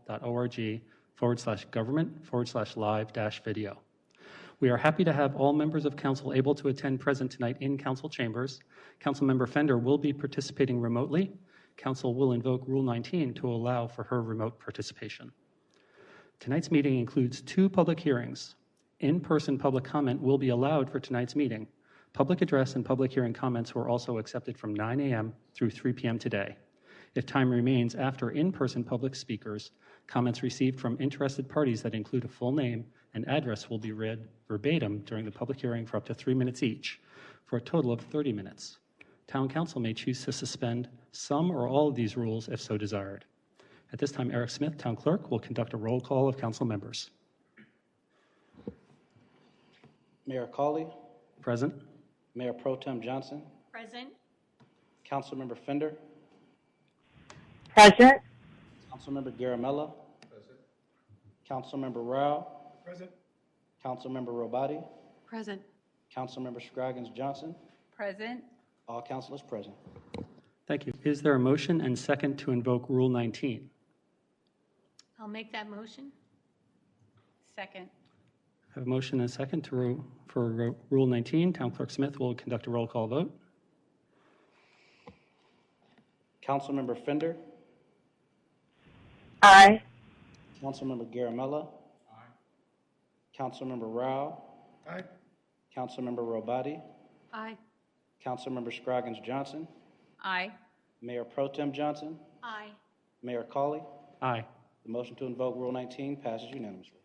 morrisville.org/government/live-video. We are happy to have all members of council able to attend present tonight in council chambers. Councilmember Fender will be participating remotely. Council will invoke Rule 19 to allow for her remote participation. Tonight's meeting includes 2 public hearings. In-person public comment will be allowed for tonight's meeting. Public address and public hearing comments were also accepted from 9 a.m. through 3 p.m. today. If time remains after in-person public speakers, comments received from interested parties that include a full name and address will be read verbatim during the public hearing for up to 3 minutes each, for a total of 30 minutes. Town Council may choose to suspend some or all of these rules if so desired. At this time, Eric Smith, Town Clerk, will conduct a roll call of council members. Mayor Cawley. Present. Mayor Pro Tem Johnson. Present. Councilmember Fender. Present. Councilmember Garamella. Present. Councilmember Rao. Present. Councilmember Robati. Present. Councilmember Scroggins Johnson. Present. All councilors present. Thank you. Is there a motion and second to invoke Rule 19? I'll make that motion. Second. I have a motion and a second for Rule 19. Town Clerk Smith will conduct a roll call vote. Councilmember Fender. Aye. Councilmember Garamella. Aye. Councilmember Rao. Aye. Councilmember Robati. Aye. Councilmember Scroggins Johnson. Aye. Mayor Pro Tem Johnson. Aye. Mayor Cawley. Aye. The motion to invoke Rule 19 passes unanimously.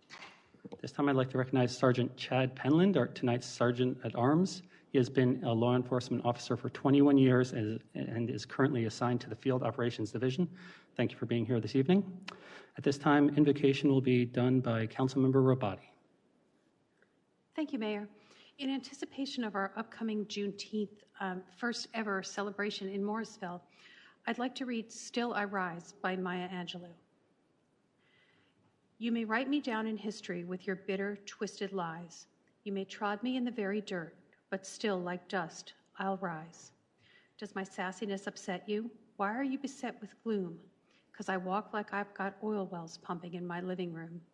This time I'd like to recognize Sergeant Chad Penland, tonight's Sergeant at Arms. He has been a law enforcement officer for 21 years and is currently assigned to the Field Operations Division. Thank you for being here this evening. At this time, invocation will be done by Councilmember Robati. Thank you, Mayor. In anticipation of our upcoming Juneteenth first ever celebration in Morrisville, I'd like to read Still I Rise by Maya Angelou. You may write me down in history with your bitter, twisted lies. You may trod me in the very dirt, but still, like dust, I'll rise. Does my sassiness upset you? Why are you beset with gloom? 'Cause I walk like I've got oil wells pumping in my living room.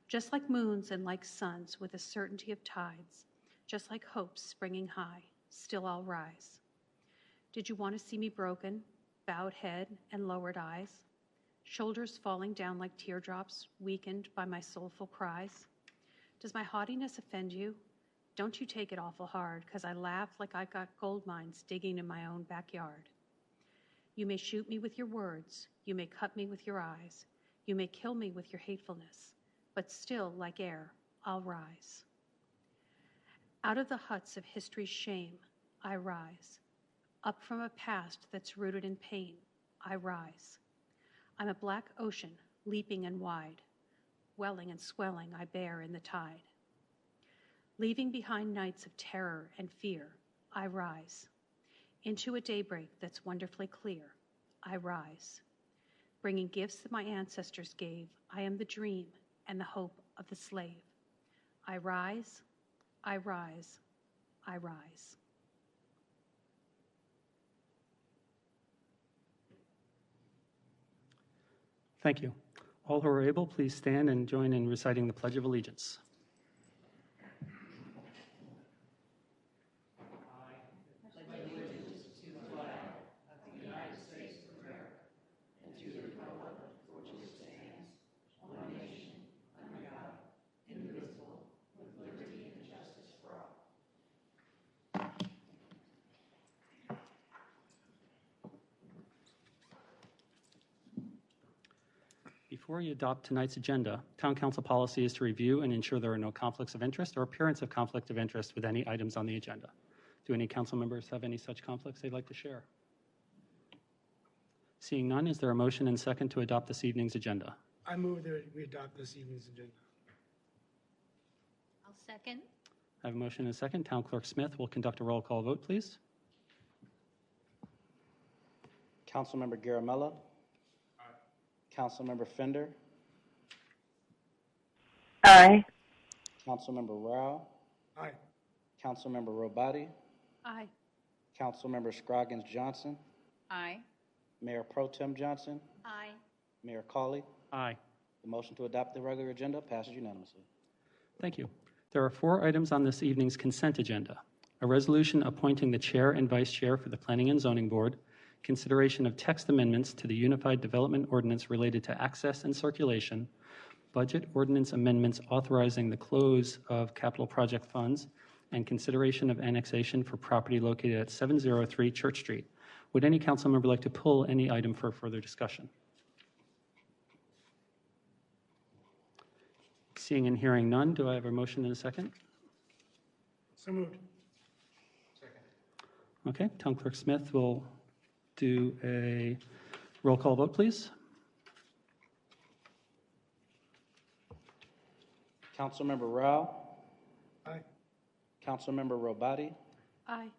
Just like moons and like suns with a certainty of tides, just like hopes springing high, still I'll rise. Did you want to see me broken, bowed head and lowered eyes? Shoulders falling down like teardrops, weakened by my soulful cries? Does my haughtiness offend you? Don't you take it awful hard, 'cause I laugh like I got gold mines digging in my own backyard. You may shoot me with your words, you may cut me with your eyes, you may kill me with your hatefulness, but still, like air, I'll rise. Out of the huts of history's shame, I rise. Up from a past that's rooted in pain, I rise. I'm a black ocean, leaping and wide, welling and swelling I bear in the tide. Leaving behind nights of terror and fear, I rise. Into a daybreak that's wonderfully clear, I rise. Bringing gifts that my ancestors gave, I am the dream and the hope of the slave. I rise, I rise, I rise. Thank you. All who are able, please stand and join in reciting the Pledge of Allegiance. Before you adopt tonight's agenda, Town Council policy is to review and ensure there are no conflicts of interest or appearance of conflict of interest with any items on the agenda. Do any council members have any such conflicts they'd like to share? Seeing none, is there a motion and second to adopt this evening's agenda? I move that we adopt this evening's agenda. I'll second. I have a motion and a second. Town Clerk Smith will conduct a roll call vote, please. Councilmember Garamella. Councilmember Fender. Aye. Councilmember Rao. Aye. Councilmember Robati. Aye. Councilmember Scroggins Johnson. Aye. Mayor Pro Tem Johnson. Aye. Mayor Colley. Aye. The motion to adopt the regular agenda passes unanimously. Thank you. There are 4 items on this evening's consent agenda. A resolution appointing the chair and vice chair for the Planning and Zoning Board, consideration of text amendments to the Unified Development Ordinance related to access and circulation, budget ordinance amendments authorizing the close of capital project funds, and consideration of annexation for property located at 703 Church Street. Would any council member like to pull any item for further discussion? Seeing and hearing none, do I have a motion and a second? So moved. Okay, Town Clerk Smith will do a roll call vote, please. Councilmember Rao. Aye. Councilmember Robati. Aye.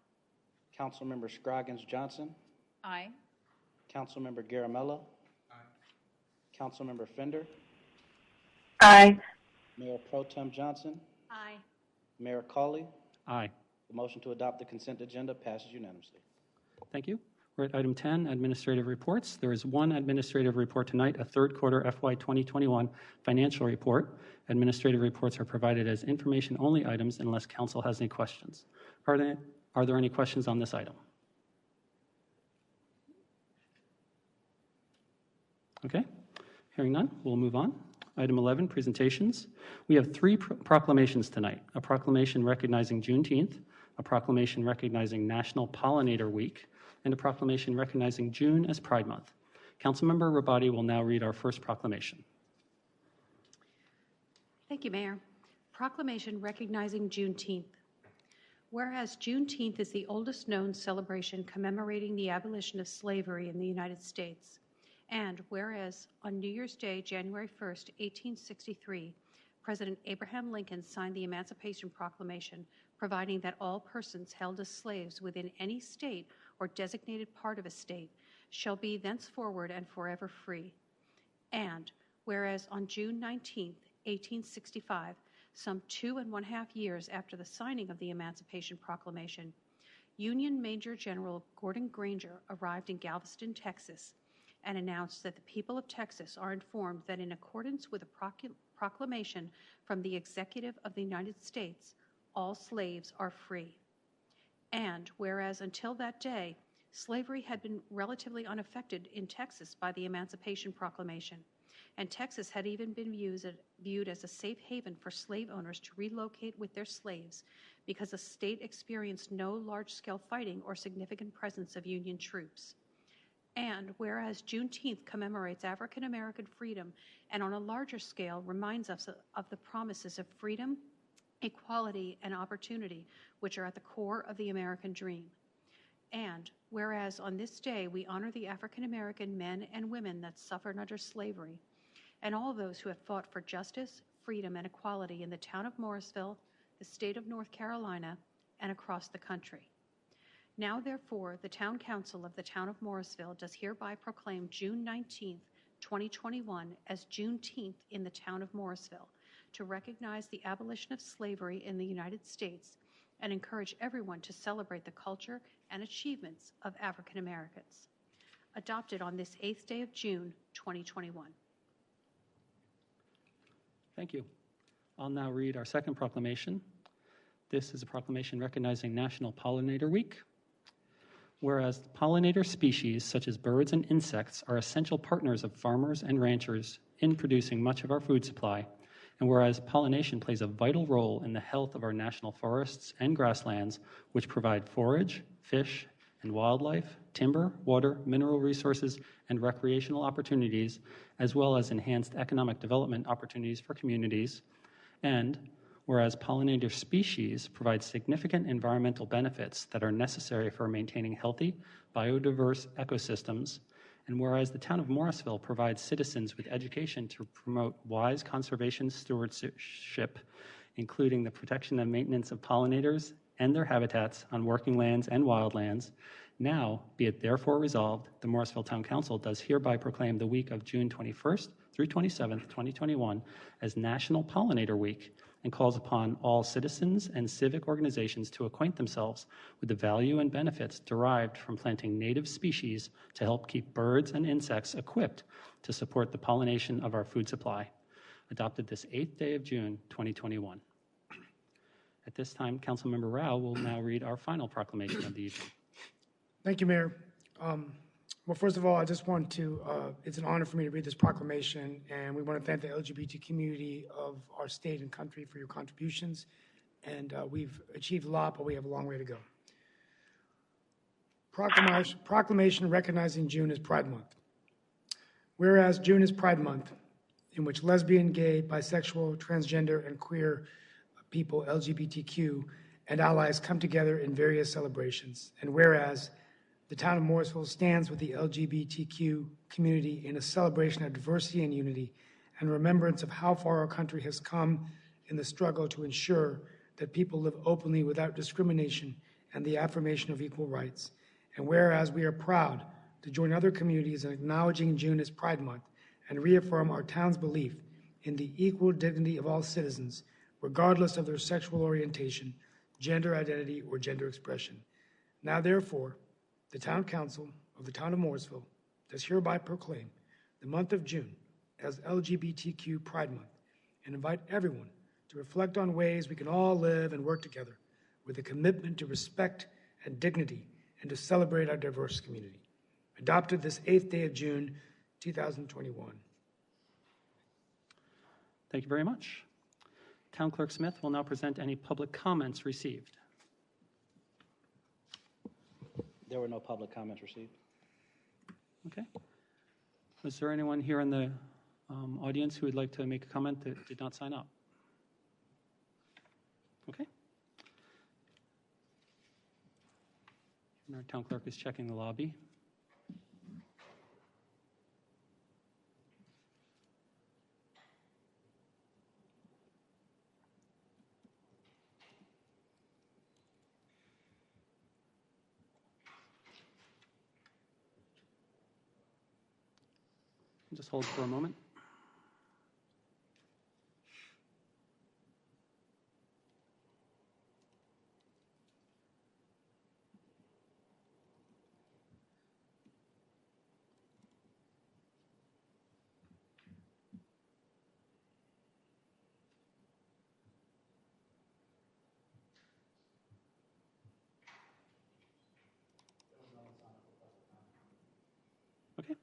Councilmember Scroggins Johnson. Aye. Councilmember Garamella. Councilmember Fender. Aye. Mayor Pro Tem Johnson. Aye. Mayor Colley. Aye. The motion to adopt the consent agenda passes unanimously. Thank you. We're at item 10, administrative reports. There is one administrative report tonight, a third quarter FY 2021 financial report. Administrative reports are provided as information-only items unless council has any questions. Are there any questions on this item? Okay. Hearing none, we'll move on. Item 11, presentations. We have 3 proclamations tonight. A proclamation recognizing Juneteenth, a proclamation recognizing National Pollinator Week, and a proclamation recognizing June as Pride Month. Councilmember Rabati will now read our first proclamation. Thank you, Mayor. Proclamation recognizing Juneteenth. Whereas Juneteenth is the oldest known celebration commemorating the abolition of slavery in the United States, and whereas on New Year's Day, January 1st, 1863, President Abraham Lincoln signed the Emancipation Proclamation, providing that all persons held as slaves within any state or designated part of a state shall be thenceforward and forever free. And whereas on June 19th, 1865, some 2.5 years after the signing of the Emancipation Proclamation, Union Major General Gordon Granger arrived in Galveston, Texas, and announced that the people of Texas are informed that in accordance with a proclamation from the Executive of the United States, all slaves are free. And whereas until that day, slavery had been relatively unaffected in Texas by the Emancipation Proclamation, and Texas had even been viewed as a safe haven for slave owners to relocate with their slaves because the state experienced no large-scale fighting or significant presence of Union troops. And whereas Juneteenth commemorates African American freedom and on a larger scale reminds us of the promises of freedom, equality, and opportunity, which are at the core of the American dream. And whereas on this day we honor the African American men and women that suffered under slavery, and all those who have fought for justice, freedom, and equality in the town of Morrisville, the state of North Carolina, and across the country. Now, therefore, the Town Council of the Town of Morrisville does hereby proclaim June 19th, 2021 as Juneteenth in the Town of Morrisville to recognize the abolition of slavery in the United States and encourage everyone to celebrate the culture and achievements of African Americans. Adopted on this 8th day of June, 2021. Thank you. I'll now read our second proclamation. This is a proclamation recognizing National Pollinator Week. Whereas pollinator species such as birds and insects are essential partners of farmers and ranchers in producing much of our food supply, and whereas pollination plays a vital role in the health of our national forests and grasslands, which provide forage, fish, and wildlife, timber, water, mineral resources, and recreational opportunities, as well as enhanced economic development opportunities for communities, and whereas pollinator species provide significant environmental benefits that are necessary for maintaining healthy, biodiverse ecosystems, and whereas the town of Morrisville provides citizens with education to promote wise conservation stewardship, including the protection and maintenance of pollinators and their habitats on working lands and wildlands, now be it therefore resolved, the Morrisville Town Council does hereby proclaim the week of June 21st through 27th, 2021 as National Pollinator Week, and calls upon all citizens and civic organizations to acquaint themselves with the value and benefits derived from planting native species to help keep birds and insects equipped to support the pollination of our food supply. Adopted this 8th day of June, 2021. At this time, Councilmember Rao will now read our final proclamation of the evening. Thank you, Mayor. Well, first of all, I just want to, it's an honor for me to read this proclamation, and we want to thank the LGBT community of our state and country for your contributions. And we've achieved a lot, but we have a long way to go. Proclamation recognizing June as Pride Month. Whereas June is Pride Month, in which lesbian, gay, bisexual, transgender, and queer people, LGBTQ, and allies come together in various celebrations. And whereas the town of Morrisville stands with the LGBTQ community in a celebration of diversity and unity and remembrance of how far our country has come in the struggle to ensure that people live openly without discrimination and the affirmation of equal rights. And whereas we are proud to join other communities in acknowledging June as Pride Month and reaffirm our town's belief in the equal dignity of all citizens, regardless of their sexual orientation, gender identity, or gender expression. Now, therefore, the Town Council of the Town of Morrisville does hereby proclaim the month of June as LGBTQ Pride Month and invite everyone to reflect on ways we can all live and work together with a commitment to respect and dignity and to celebrate our diverse community. Adopted this 8th day of June, 2021. Thank you very much. Town Clerk Smith will now present any public comments received. There were no public comments received. Okay. Was there anyone here in the audience who would like to make a comment that did not sign up? Okay. And our town clerk is checking the lobby. Just hold for a moment. Okay.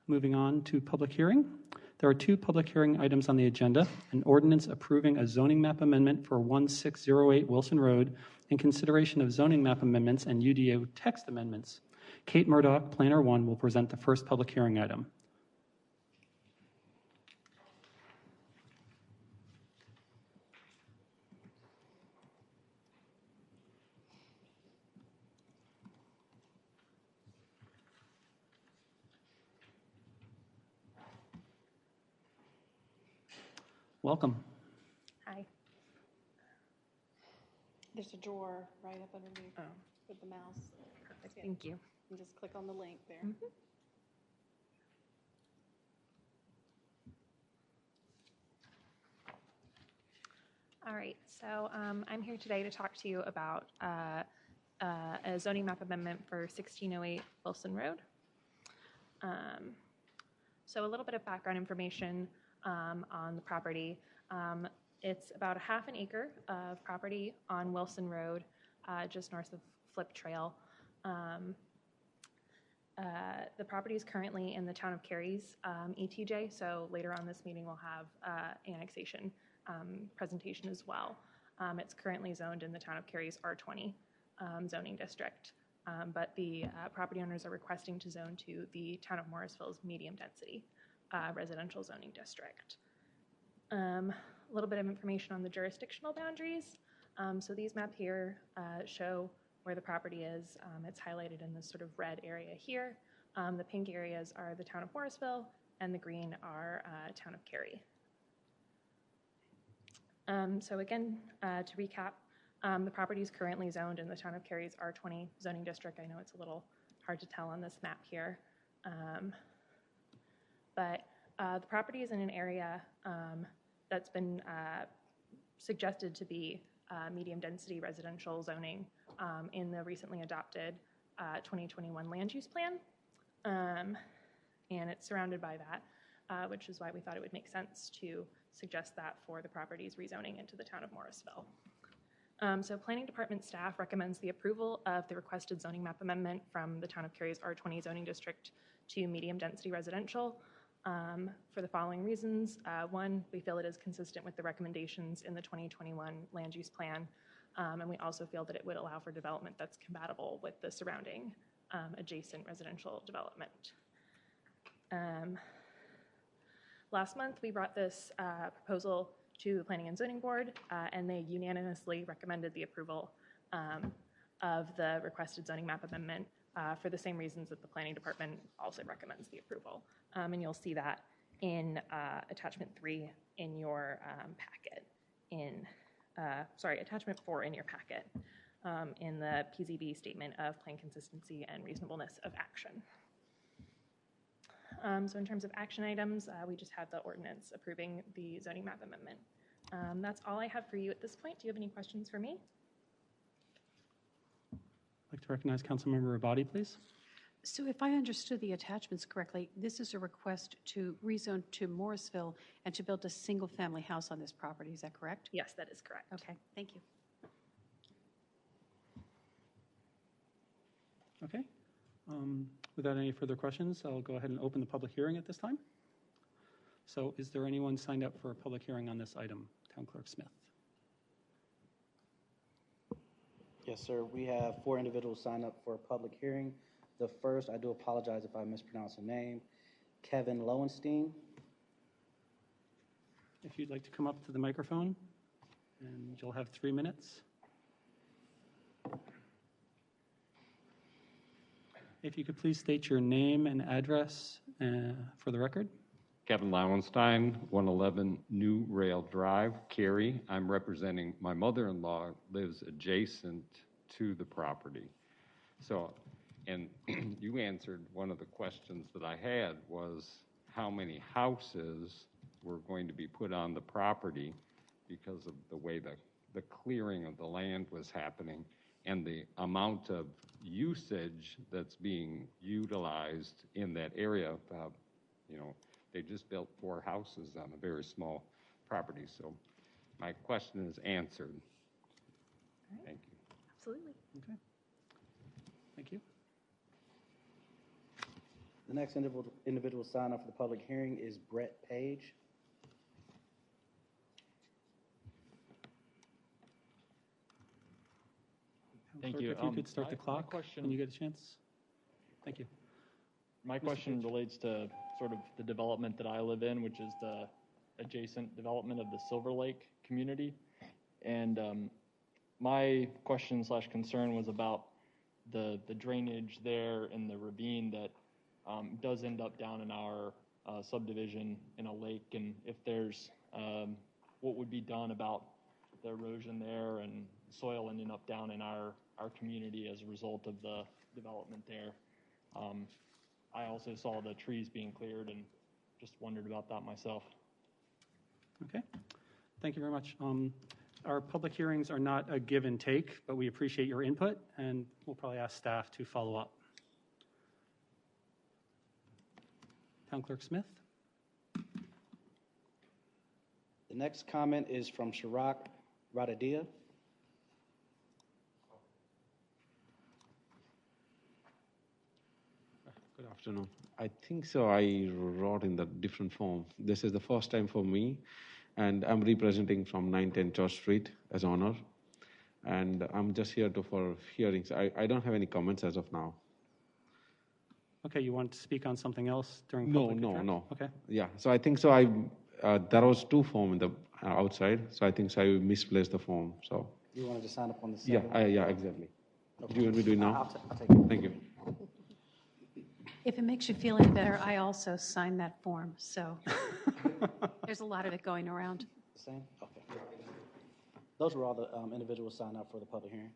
Moving on to public hearing. There are two public hearing items on the agenda: an ordinance approving a zoning map amendment for 1608 Wilson Road in consideration of zoning map amendments and UDO text amendments. Kate Murdoch, Planner 1, will present the first public hearing item. Welcome. Hi. There's a drawer right up underneath with the mouse. Perfect. Thank you. And just click on the link there. All right. So I'm here today to talk to you about a zoning map amendment for 1608 Wilson Road. So a little bit of background information on the property. It's about a half an acre of property on Wilson Road, just north of Flip Trail. The property is currently in the town of Cary's ETJ, so later on this meeting we'll have annexation presentation as well. It's currently zoned in the town of Cary's R20 zoning district, but the property owners are requesting to zone to the town of Morrisville's medium density residential zoning district. A little bit of information on the jurisdictional boundaries. So these map here show where the property is. It's highlighted in this sort of red area here. The pink areas are the town of Morrisville, and the green are town of Cary. So again, to recap, the property is currently zoned in the town of Cary's R20 zoning district. I know it's a little hard to tell on this map here. But the property is in an area that's been suggested to be medium-density residential zoning in the recently adopted 2021 land use plan. And it's surrounded by that, which is why we thought it would make sense to suggest that for the property's rezoning into the town of Morrisville. So Planning Department staff recommends the approval of the requested zoning map amendment from the town of Cary's R20 zoning district to medium-density residential for the following reasons. One, we feel it is consistent with the recommendations in the 2021 land use plan, and we also feel that it would allow for development that's compatible with the surrounding adjacent residential development. Last month, we brought this proposal to the Planning and Zoning Board, and they unanimously recommended the approval of the requested zoning map amendment for the same reasons that the Planning Department also recommends the approval. And you'll see that in attachment 3 in your packet, attachment 4 in your packet, in the PZB statement of plan consistency and reasonableness of action. So in terms of action items, we just have the ordinance approving the zoning map amendment. That's all I have for you at this point. Do you have any questions for me? I'd like to recognize Councilmember Abadi, please. So if I understood the attachments correctly, this is a request to rezone to Morrisville and to build a single-family house on this property. Is that correct? Yes, that is correct. Okay, thank you. Okay. Without any further questions, I'll go ahead and open the public hearing at this time. So is there anyone signed up for a public hearing on this item? Town Clerk Smith. Yes, sir. We have 4 individuals signed up for a public hearing. The first, I do apologize if I mispronounce the name, Kevin Lowenstein. If you'd like to come up to the microphone, and you'll have 3 minutes. If you could please state your name and address for the record. Kevin Lowenstein, 111 New Rail Drive, Cary. I'm representing my mother-in-law, lives adjacent to the property. So, and you answered one of the questions that I had was how many houses were going to be put on the property because of the way the clearing of the land was happening and the amount of usage that's being utilized in that area. You know, they just built 4 houses on a very small property. So my question is answered. All right. Thank you. Absolutely. Okay. Thank you. The next individual signed up for the public hearing is Brett Page. Thank Clerk, you. If you could start the clock when you get a chance. Thank you. My question relates to sort of the development that I live in, which is the adjacent development of the Silver Lake community. And my question / concern was about the drainage there in the ravine that does end up down in our subdivision in a lake, and if there's what would be done about the erosion there and soil ending up down in our community as a result of the development there. I also saw the trees being cleared and just wondered about that myself. Okay. Thank you very much. Our public hearings are not a give and take, but we appreciate your input, and we'll probably ask staff to follow up. Town Clerk Smith. The next comment is from Shirak Radadia. Good afternoon. I think so. I wrote in the different form. This is the first time for me, and I'm representing from 910 Church Street as owner, and I'm just here for hearings. I don't have any comments as of now. Okay, you want to speak on something else during No. public address? Okay. Yeah. So I think so. There was 2 forms in the outside, so I think so. I misplaced the form. So. You wanted to sign up on the Yeah. second? Yeah. Exactly. Okay. Do you want me to do it now? I'll take it. Thank you. If it makes you feel any better, I also signed that form, so there's a lot of it going around. The same? Okay. Those were all the individuals signed up for the public hearing.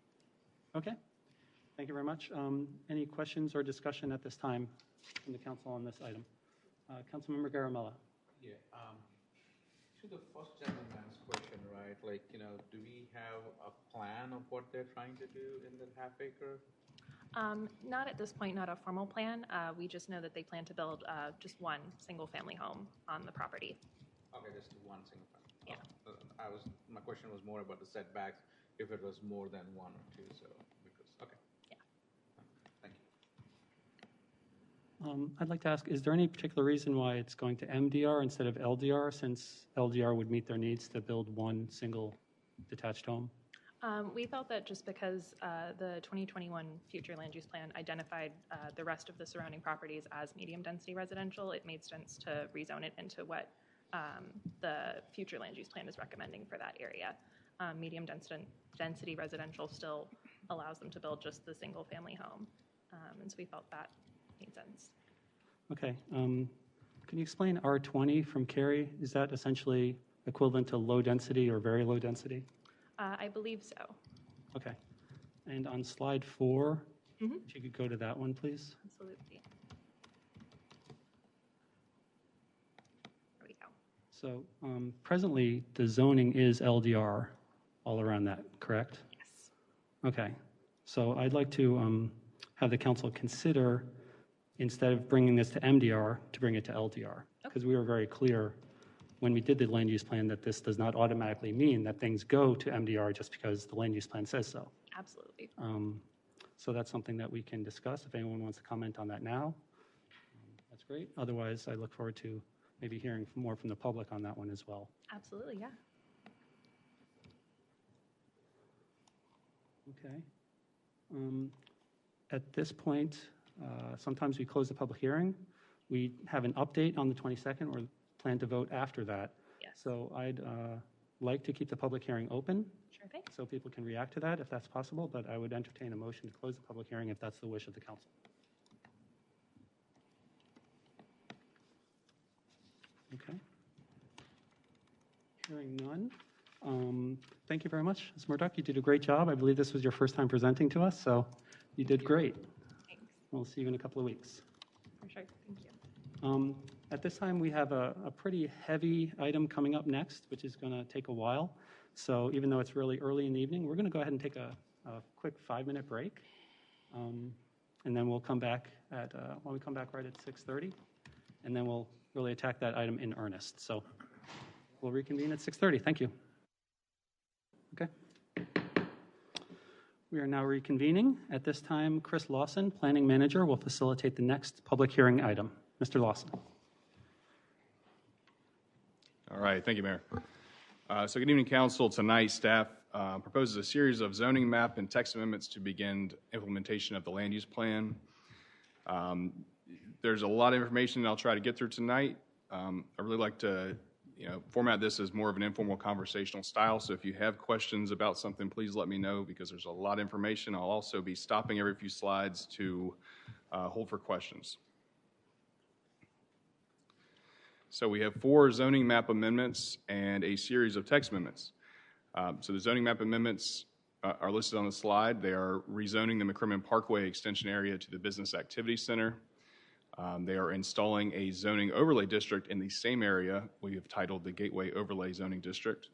Okay. Thank you very much. Any questions or discussion at this time from the council on this item? Councilmember Garamella. Yeah. To the first gentleman's question, right, like, do we have a plan of what they're trying to do in that half acre? Not at this point, not a formal plan. We just know that they plan to build just one single-family home on the property. Okay, just one single family. Yeah. My question was more about the setbacks, if it was more than one or two, so, okay. Yeah. Thank you. I'd like to ask, is there any particular reason why it's going to MDR instead of LDR, since LDR would meet their needs to build one single detached home? We felt that just because the 2021 future land use plan identified the rest of the surrounding properties as medium-density residential, it made sense to rezone it into what the future land use plan is recommending for that area. Medium-density residential still allows them to build just the single-family home, and so we felt that made sense. Okay. Can you explain R20 from Cary? Is that essentially equivalent to low density or very low density? I believe so. Okay. And on slide 4, Mm-hmm. if you could go to that one, please. Absolutely. There we go. So presently, the zoning is LDR all around that, correct? Yes. Okay. So I'd like to have the council consider, instead of bringing this to MDR, to bring it to LDR. Because we were very clear when we did the land use plan that this does not automatically mean that things go to MDR just because the land use plan says so. Absolutely. So that's something that we can discuss. If anyone wants to comment on that now, that's great. Otherwise, I look forward to maybe hearing more from the public on that one as well. Absolutely, yeah. Okay. At this point, sometimes we close the public hearing. We have an update on the 22nd or plan to vote after that. Yes. So I'd like to keep the public hearing open. Sure thing. So people can react to that if that's possible, but I would entertain a motion to close the public hearing if that's the wish of the council. Okay. Hearing none. Thank you very much, Ms. Murdoch. You did a great job. I believe this was your first time presenting to us, so you did great. Thanks. We'll see you in a couple of weeks. For sure. Thank you. At this time, we have a pretty heavy item coming up next, which is going to take a while. So even though it's really early in the evening, we're going to go ahead and take a quick 5-minute break. And then we'll come back at, well, we come back right at 6:30, and then we'll really attack that item in earnest. So we'll reconvene at 6:30. Thank you. Okay. We are now reconvening. At this time, Chris Lawson, Planning Manager, will facilitate the next public hearing item. Mr. Lawson. All right, thank you, Mayor. So good evening, Council. Tonight, staff proposes a series of zoning map and text amendments to begin implementation of the land use plan. There's a lot of information I'll try to get through tonight. I really like to format this as more of an informal conversational style. So if you have questions about something, please let me know because there's a lot of information. I'll also be stopping every few slides to hold for questions. So we have 4 zoning map amendments and a series of text amendments. So the zoning map amendments are listed on the slide. They are rezoning the McCrimmon Parkway extension area to the Business Activity Center. They are installing a zoning overlay district in the same area we have titled the Gateway Overlay Zoning District.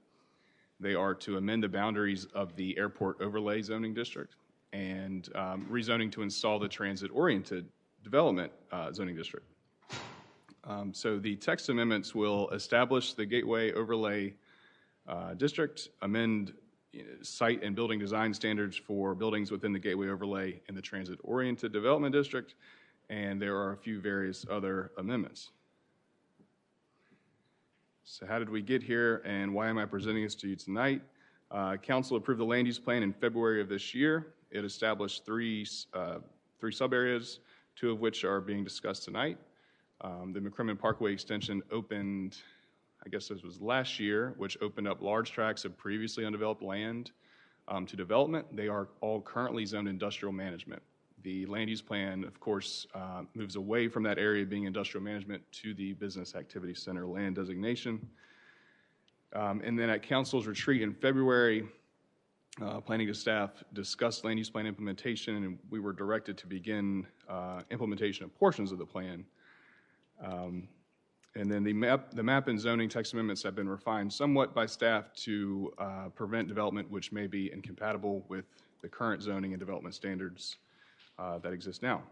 They are to amend the boundaries of the Airport Overlay Zoning District and rezoning to install the Transit-Oriented Development Zoning District. So the text amendments will establish the Gateway Overlay District, amend site and building design standards for buildings within the Gateway Overlay and the Transit-Oriented Development District, and there are a few various other amendments. So how did we get here, and why am I presenting this to you tonight? Council approved the land use plan in February of this year. It established three sub-areas, 2 of which are being discussed tonight. The McCrimmon Parkway extension opened, I guess this was last year, which opened up large tracts of previously undeveloped land to development. They are all currently zoned industrial management. The land use plan, of course, moves away from that area being industrial management to the Business Activity Center land designation. And then at Council's retreat in February, planning to staff discussed land use plan implementation, and we were directed to begin implementation of portions of the plan. And then the map and zoning text amendments have been refined somewhat by staff to prevent development which may be incompatible with the current zoning and development standards that exist now.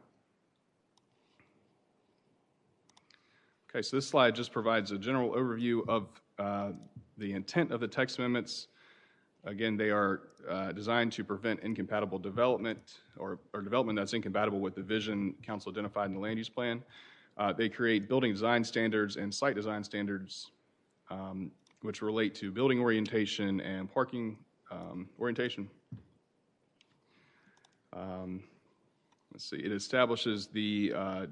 Okay, so this slide just provides a general overview of the intent of the text amendments. Again, they are designed to prevent incompatible development or development that's incompatible with the vision council identified in the land use plan. They create building design standards and site design standards which relate to building orientation and parking orientation. Let's see, it establishes the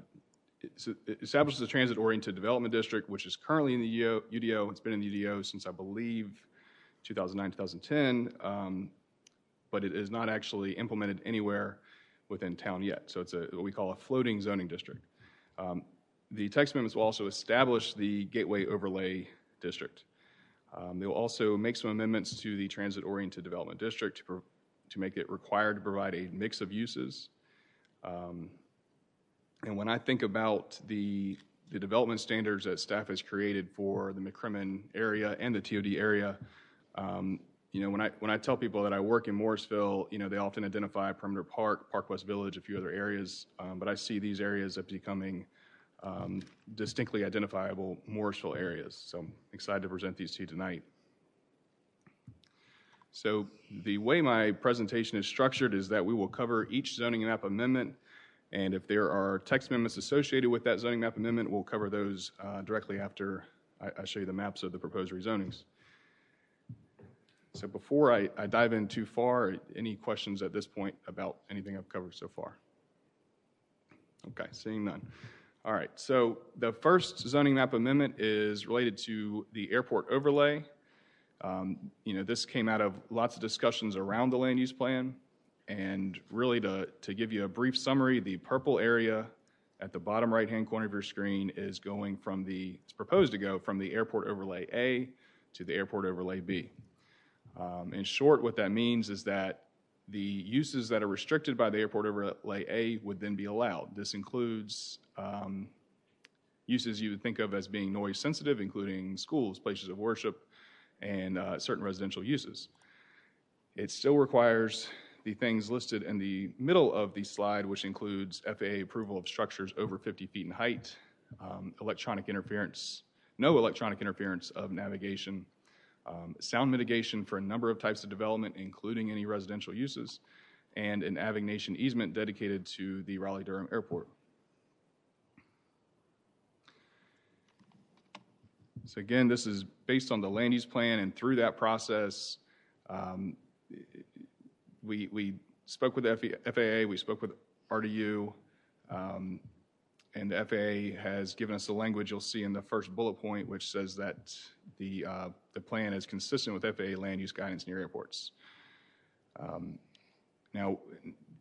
transit-oriented development district, which is currently in the UDO. It's been in the UDO since, I believe, 2009, 2010, but it is not actually implemented anywhere within town yet. So it's what we call a floating zoning district. The text amendments will also establish the Gateway Overlay District. They will also make some amendments to the transit-oriented development district to make it required to provide a mix of uses. And when I think about the development standards that staff has created for the McCrimmon area and the TOD area, you know, when I tell people that I work in Morrisville, you know, they often identify Perimeter Park, Park West Village, a few other areas, but I see these areas as becoming distinctly identifiable Morrisville areas. So I'm excited to present these to you tonight. So the way my presentation is structured is that we will cover each zoning map amendment, and if there are text amendments associated with that zoning map amendment, we'll cover those directly after I show you the maps of the proposed rezonings. So before I dive in too far, any questions at this point about anything I've covered so far? Okay, seeing none. All right, so the first zoning map amendment is related to the airport overlay. You know, this came out of lots of discussions around the land use plan, and really to give you a brief summary, the purple area at the bottom right-hand corner of your screen is going from it's proposed to go from the airport overlay A to the airport overlay B. In short, what that means is that the uses that are restricted by the airport overlay A would then be allowed. This includes uses you would think of as being noise sensitive, including schools, places of worship, and certain residential uses. It still requires the things listed in the middle of the slide, which includes FAA approval of structures over 50 feet in height, electronic interference, no electronic interference of navigation, sound mitigation for a number of types of development, including any residential uses, and an avignation easement dedicated to the Raleigh-Durham Airport. So again, this is based on the land use plan, and through that process, we spoke with the FAA, we spoke with RDU, and the FAA has given us the language you'll see in the first bullet point, which says that the plan is consistent with FAA land use guidance near airports. Now,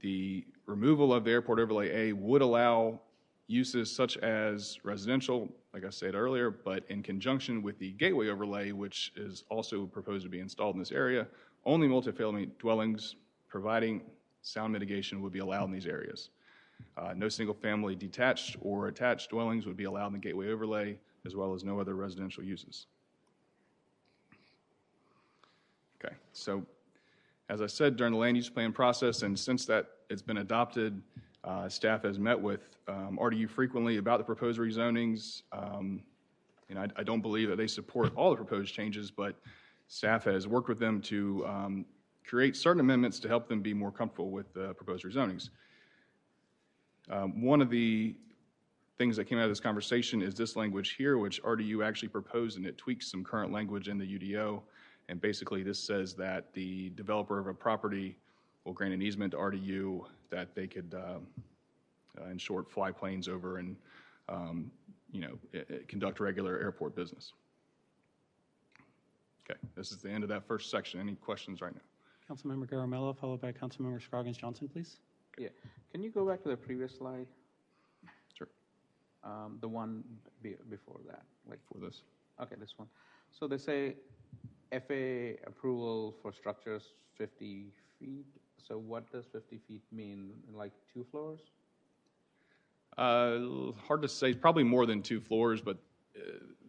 the removal of the airport overlay A would allow uses such as residential, like I said earlier, but in conjunction with the gateway overlay, which is also proposed to be installed in this area, only multifamily dwellings providing sound mitigation would be allowed in these areas. No single-family detached or attached dwellings would be allowed in the gateway overlay, as well as no other residential uses. Okay, so as I said, during the land use plan process, and since that it's been adopted, staff has met with RDU frequently about the proposed rezonings. I don't believe that they support all the proposed changes, but staff has worked with them to create certain amendments to help them be more comfortable with the proposed rezonings. One of the things that came out of this conversation is this language here, which RDU actually proposed, and it tweaks some current language in the UDO. And basically, this says that the developer of a property will grant an easement to RDU that they could, in short, fly planes over and, conduct regular airport business. Okay, this is the end of that first section. Any questions right now? Councilmember Garamella, followed by Councilmember Scroggins-Johnson, please. Yeah. Can you go back to the previous slide? Sure. The one before that, like For this. Okay, this one. So they say FAA approval for structures 50 feet. So what does 50 feet mean? Like 2 floors? Hard to say. Probably more than 2 floors, but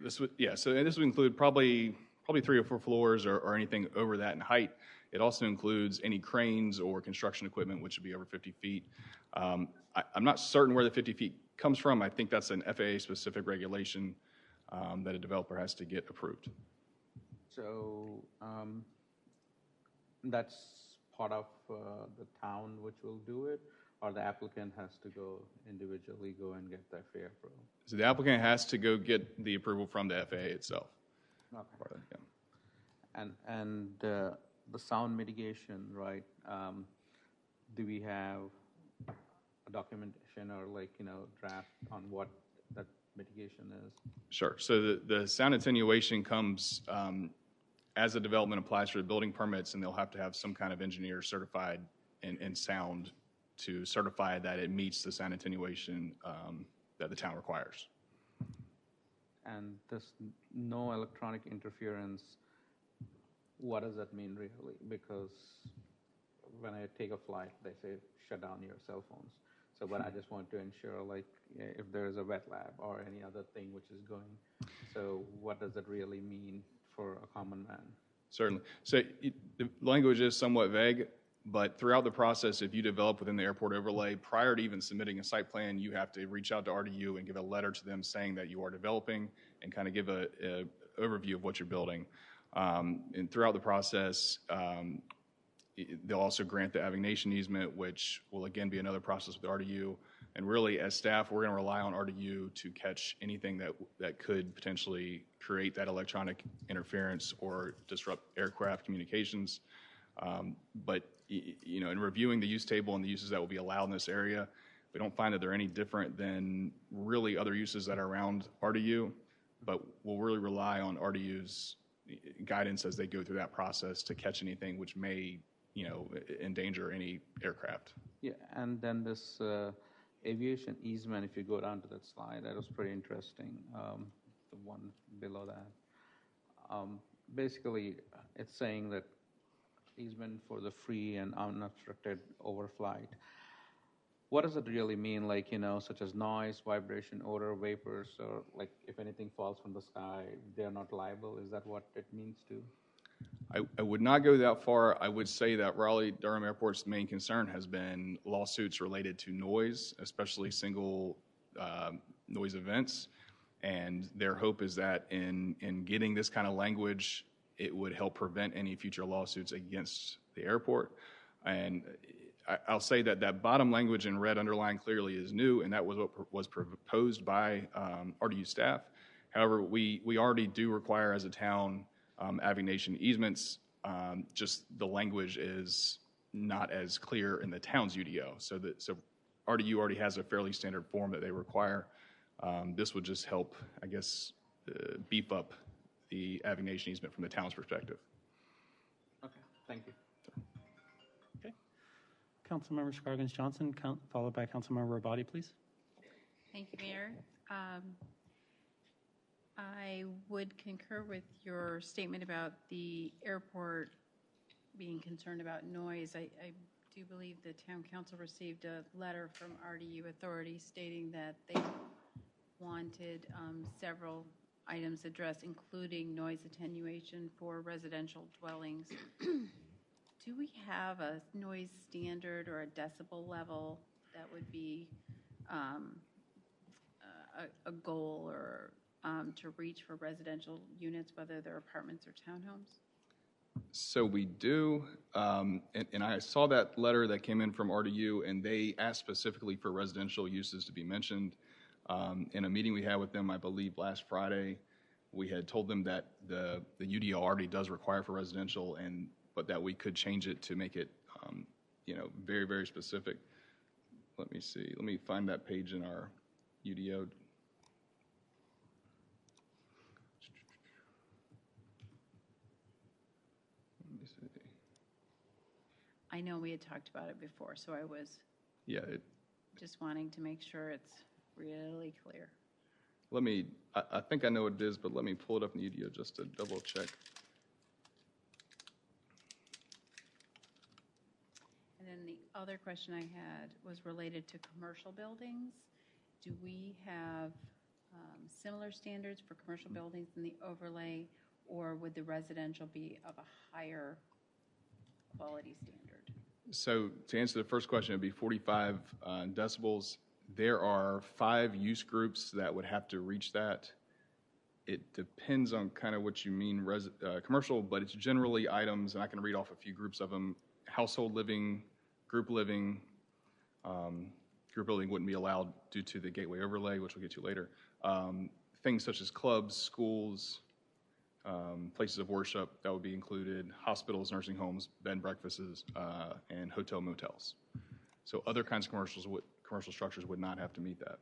this would, yeah, so and this would include probably 3 or 4 floors or anything over that in height. It also includes any cranes or construction equipment, which would be over 50 feet. I'm not certain where the 50 feet comes from. I think that's an FAA-specific regulation that a developer has to get approved. So that's part of the town which will do it, or the applicant has to go individually go and get the FAA approval? So the applicant has to go get the approval from the FAA itself. Okay. And the sound mitigation, right? Do we have a documentation or draft on what that mitigation is? Sure. So the sound attenuation comes as the development applies for the building permits, and they'll have to have some kind of engineer certified in sound to certify that it meets the sound attenuation that the town requires. And this no electronic interference, what does that mean really? Because when I take a flight, they say shut down your cell phones. So, but I just want to ensure, if there is a wet lab or any other thing which is going. So, what does it really mean for a common man? Certainly. So the language is somewhat vague, but throughout the process, if you develop within the airport overlay, prior to even submitting a site plan, you have to reach out to RDU and give a letter to them saying that you are developing and kind of give a overview of what you're building. And throughout the process, they'll also grant the aviation easement, which will again be another process with RDU. And really, as staff, we're going to rely on RDU to catch anything that could potentially create that electronic interference or disrupt aircraft communications. But in reviewing the use table and the uses that will be allowed in this area, we don't find that they're any different than really other uses that are around RDU. But we'll really rely on RDU's guidance as they go through that process to catch anything which may endanger any aircraft. Yeah, and then this aviation easement, if you go down to that slide, that was pretty interesting, the one below that. Basically, it's saying that easement for the free and unobstructed overflight. What does it really mean, such as noise, vibration, odor, vapors, or if anything falls from the sky, they're not liable? Is that what it means too? I would not go that far. I would say that Raleigh-Durham Airport's main concern has been lawsuits related to noise, especially single noise events. And their hope is that in getting this kind of language, it would help prevent any future lawsuits against the airport. And I'll say that bottom language in red underlined clearly is new, and that was what was proposed by RDU staff. However, we already do require as a town aviation easements. Just the language is not as clear in the town's UDO. So RDU already has a fairly standard form that they require. This would just help, I guess, beef up the aviation easement from the town's perspective. Okay, thank you. Okay. Councilmember Scroggins-Johnson, followed by Councilmember Rabati, please. Thank you, Mayor. I would concur with your statement about the airport being concerned about noise. I do believe the town council received a letter from RDU authority stating that they wanted several items addressed, including noise attenuation for residential dwellings. Do we have a noise standard or a decibel level that would be a goal or to reach for residential units, whether they're apartments or townhomes? So we do, and I saw that letter that came in from RDU, and they asked specifically for residential uses to be mentioned. In a meeting we had with them, I believe last Friday, we had told them that the UDO already does require for residential, but that we could change it to make it, very, very specific. Let me see. Let me find that page in our UDO. I know we had talked about it before, so I was just wanting to make sure it's really clear. I think I know what it is, but let me pull it up in the UDO just to double check. And then the other question I had was related to commercial buildings. Do we have similar standards for commercial buildings in the overlay, or would the residential be of a higher quality standard? So to answer the first question, it'd be 45 decibels. There are 5 use groups that would have to reach that. It depends on kind of what you mean commercial, but it's generally items, and I can read off a few groups of them: household living, group living. Group living wouldn't be allowed due to the gateway overlay, which we'll get to later. Things such as clubs, schools, places of worship, that would be included. Hospitals, nursing homes, bed and breakfasts, and hotel motels. So other kinds of commercial structures would not have to meet that.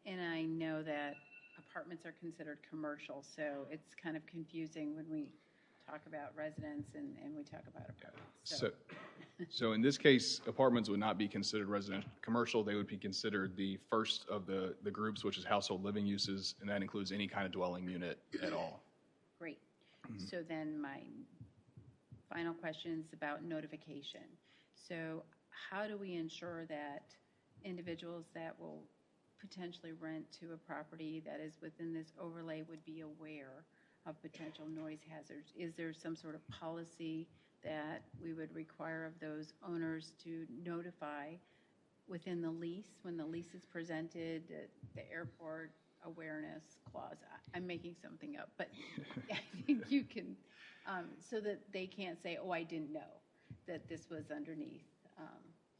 And I know that apartments are considered commercial, so it's kind of confusing when we talk about residents and we talk about apartments. So in this case, apartments would not be considered residential commercial. They would be considered the first of the groups, which is household living uses, and that includes any kind of dwelling unit at all. Great. So then my final question is about notification. So how do we ensure that individuals that will potentially rent to a property that is within this overlay would be aware of potential noise hazards? Is there some sort of policy that we would require of those owners to notify within the lease, when the lease is presented, the airport awareness clause? I'm making something up, but I think you can, so that they can't say, oh, I didn't know that this was underneath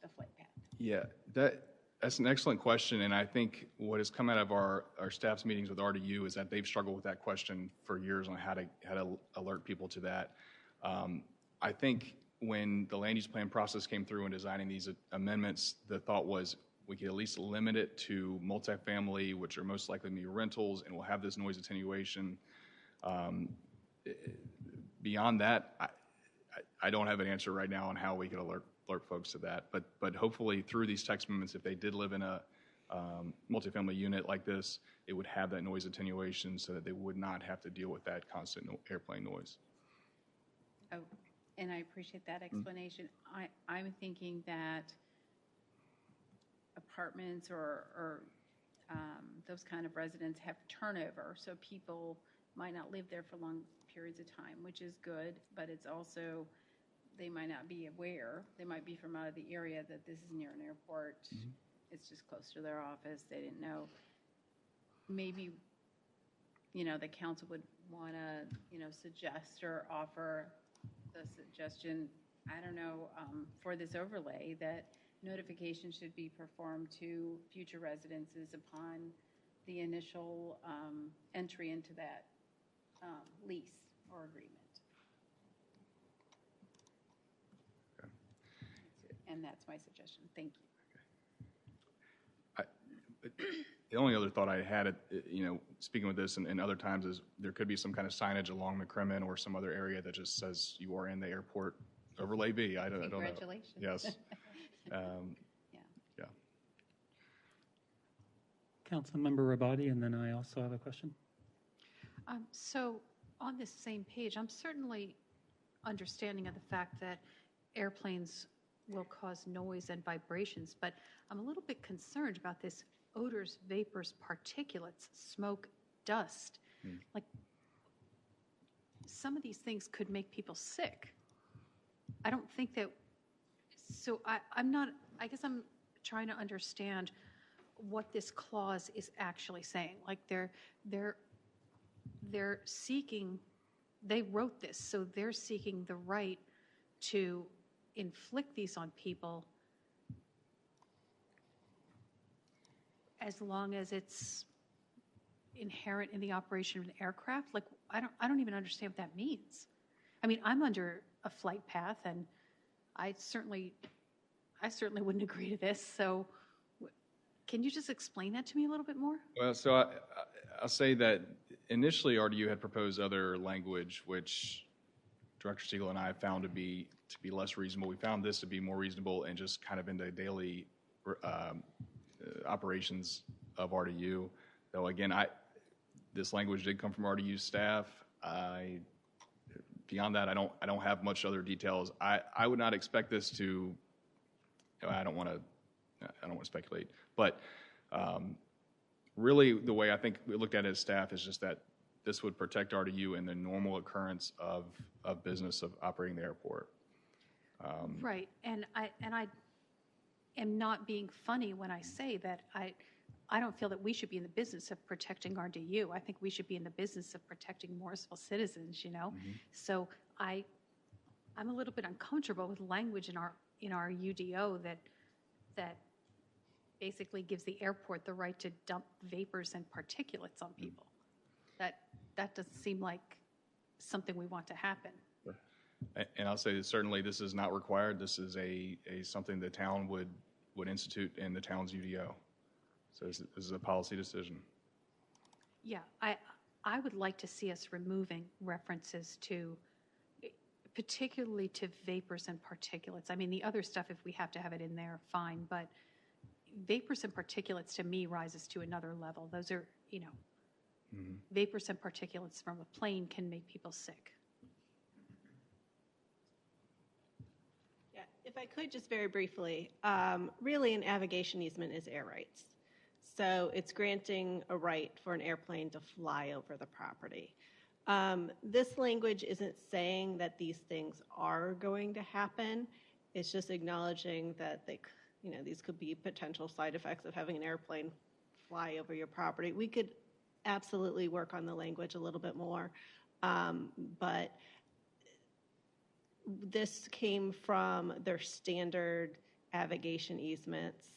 the flight path. Yeah, that's an excellent question, and I think what has come out of our staff's meetings with RDU is that they've struggled with that question for years on how to alert people to that. I think when the land use plan process came through in designing these amendments, the thought was we could at least limit it to multifamily, which are most likely to be rentals, and we'll have this noise attenuation. Beyond that, I don't have an answer right now on how we could alert folks to that. But hopefully through these text amendments, if they did live in a multifamily unit like this, it would have that noise attenuation so that they would not have to deal with that constant airplane noise. Oh, and I appreciate that explanation. I'm thinking that apartments or those kind of residents have turnover, so people might not live there for long periods of time, which is good, but it's also, they might not be aware. They might be from out of the area that this is near an airport. It's just close to their office. They didn't know. Maybe, the council would want to, suggest or offer the suggestion, I don't know, for this overlay, that notification should be performed to future residences upon the initial entry into that lease or agreement. Okay. And that's my suggestion. Thank you. The only other thought I had, speaking with this and other times, is there could be some kind of signage along McCrimmon or some other area that just says you are in the airport overlay B. I don't know. Congratulations. Yes. Yeah. Councilmember Rabadi, and then I also have a question. So on this same page, I'm certainly understanding of the fact that airplanes will cause noise and vibrations, but I'm a little bit concerned about this odors, vapors, particulates, smoke, dust. Like, some of these things could make people sick. I don't think that, so I guess I'm trying to understand what this clause is actually saying. Like, they're seeking, they wrote this, so they're seeking the right to inflict these on people as long as it's inherent in the operation of an aircraft. Like, I don't even understand what that means. I mean, I'm under a flight path, and I certainly wouldn't agree to this. So can you just explain that to me a little bit more? Well, so I'll say that initially RDU had proposed other language, which Director Siegel and I found to be less reasonable. We found this to be more reasonable and just kind of in the daily operations of RDU. Though again, this language did come from RDU staff. Beyond that, I don't have much other details. I would not expect this to. I don't want to speculate, but Really, the way I think we looked at it as staff is just that this would protect RDU in the normal occurrence of business of operating the airport. Right, and I am not being funny when I say that I don't feel that we should be in the business of protecting RDU. I think we should be in the business of protecting Morrisville citizens, you know? So I'm a little bit uncomfortable with language in our UDO that basically gives the airport the right to dump vapors and particulates on people. That doesn't seem like something we want to happen. Sure. And I'll say that certainly this is not required. This is a something the town would institute in the town's UDO. So this is a policy decision. Yeah, I would like to see us removing references to, particularly to vapors and particulates. I mean, the other stuff, if we have to have it in there, fine, but vapors and particulates to me rises to another level. Those are, you know, vapors and particulates from a plane can make people sick. Yeah, if I could just very briefly, really an navigation easement is air rights. So it's granting a right for an airplane to fly over the property. This language isn't saying that these things are going to happen. It's just acknowledging that these could be potential side effects of having an airplane fly over your property. We could absolutely work on the language a little bit more, but this came from their standard navigation easements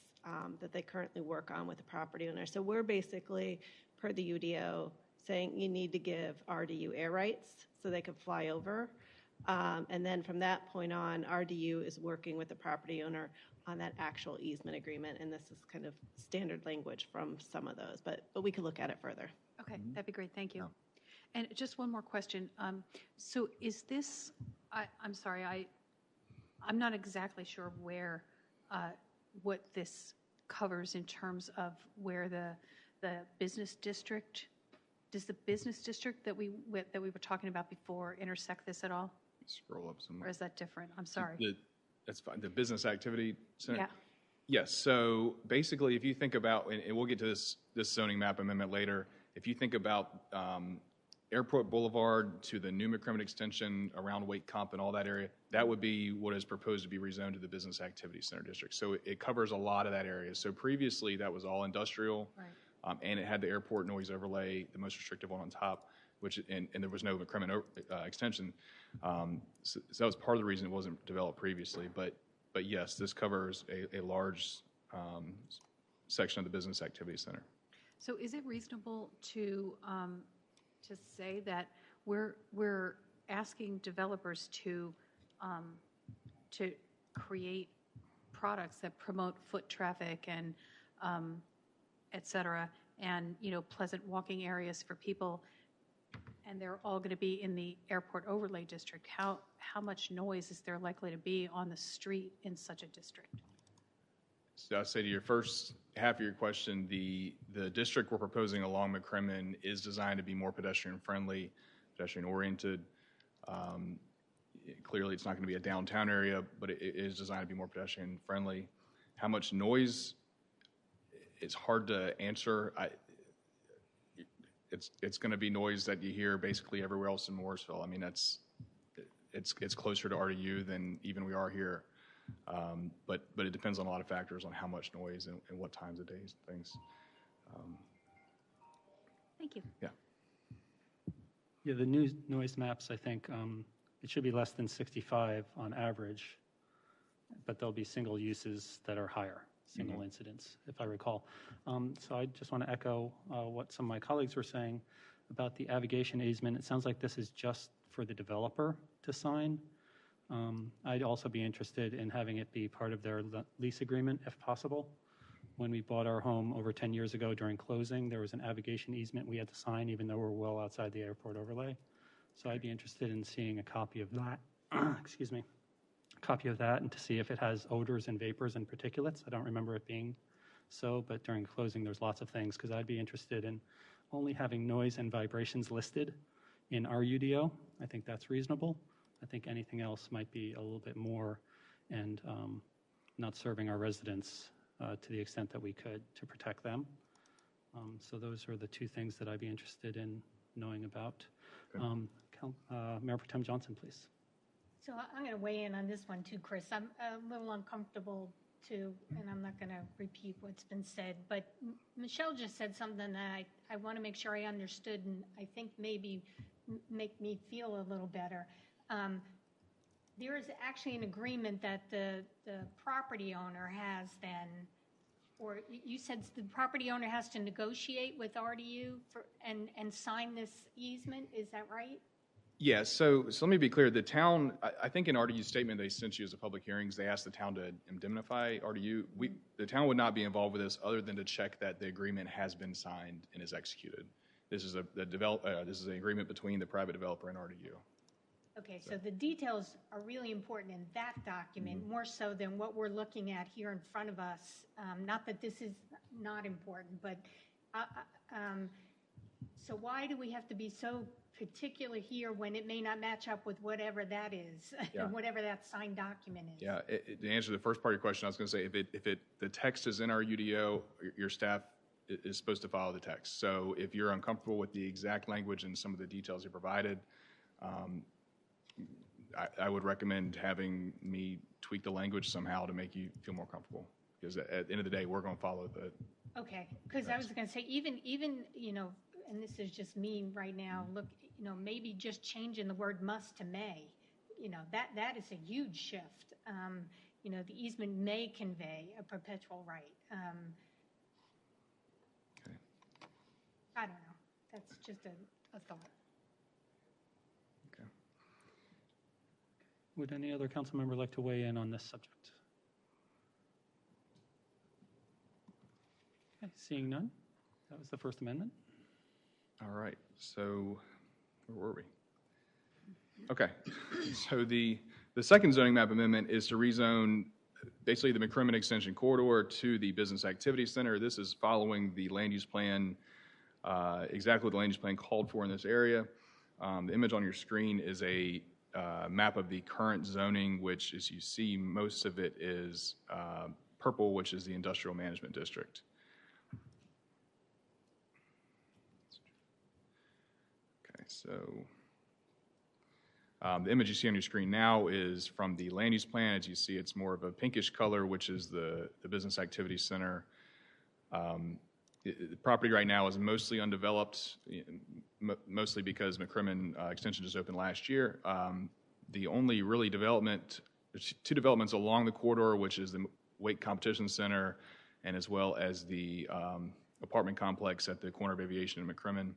that they currently work on with the property owner. So we're basically, per the UDO, saying you need to give RDU air rights so they can fly over. And then from that point on, RDU is working with the property owner on that actual easement agreement, and this is kind of standard language from some of those, but we could look at it further. Okay, that'd be great, thank you. And just one more question. So is this, I'm sorry, I'm not exactly sure where, what this covers in terms of where the business district, does the business district that we were talking about before intersect this at all? Scroll up some. Or is that different? I'm sorry. That's fine. The Business Activity Center? Yeah. Yes. So basically, if you think about, and we'll get to this zoning map amendment later, if you think about Airport Boulevard to the new McCrimmon extension around Wake Comp and all that area, that would be what is proposed to be rezoned to the Business Activity Center District. So it covers a lot of that area. So previously, that was all industrial, right. And it had the airport noise overlay, the most restrictive one on top, and there was no McCrimmon extension. So that was part of the reason it wasn't developed previously. But yes, this covers a large section of the Business Activity Center. So is it reasonable to say that we're asking developers to create products that promote foot traffic and et cetera, and pleasant walking areas for people, and they're all going to be in the airport overlay district? How much noise is there likely to be on the street in such a district? So I'll say to your first half of your question, the district we're proposing along McCrimmon is designed to be more pedestrian-friendly, pedestrian-oriented. Clearly, it's not going to be a downtown area, but it is designed to be more pedestrian-friendly. How much noise? It's hard to answer. It's going to be noise that you hear basically everywhere else in Morrisville. I mean, it's closer to RDU than even we are here. But it depends on a lot of factors on how much noise and what times of days and things. Thank you. Yeah. Yeah, the new noise maps, I think it should be less than 65 on average, but there'll be single uses that are higher, single incidents, if I recall. So I just want to echo what some of my colleagues were saying about the navigation easement. It sounds like this is just for the developer to sign. I'd also be interested in having it be part of their lease agreement, if possible. When we bought our home over 10 years ago during closing, there was an navigation easement we had to sign, even though we're well outside the airport overlay. So I'd be interested in seeing a copy of that. Excuse me. A copy of that, and to see if it has odors and vapors and particulates. I don't remember it being so, but during closing, there's lots of things, because I'd be interested in only having noise and vibrations listed in our UDO. I think that's reasonable. I think anything else might be a little bit more, and not serving our residents to the extent that we could to protect them. So those are the two things that I'd be interested in knowing about. Okay. Mayor Pro Tem Johnson, please. So I'm going to weigh in on this one too, Chris. I'm a little uncomfortable too, and I'm not going to repeat what's been said, but Michelle just said something that I want to make sure I understood, and I think maybe make me feel a little better. There is actually an agreement that the property owner has then, or you said the property owner has to negotiate with RDU and sign this easement, is that right? Yeah, so let me be clear. The town, I think in RDU's statement they sent you as a public hearings, they asked the town to indemnify RDU. The town would not be involved with this other than to check that the agreement has been signed and is executed. This is an agreement between the private developer and RDU. Okay, so the details are really important in that document, more so than what we're looking at here in front of us. Not that this is not important, but so why do we have to be so particular here when it may not match up with whatever that is, whatever that signed document is? Yeah, to answer the first part of your question, I was going to say if the text is in our UDO, your staff is supposed to follow the text. So if you're uncomfortable with the exact language and some of the details you provided, I would recommend having me tweak the language somehow to make you feel more comfortable. Because at the end of the day, we're going to follow the. Okay, because I was going to say even and this is just me right now. Look, maybe just changing the word "must" to "may." That is a huge shift. The easement may convey a perpetual right. Okay. I don't know. That's just a thought. Okay. Would any other council member like to weigh in on this subject? Okay, seeing none, that was the First Amendment. All right. So where were we? Okay. So the second zoning map amendment is to rezone basically the McCrimmon Extension Corridor to the Business Activity Center. This is following the land use plan, exactly what the land use plan called for in this area. The image on your screen is a map of the current zoning, which, as you see, most of it is purple, which is the Industrial Management District. Okay, so the image you see on your screen now is from the land use plan. As you see, it's more of a pinkish color, which is the Business Activity Center. The property right now is mostly undeveloped, mostly because McCrimmon Extension just opened last year. The only really there's two developments along the corridor, which is the Wake Competition Center and as well as the apartment complex at the corner of Aviation and McCrimmon.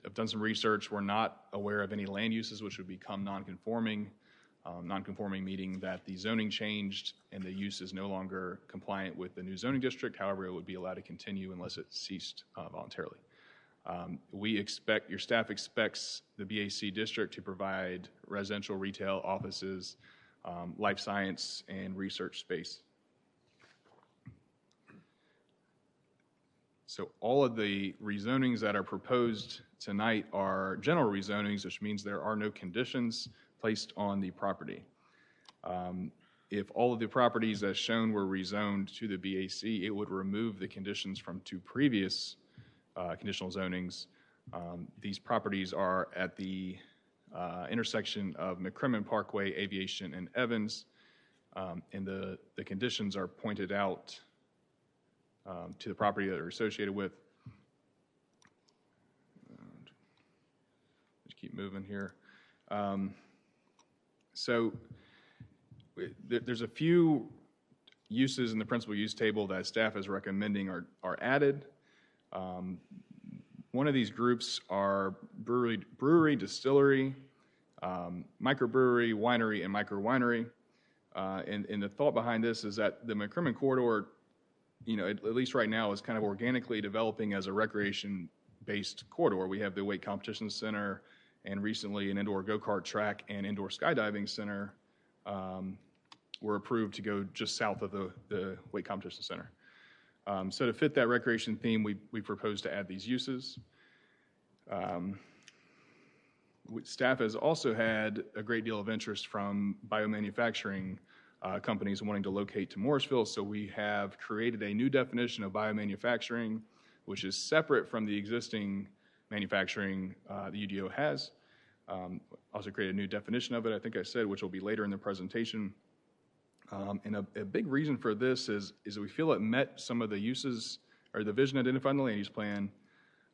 I've done some research. We're not aware of any land uses which would become non-conforming. Non-conforming meaning that the zoning changed and the use is no longer compliant with the new zoning district. However, it would be allowed to continue unless it ceased voluntarily. Your staff expects the BAC district to provide residential, retail, offices, life science, and research space. So all of the rezonings that are proposed tonight are general rezonings, which means there are no conditions placed on the property. If all of the properties as shown were rezoned to the BAC, it would remove the conditions from two previous conditional zonings. These properties are at the intersection of McCrimmon Parkway, Aviation, and Evans, and the conditions are pointed out to the property that are associated with. Just keep moving here. So there's a few uses in the principal use table that staff is recommending are added. One of these groups are brewery, distillery, microbrewery, winery, and micro-winery. And the thought behind this is that the McCrimmon corridor, at least right now, is kind of organically developing as a recreation-based corridor. We have the Wake Competition Center, and recently an indoor go-kart track and indoor skydiving center were approved to go just south of the Wake Competition Center. So to fit that recreation theme, we propose to add these uses. Staff has also had a great deal of interest from biomanufacturing companies wanting to locate to Morrisville. So we have created a new definition of biomanufacturing, which is separate from the existing manufacturing the UDO has. Also created a new definition of it, I think I said, which will be later in the presentation. And a big reason for this is we feel it met some of the uses or the vision identified in the land use plan.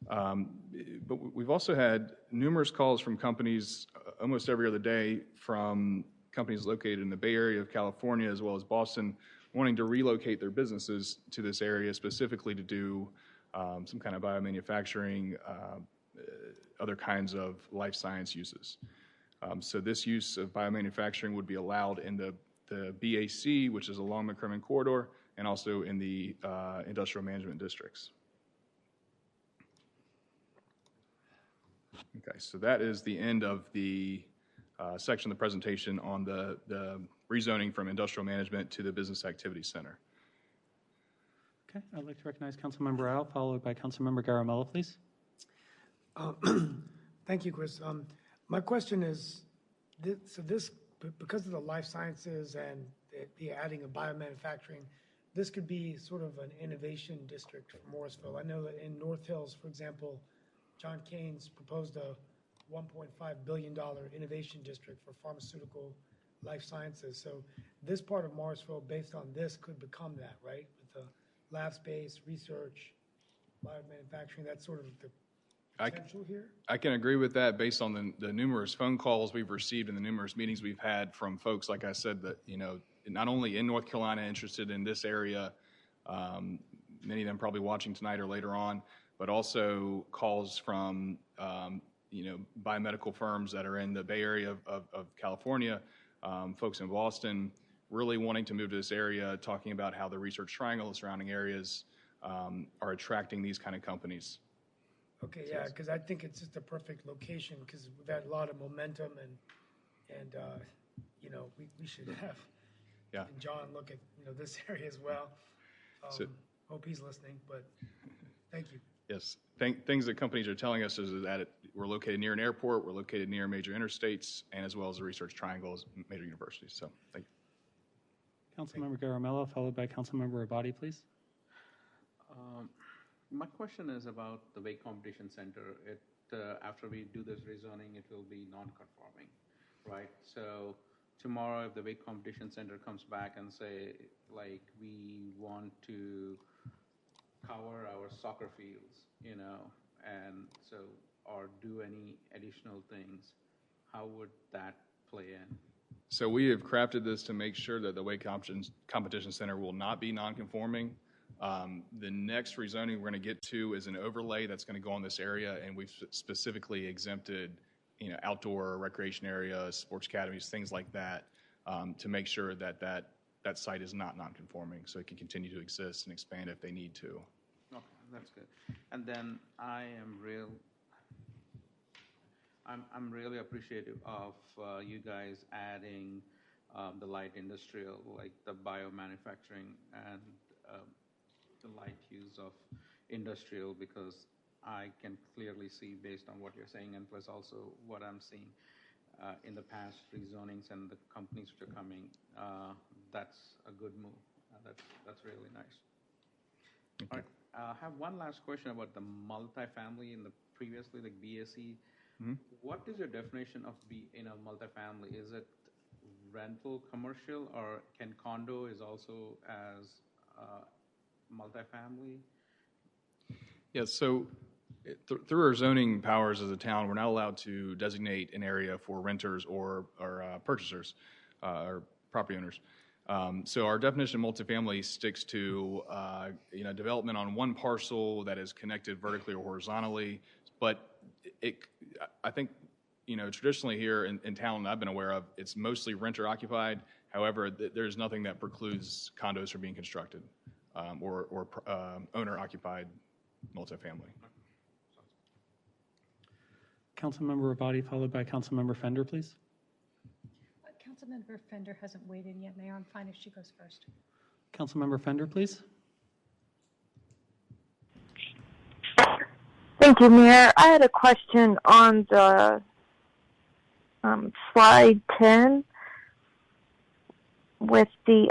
But we've also had numerous calls from companies almost every other day from companies located in the Bay Area of California as well as Boston wanting to relocate their businesses to this area specifically to do some kind of biomanufacturing, other kinds of life science uses. So this use of biomanufacturing would be allowed in the BAC, which is along McCrimmon Corridor, and also in the industrial management districts. Okay, so that is the end of the section of the presentation on the rezoning from industrial management to the business activity center. Okay, I'd like to recognize Councilmember Rao, followed by Councilmember Garamella, please. Thank you, Chris. My question is, because of the life sciences and the adding of biomanufacturing, this could be sort of an innovation district for Morrisville. I know that in North Hills, for example, John Keynes proposed a $1.5 billion innovation district for pharmaceutical life sciences. So this part of Morrisville, based on this, could become that, right? With the lab space, research, biomanufacturing, that's sort of the potential here? I can agree with that based on the numerous phone calls we've received and the numerous meetings we've had from folks, like I said, that, not only in North Carolina interested in this area, many of them probably watching tonight or later on, but also calls from, biomedical firms that are in the Bay Area of California, folks in Boston, really wanting to move to this area, talking about how the Research Triangle, the surrounding areas, are attracting these kind of companies. Okay, yeah, because I think it's just a perfect location because we've had a lot of momentum and we should have John look at this area as well. Hope he's listening, but thank you. Yes, things that companies are telling us is that we're located near an airport, we're located near major interstates, and as well as the Research Triangle, as major universities. So, thank you. Councilmember Garamella, followed by Councilmember Abadi, please. My question is about the Wake Competition Center. After we do this rezoning, it will be non-conforming, right? So tomorrow, if the Wake Competition Center comes back and say, like, we want to cover our soccer fields, and so, or do any additional things, how would that play in? So we have crafted this to make sure that the Wake Competition Center will not be non-conforming. The next rezoning we're going to get to is an overlay that's going to go on this area, and we've specifically exempted, outdoor recreation areas, sports academies, things like that, to make sure that site is not non-conforming, so it can continue to exist and expand if they need to. Okay, that's good. And then I'm really appreciative of you guys adding the light industrial, like the biomanufacturing and the light use of industrial, because I can clearly see based on what you're saying and plus also what I'm seeing in the past rezonings and the companies which are coming, that's a good move. That's really nice. All right. I have one last question about the multifamily in the previously, like BAC. Mm-hmm. What is your definition of multifamily? Is it rental commercial, or can condo is also as multifamily? Yeah, so through our zoning powers as a town, we're not allowed to designate an area for renters or purchasers or property owners. So our definition of multifamily sticks to development on one parcel that is connected vertically or horizontally. But I think traditionally here in town that I've been aware of, it's mostly renter occupied. However, there's nothing that precludes condos from being constructed or owner occupied multifamily. Councilmember Abadi, followed by Councilmember Fender, please. Councilmember Fender hasn't waited yet, Mayor. I'm fine if she goes first. Councilmember Fender, please. Thank you, Mayor. I had a question on the slide 10. with the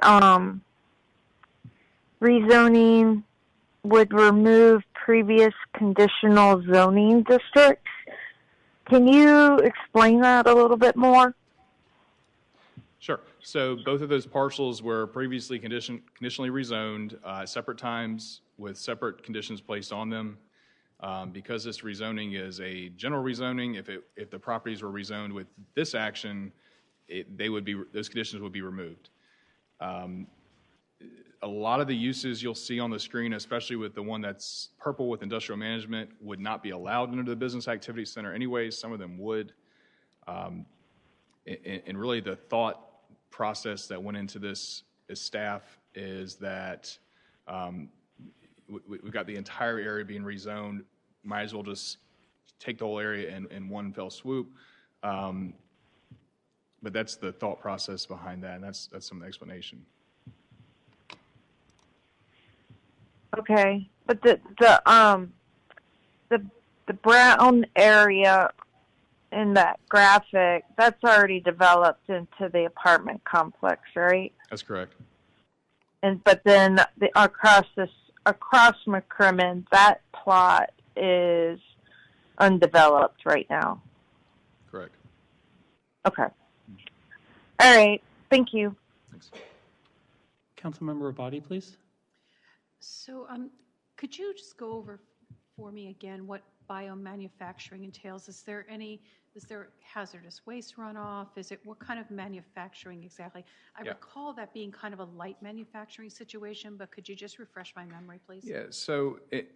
rezoning would remove previous conditional zoning districts. Can you explain that a little bit more? Sure. So both of those parcels were previously conditionally rezoned at separate times with separate conditions placed on them. Because this rezoning is a general rezoning, if the properties were rezoned with this action, those conditions would be removed. A lot of the uses you'll see on the screen, especially with the one that's purple with industrial management, would not be allowed under the business activity center anyways. Some of them would. And really the thought process that went into this as staff is that we've got the entire area being rezoned. Might as well just take the whole area in one fell swoop. But that's the thought process behind that, and that's some of the explanation. Okay, but the brown area in that graphic, that's already developed into the apartment complex, right? That's correct. But then across McCrimmon, that plot is undeveloped right now. Correct. Okay. All right. Thank you. Thanks. Councilmember Abadi, please. So could you just go over for me again what biomanufacturing entails? Is there hazardous waste runoff? What kind of manufacturing exactly? I recall that being kind of a light manufacturing situation, but could you just refresh my memory, please? Yeah, so I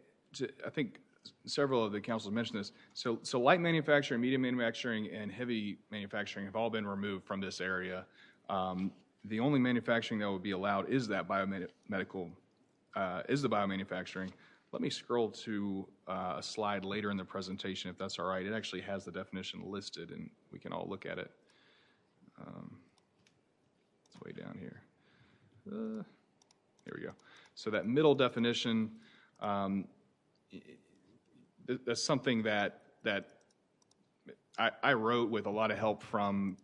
think several of the councils mentioned this. So light manufacturing, medium manufacturing, and heavy manufacturing have all been removed from this area. The only manufacturing that would be allowed is that is the biomanufacturing. Let me scroll to a slide later in the presentation, if that's all right. It actually has the definition listed, and we can all look at it. It's way down here. Here we go. So that middle definition, that's something that I wrote with a lot of help from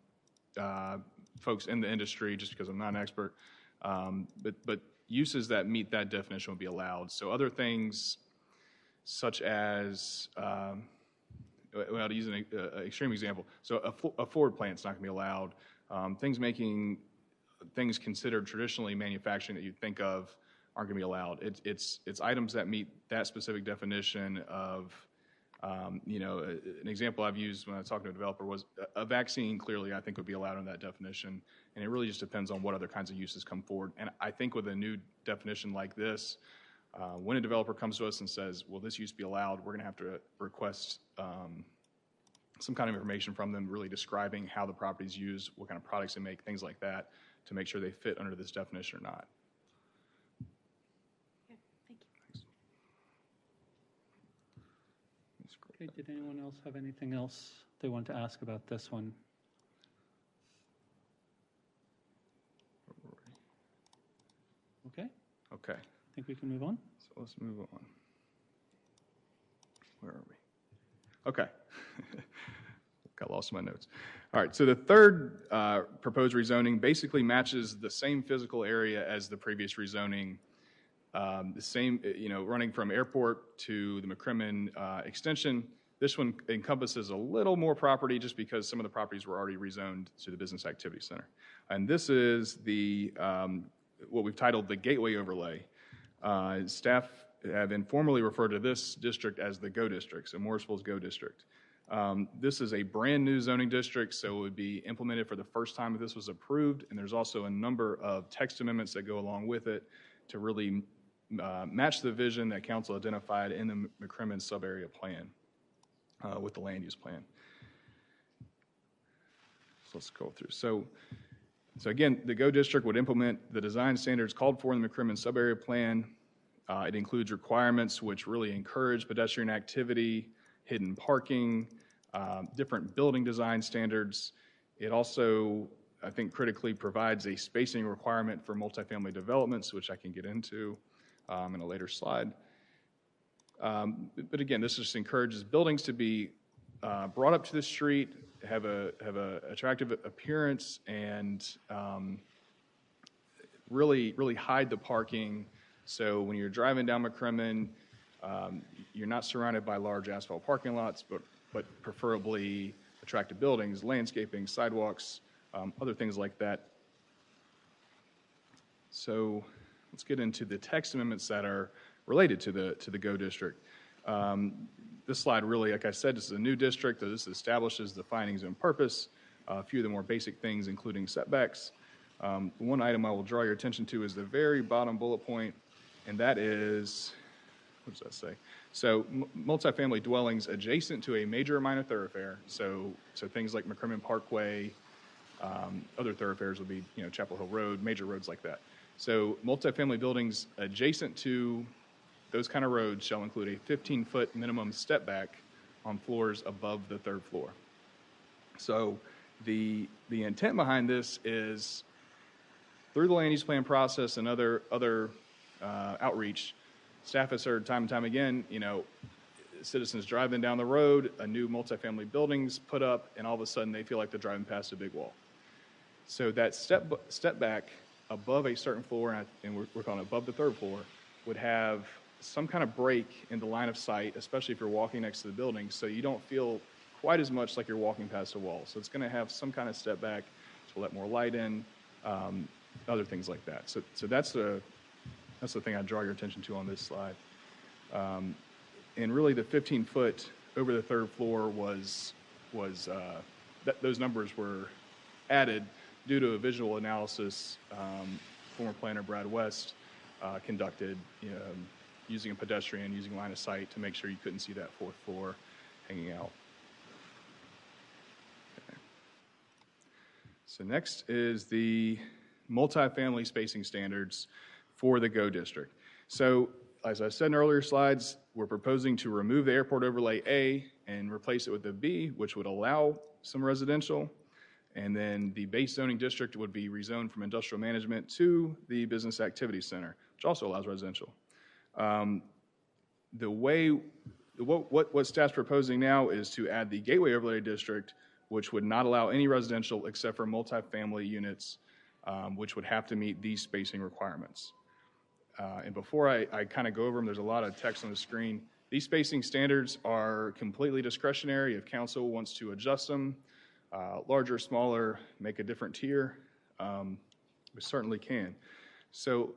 folks in the industry, just because I'm not an expert. But uses that meet that definition would be allowed. So other things such as, to use an extreme example, so a Ford plant's not going to be allowed. Things considered traditionally manufacturing that you'd think of aren't going to be allowed. It's items that meet that specific definition of, an example I've used when I was talking to a developer was a vaccine. Clearly, I think would be allowed in that definition, and it really just depends on what other kinds of uses come forward. And I think with a new definition like this, when a developer comes to us and says, "Will this use be allowed?" we're going to have to request some kind of information from them, really describing how the property is used, what kind of products they make, things like that, to make sure they fit under this definition or not. Okay, did anyone else have anything else they wanted to ask about this one? Okay. Okay. I think we can move on. So let's move on. Where are we? Okay. Got lost in my notes. All right, so the third proposed rezoning basically matches the same physical area as the previous rezoning. The same, running from airport to the McCrimmon extension. This one encompasses a little more property just because some of the properties were already rezoned to the business activity center. And this is the what we've titled the Gateway Overlay. Staff have informally referred to this district as the GO District, so Morrisville's GO District. This is a brand new zoning district, so it would be implemented for the first time if this was approved, and there's also a number of text amendments that go along with it to really match the vision that council identified in the McCrimmon sub-area plan with the land use plan. So let's go through. So again, the GO District would implement the design standards called for in the McCrimmon sub-area plan. It includes requirements which really encourage pedestrian activity, hidden parking, different building design standards. It also, I think, critically provides a spacing requirement for multifamily developments, which I can get into in a later slide. But again, this just encourages buildings to be brought up to the street, have a attractive appearance, and really hide the parking. So when you're driving down McCrimmon, you're not surrounded by large asphalt parking lots, but preferably attractive buildings, landscaping, sidewalks, other things like that. So let's get into the text amendments that are related to the GO district. This slide really, like I said, this is a new district. So this establishes the findings and purpose, a few of the more basic things, including setbacks. One item I will draw your attention to is the very bottom bullet point, and that is, what does that say? So multifamily dwellings adjacent to a major or minor thoroughfare. So things like McCrimmon Parkway, other thoroughfares would be, Chapel Hill Road, major roads like that. So multifamily buildings adjacent to those kind of roads shall include a 15-foot minimum step back on floors above the third floor. So the intent behind this is, through the land use plan process and other outreach, staff has heard time and time again, citizens driving down the road, a new multifamily building's put up, and all of a sudden they feel like they're driving past a big wall. So that step back above a certain floor, and we're calling it above the third floor, would have some kind of break in the line of sight, especially if you're walking next to the building, so you don't feel quite as much like you're walking past a wall. So it's going to have some kind of step back to let more light in, other things like that. So that's the thing I draw your attention to on this slide. And really the 15-foot over the third floor was those numbers were added due to a visual analysis former planner Brad West conducted, using a pedestrian, using line of sight to make sure you couldn't see that fourth floor hanging out. Okay. So next is the multifamily spacing standards for the GO district. So as I said in earlier slides, we're proposing to remove the airport overlay A and replace it with a B, which would allow some residential. And then the base zoning district would be rezoned from industrial management to the business activity center, which also allows residential. What staff's proposing now is to add the gateway overlay district, which would not allow any residential except for multifamily units, which would have to meet these spacing requirements. And before I kind of go over them, there's a lot of text on the screen. These spacing standards are completely discretionary. If council wants to adjust them, larger, smaller, make a different tier, we certainly can. So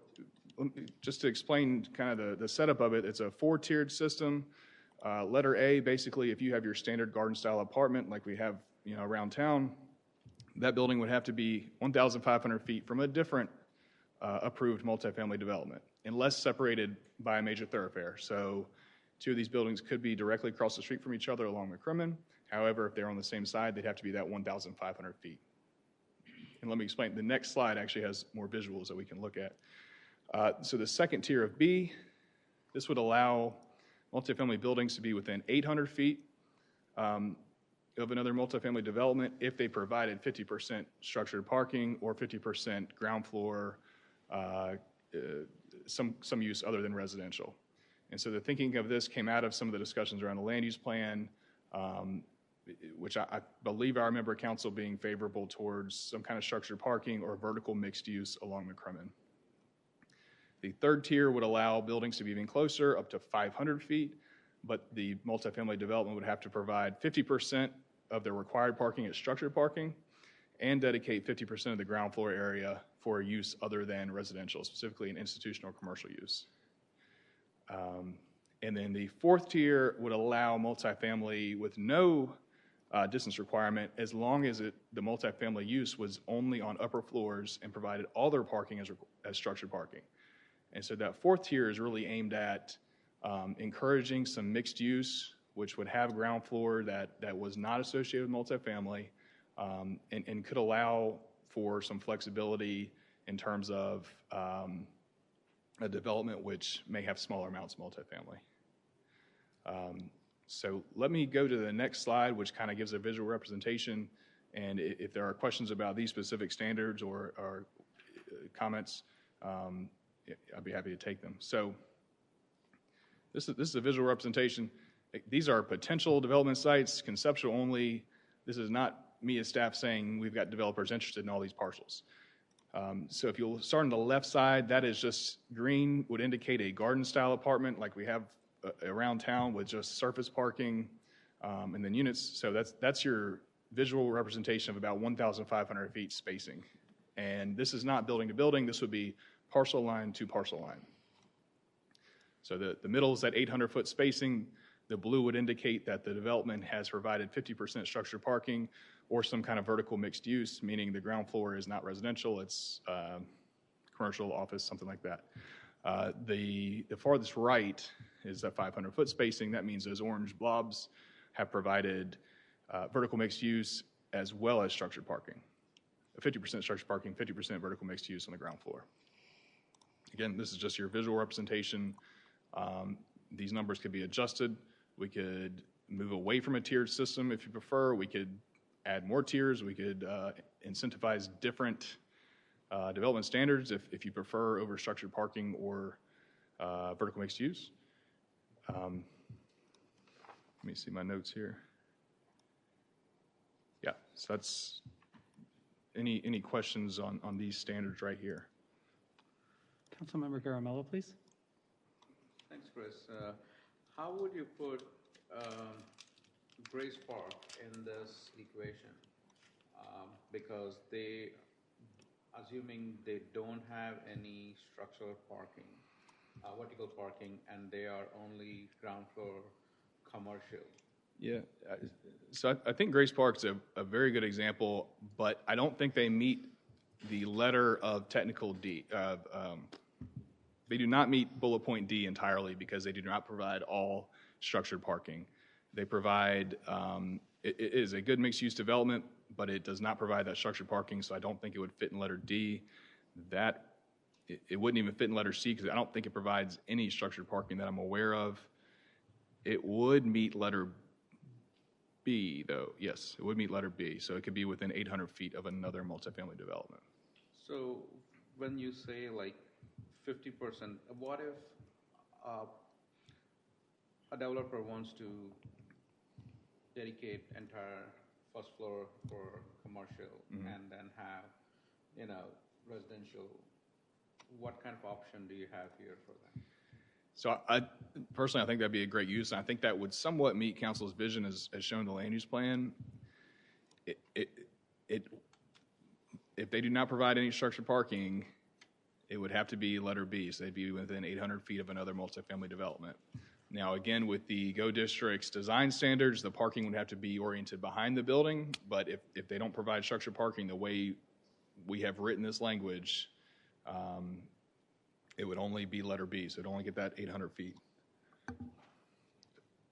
just to explain kind of the setup of it, it's a 4-tiered system. Letter A, basically, if you have your standard garden-style apartment like we have around town, that building would have to be 1,500 feet from a different approved multifamily development, unless separated by a major thoroughfare. So 2 of these buildings could be directly across the street from each other along McCrimmon. However, if they're on the same side, they'd have to be that 1,500 feet. And let me explain. The next slide actually has more visuals that we can look at. So the second tier of B, this would allow multifamily buildings to be within 800 feet of another multifamily development if they provided 50% structured parking or 50% ground floor, some use other than residential. And so the thinking of this came out of some of the discussions around the land use plan, which I believe I remember council being favorable towards some kind of structured parking or vertical mixed use along McCrimmon. The third tier would allow buildings to be even closer, up to 500 feet, but the multifamily development would have to provide 50% of the required parking as structured parking and dedicate 50% of the ground floor area for use other than residential, specifically an institutional or commercial use. And then the fourth tier would allow multifamily with no distance requirement as long as the multifamily use was only on upper floors and provided all their parking as structured parking. And so that fourth tier is really aimed at encouraging some mixed use, which would have ground floor that was not associated with multifamily, and could allow for some flexibility in terms of a development which may have smaller amounts of multifamily. So let me go to the next slide, which kind of gives a visual representation. And if there are questions about these specific standards or comments, I'd be happy to take them. So this is a visual representation. These are potential development sites, conceptual only. This is not me as staff saying we've got developers interested in all these parcels. So if you'll start on the left side, that is just green would indicate a garden-style apartment like we have around town with just surface parking and then units. So that's your visual representation of about 1,500 feet spacing. And this is not building to building. This would be parcel line to parcel line. So the middle is that 800-foot spacing. The blue would indicate that the development has provided 50% structured parking or some kind of vertical mixed use, meaning the ground floor is not residential, it's commercial, office, something like that. The farthest right is that 500-foot spacing. That means those orange blobs have provided vertical mixed use as well as structured parking. 50% structured parking, 50% vertical mixed use on the ground floor. Again, this is just your visual representation. These numbers could be adjusted. We could move away from a tiered system if you prefer. We could add more tiers. We could incentivize different development standards if you prefer over structured parking or vertical mixed use. Let me see my notes here. Yeah, so that's any questions on these standards right here? Councilmember Garamella, please. Thanks, Chris. How would you put Grace Park in this equation? Because they, assuming they don't have any structural parking, vertical parking, and they are only ground floor commercial. Yeah, so I think Grace Park's a very good example, but I don't think they meet the letter of technical D. They do not meet bullet point D entirely because they do not provide all structured parking. They provide, it is a good mixed-use development, but it does not provide that structured parking, so I don't think it would fit in letter D. It wouldn't even fit in letter C because I don't think it provides any structured parking that I'm aware of. It would meet letter B, though. Yes, it would meet letter B, so it could be within 800 feet of another multifamily development. So when you say like 50%, what if a developer wants to dedicate entire first floor for commercial and then have, residential? What kind of option do you have here for that? So I personally think that'd be a great use, and I think that would somewhat meet council's vision as shown in the land use plan. If they do not provide any structured parking, it would have to be letter B, so they'd be within 800 feet of another multifamily development. Now, again, with the GO District's design standards, the parking would have to be oriented behind the building, but if they don't provide structured parking the way we have written this language, it would only be letter B, so it'd only get that 800 feet.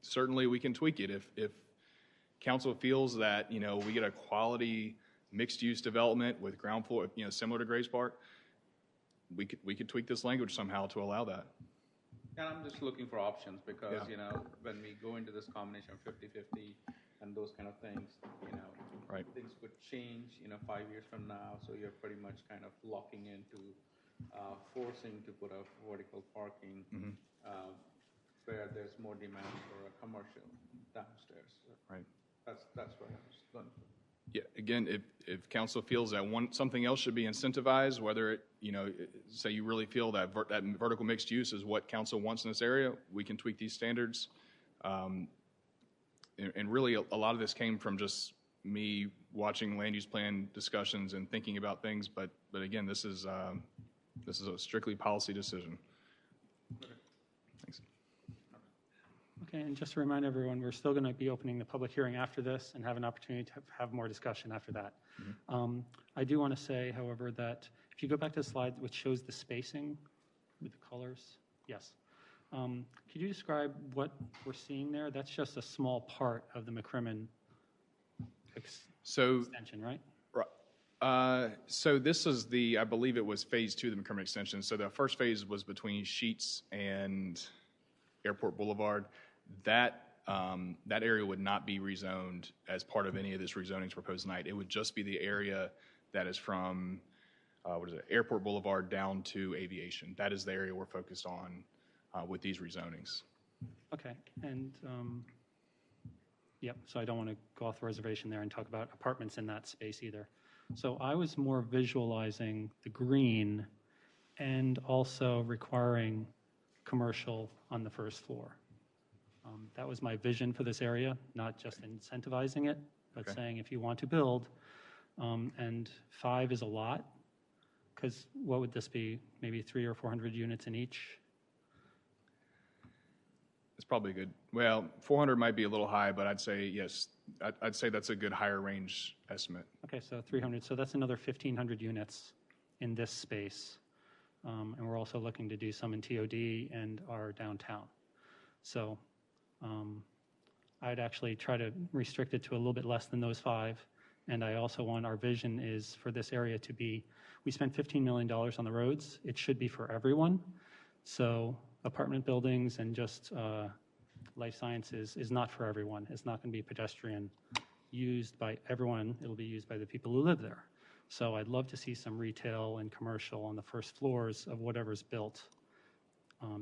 Certainly, we can tweak it if council feels that, we get a quality mixed-use development with ground floor, similar to Grace Park, we could tweak this language somehow to allow that. And I'm just looking for options because, when we go into this combination of 50-50 and those kind of things, right. Things could change, 5 years from now, so you're pretty much kind of locking into forcing to put up vertical parking where there's more demand for a commercial downstairs. Right. That's what I was going for. Yeah, again, if council feels that something else should be incentivized, whether it, say you really feel that that vertical mixed use is what council wants in this area, we can tweak these standards. And really, a lot of this came from just me watching land use plan discussions and thinking about things. But again, this is a strictly policy decision. Thanks. Okay, and just to remind everyone, we're still going to be opening the public hearing after this and have an opportunity to have more discussion after that. I do want to say, however, that if you go back to the slide which shows the spacing with the colors, yes. Could you describe what we're seeing there? That's just a small part of the McCrimmon extension, right? Right. So this is I believe it was phase 2 of the McCrimmon extension. So the first phase was between Sheets and Airport Boulevard. That area would not be rezoned as part of any of this rezonings proposed tonight. It would just be the area that is from, Airport Boulevard down to Aviation. That is the area we're focused on with these rezonings. Okay, and yep, so I don't want to go off the reservation there and talk about apartments in that space either. So I was more visualizing the green and also requiring commercial on the first floor. That was my vision for this area, not just incentivizing it, but saying if you want to build, and 5 is a lot, because what would this be? Maybe 300 or 400 units in each? It's probably good. Well, 400 might be a little high, but I'd say yes. I'd say that's a good higher range estimate. Okay, so 300. So that's another 1,500 units in this space. And we're also looking to do some in TOD and our downtown. So I'd actually try to restrict it to a little bit less than those 5. And I also want our vision is for this area to be, we spent $15 million on the roads. It should be for everyone. So apartment buildings and just life sciences is not for everyone. It's not going to be pedestrian used by everyone. It'll be used by the people who live there. So I'd love to see some retail and commercial on the first floors of whatever's built,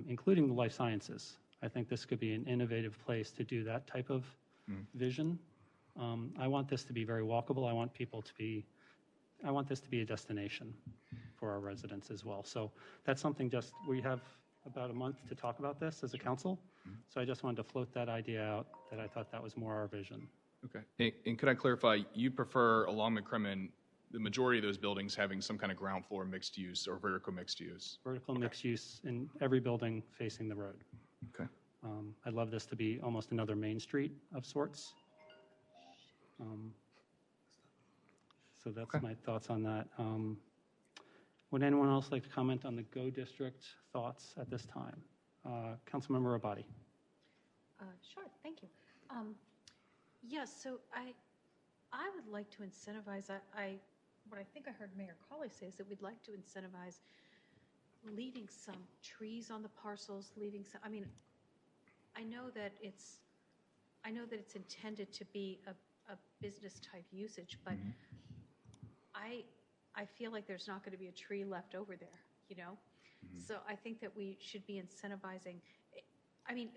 including the life sciences. I think this could be an innovative place to do that type of vision. I want this to be very walkable. I want this to be a destination for our residents as well. So that's something we have about a month to talk about this as a council. So I just wanted to float that idea out that I thought that was more our vision. Okay. And could I clarify, you prefer along McCrimmon, the majority of those buildings having some kind of ground floor mixed use or vertical mixed use? Vertical mixed use in every building facing the road. Okay. I'd love this to be almost another Main Street of sorts. So that's my thoughts on that. Would anyone else like to comment on the Go District thoughts at this time? Councilmember Abadi. Sure, thank you. Yes, so I would like to incentivize, what I think I heard Mayor Cawley say is that we'd like to incentivize leaving some trees on the parcels, leaving some, I know that it's intended to be a business type usage, but I feel like there's not going to be a tree left over there, you know? So I think that we should be incentivizing.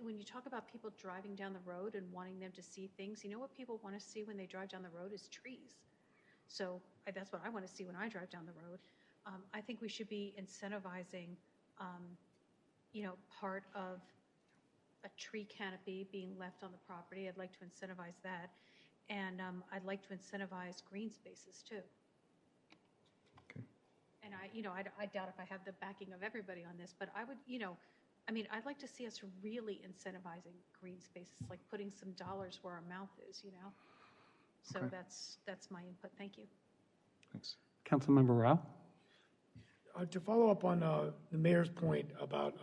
When you talk about people driving down the road and wanting them to see things, you know what people want to see when they drive down the road is trees. So that's what I want to see when I drive down the road. I think we should be incentivizing, part of a tree canopy being left on the property. I'd like to incentivize that. And I'd like to incentivize green spaces too. Okay. And I doubt if I have the backing of everybody on this, but I would, I'd like to see us really incentivizing green spaces, like putting some dollars where our mouth is, So Okay. that's my input. Thank you. Thanks. Councilmember Rao. To follow up on the mayor's point about,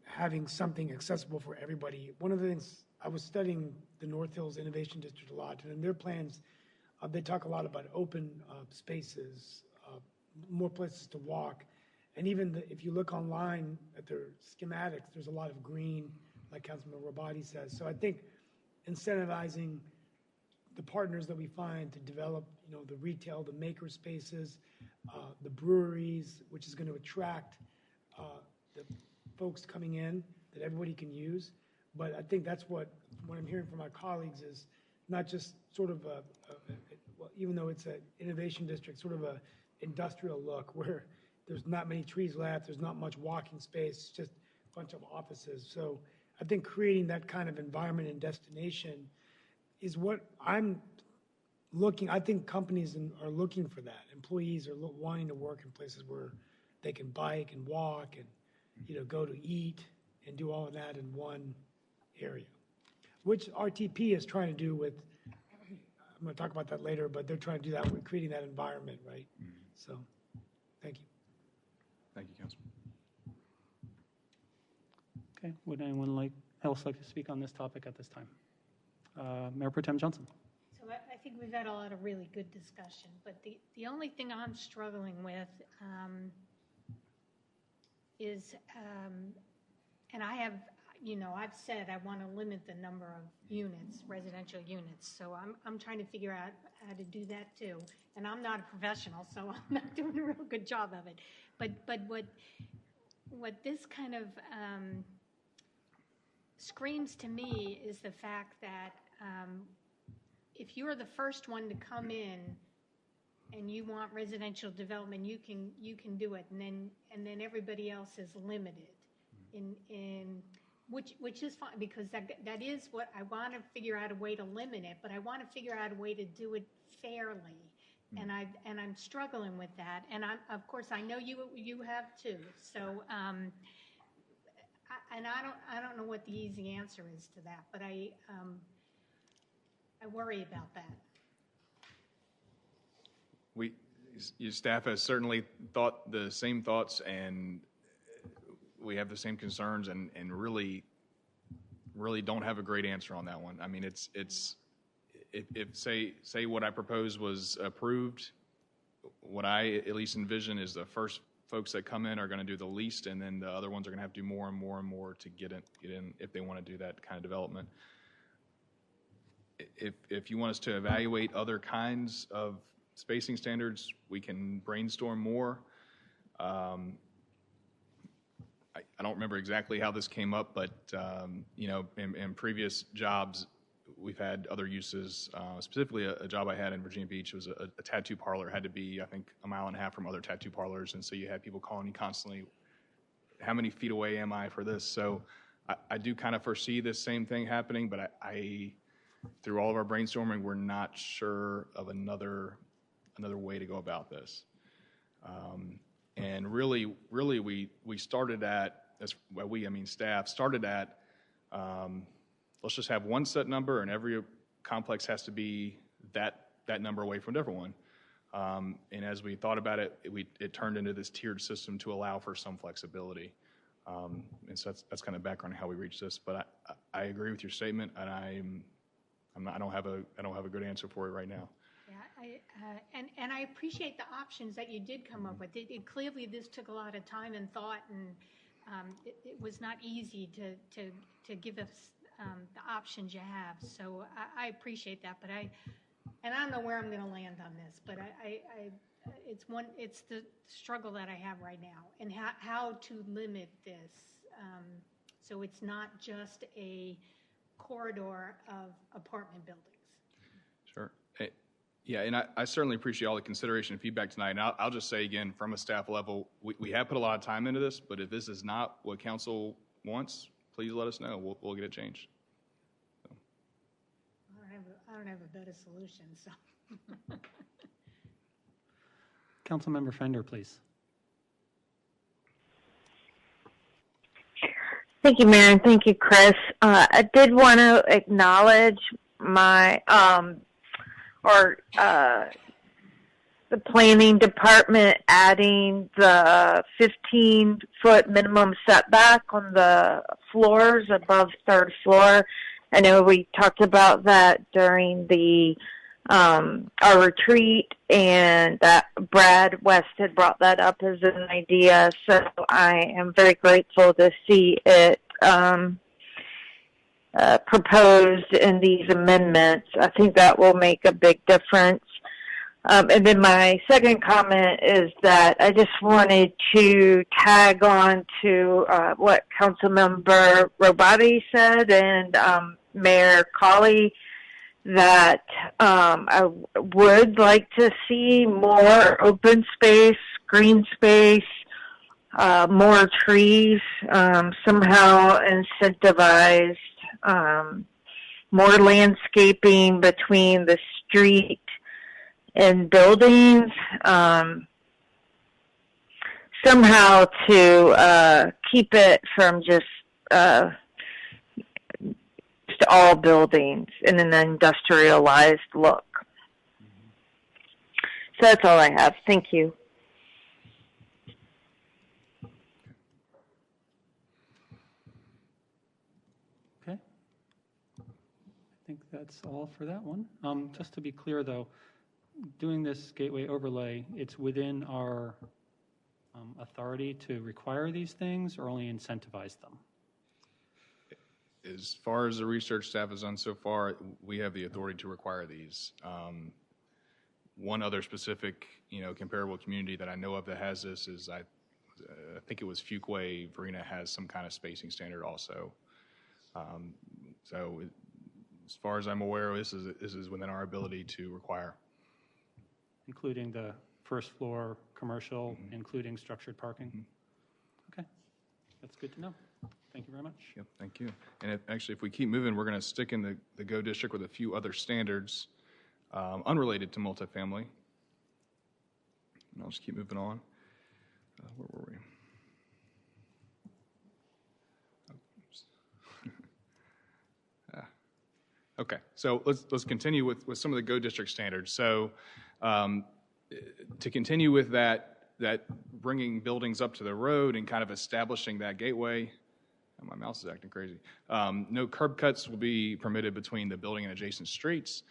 having something accessible for everybody, one of the things I was studying the North Hills Innovation District a lot, and in their plans, they talk a lot about open spaces, more places to walk. And even if you look online at their schematics, there's a lot of green, like Councilman Rabadi says. So I think incentivizing the partners that we find to develop, the retail, the maker spaces, the breweries, which is going to attract the folks coming in that everybody can use. But I think that's what I'm hearing from my colleagues is not just sort of even though it's an innovation district, sort of a industrial look where there's not many trees left, there's not much walking space, just a bunch of offices. So I think creating that kind of environment and destination is what I'm looking. I think companies are looking for that. Employees are wanting to work in places where they can bike and walk and go to eat and do all of that in one area, which RTP is trying to do with. I'm going to talk about that later, but they're trying to do that with creating that environment, right? So, thank you. Thank you, Councilman. Okay, would anyone else like to speak on this topic at this time? Mayor Pro Tem Johnson. So I think we've had a lot of really good discussion, but the only thing I'm struggling with is, and I have, I've said I want to limit the number of units, residential units. So I'm trying to figure out how to do that too. And I'm not a professional, so I'm not doing a real good job of it. But what this kind of screams to me is the fact that if you're the first one to come in and you want residential development, you can do it, and then everybody else is limited in which is fine, because that is what I want to figure out, a way to limit it, but I want to figure out a way to do it fairly. And I'm struggling with that, and of course I know you have too. So and I don't know what the easy answer is to that, but I worry about that. Your staff has certainly thought the same thoughts, and we have the same concerns, and really don't have a great answer on that one. I mean, if say what I proposed was approved, what I at least envision is the first folks that come in are going to do the least, and then the other ones are going to have to do more and more and more to get in if they want to do that kind of development. If you want us to evaluate other kinds of spacing standards, we can brainstorm more. I don't remember exactly how this came up, but in previous jobs, we've had other uses. Specifically, a job I had in Virginia Beach was a tattoo parlor. It had to be, I think, 1.5 miles from other tattoo parlors, and so you had people calling you constantly, how many feet away am I for this? So I do kind of foresee this same thing happening, but I through all of our brainstorming, we're not sure of another way to go about this. And really, we started at, staff started at, let's just have one set number, and every complex has to be that number away from a different one. And as we thought about it, it turned into this tiered system to allow for some flexibility. And so that's kind of background on how we reached this. But I agree with your statement, and I don't have a good answer for it right now. Yeah, and I appreciate the options that you did come up with. Clearly, this took a lot of time and thought, and it was not easy to give us the options you have. So I appreciate that, but I don't know where I'm going to land on this, but it's the struggle that I have right now, and how to limit this so it's not just a corridor of apartment buildings. Sure. Yeah, and I certainly appreciate all the consideration and feedback tonight. And I'll just say again, from a staff level, we have put a lot of time into this, but if this is not what council wants, please let us know. We'll get it changed. So. I don't have a better solution, so. Councilmember Fender, please. Thank you, Mayor, and thank you, Chris. I did want to acknowledge my the planning department adding the 15-foot minimum setback on the floors above third floor. I know we talked about that during the our retreat, and that Brad West had brought that up as an idea. So I am very grateful to see it proposed in these amendments. I think that will make a big difference. And then my second comment is that I just wanted to tag on to what Councilmember Robati said and Mayor Colley, that I would like to see more open space, green space, more trees, somehow incentivized, more landscaping between the street and buildings, somehow to keep it from just all buildings in an industrialized look. So that's all I have. Thank you. Okay. I think that's all for that one. Just to be clear, though, doing this gateway overlay, it's within our authority to require these things or only incentivize them? As far as the research staff has done so far, we have the authority to require these. One other specific, comparable community that I know of that has this is I think it was Fuquay. Verena has some kind of spacing standard also. So, as far as I'm aware, this is within our ability to require. including the first floor commercial, including structured parking? Okay, that's good to know. Thank you very much. Yep, thank you. And actually, if we keep moving, we're going to stick in the GO district with a few other standards unrelated to multifamily. And I'll just keep moving on. Where were we? Okay, so let's continue with some of the GO district standards. So to continue with that bringing buildings up to the road and kind of establishing that gateway, my mouse is acting crazy. No curb cuts will be permitted between the building and adjacent streets.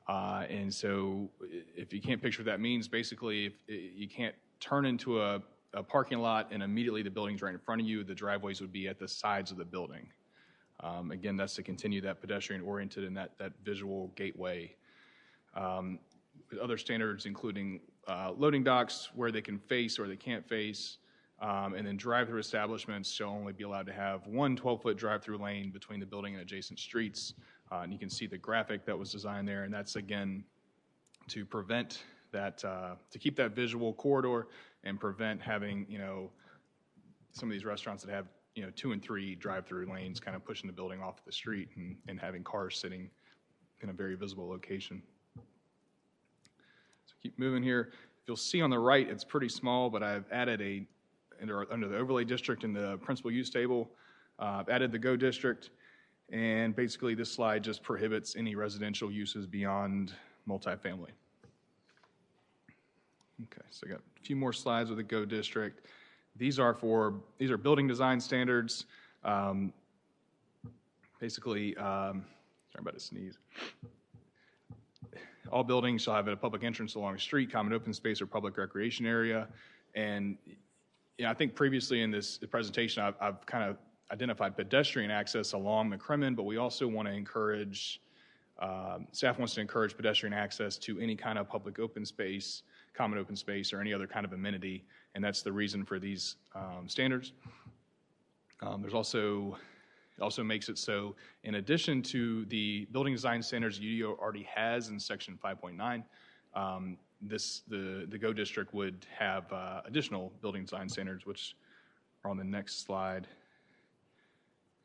And so if you can't picture what that means, basically if you can't turn into a parking lot and immediately the building's right in front of you, the driveways would be at the sides of the building. Again, that's to continue that pedestrian-oriented and that visual gateway. Other standards including loading docks where they can face or they can't face, and then drive-through establishments shall only be allowed to have one 12-foot drive-through lane between the building and adjacent streets. And you can see the graphic that was designed there, and that's, again, to prevent that, to keep that visual corridor and prevent having, some of these restaurants that have 2 and 3 drive-through lanes kind of pushing the building off the street and having cars sitting in a very visible location. So keep moving here. You'll see on the right, it's pretty small, but I've added under the overlay district in the principal use table, I've added the GO district, and basically this slide just prohibits any residential uses beyond multifamily. Okay, so I got a few more slides with the GO district. These are building design standards. Basically, sorry about to sneeze. All buildings shall have a public entrance along a street, common open space, or public recreation area. And I think previously in this presentation, I've kind of identified pedestrian access along McCrimmon, but we also want to encourage, staff wants to encourage pedestrian access to any kind of public open space, common open space, or any other kind of amenity, and that's the reason for these standards. It also makes it so, in addition to the building design standards UDO already has in section 5.9, the GO district would have additional building design standards, which are on the next slide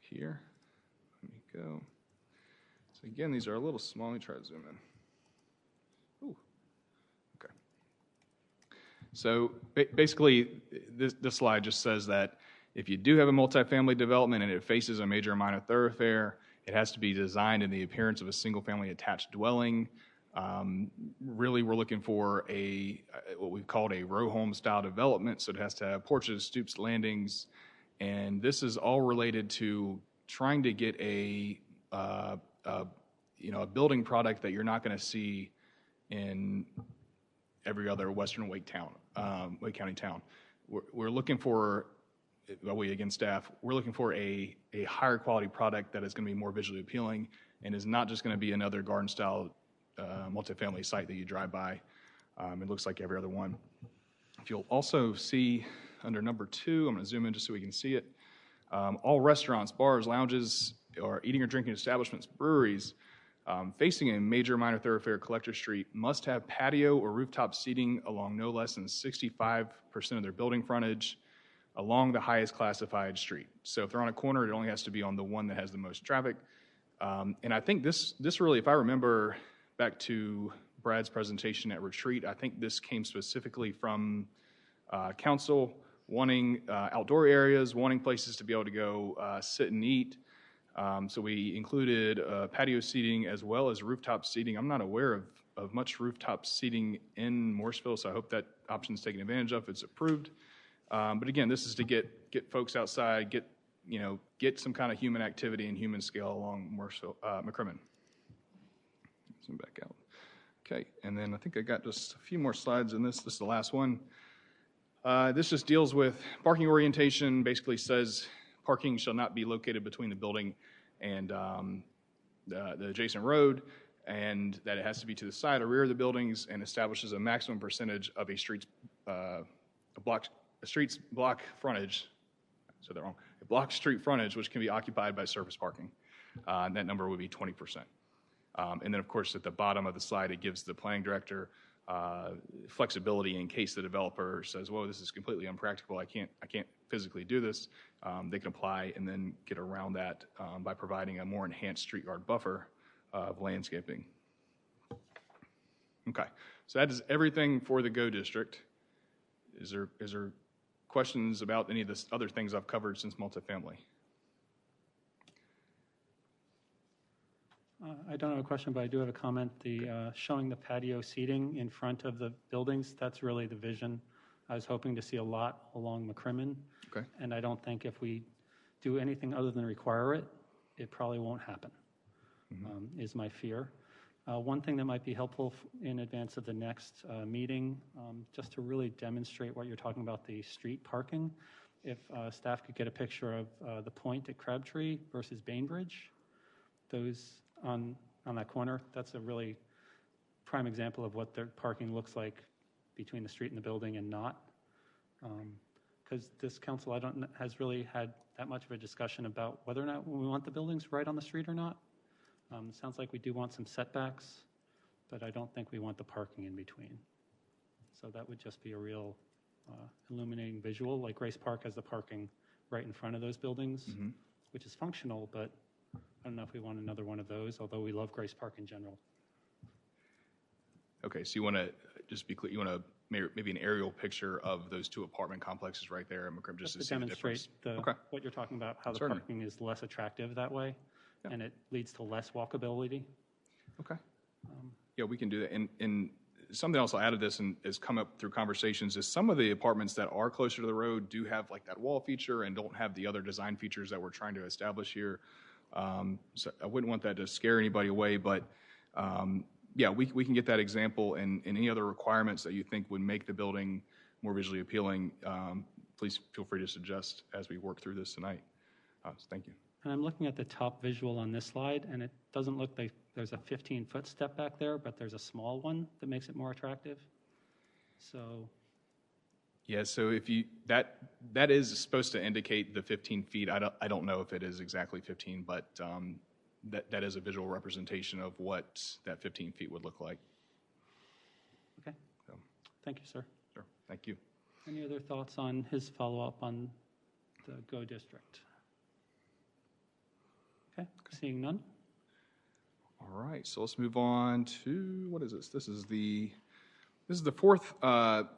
here. Let me go. So again, these are a little small. Let me try to zoom in. Ooh. Okay. So basically, this slide just says that if you do have a multifamily development and it faces a major or minor thoroughfare, it has to be designed in the appearance of a single-family attached dwelling. Really, we're looking for what we've called a row home style development, so it has to have porches, stoops, landings, and this is all related to trying to get a building product that you're not going to see in every other Western Wake County town. We're looking for, we again staff, we're looking for a higher quality product that is going to be more visually appealing and is not just going to be another garden style multifamily site that you drive by. It looks like every other one. If you'll also see under number 2, I'm going to zoom in just so we can see it. All restaurants, bars, lounges, or eating or drinking establishments, breweries, facing a major minor thoroughfare collector street must have patio or rooftop seating along no less than 65% of their building frontage along the highest classified street. So if they're on a corner, it only has to be on the one that has the most traffic. And I think this really, if I remember back to Brad's presentation at Retreat, I think this came specifically from council wanting outdoor areas, wanting places to be able to go sit and eat. So we included patio seating as well as rooftop seating. I'm not aware of much rooftop seating in Morrisville, so I hope that option is taken advantage of if it's approved. But again, this is to get folks outside, get some kind of human activity and human scale along McCrimmon. Zoom back out. Okay, and then I think I got just a few more slides in this. This is the last one. This just deals with parking orientation, basically says parking shall not be located between the building and the adjacent road, and that it has to be to the side or rear of the buildings, and establishes a maximum percentage of a street's block frontage. So they're wrong. A block street frontage, which can be occupied by surface parking. And that number would be 20%. And then, of course, at the bottom of the slide, it gives the planning director flexibility in case the developer says, "Well, this is completely impractical. I can't physically do this." They can apply and then get around that by providing a more enhanced street yard buffer of landscaping. Okay, so that is everything for the GO district. Is there questions about any of the other things I've covered since multifamily? I don't have a question, but I do have a comment. The showing the patio seating in front of the buildings, that's really the vision. I was hoping to see a lot along McCrimmon. Okay. And I don't think if we do anything other than require it, it probably won't happen, is my fear. One thing that might be helpful in advance of the next meeting, just to really demonstrate what you're talking about, the street parking, if staff could get a picture of the point at Crabtree versus Bainbridge, those on that corner, that's a really prime example of what their parking looks like between the street and the building and not. Because this council has really had that much of a discussion about whether or not we want the buildings right on the street or not. It sounds like we do want some setbacks, but I don't think we want the parking in between. So that would just be a real illuminating visual. Like Grace Park has the parking right in front of those buildings, which is functional, but I don't know if we want another one of those, although we love Grace Park in general. Okay, so you want to just be clear, you want to maybe an aerial picture of those two apartment complexes right there at McCrimmon, just to see the difference. Demonstrate what you're talking about, how the parking is less attractive that way, and it leads to less walkability. Okay. Yeah, we can do that. And something else I'll add to this and has come up through conversations is some of the apartments that are closer to the road do have like that wall feature and don't have the other design features that we're trying to establish here. So I wouldn't want that to scare anybody away, but yeah, we can get that example and any other requirements that you think would make the building more visually appealing. Please feel free to suggest as we work through this tonight. So thank you. And I'm looking at the top visual on this slide, and it doesn't look like there's a 15-foot step back there, but there's a small one that makes it more attractive. So yeah, so if you that is supposed to indicate the 15 feet. I don't know if it is exactly 15, but that is a visual representation of what that 15 feet would look like. Okay. So, thank you, sir. Sure. Thank you. Any other thoughts on his follow-up on the GO district? Okay. Seeing none. All right. So let's move on to what is this? This is the fourth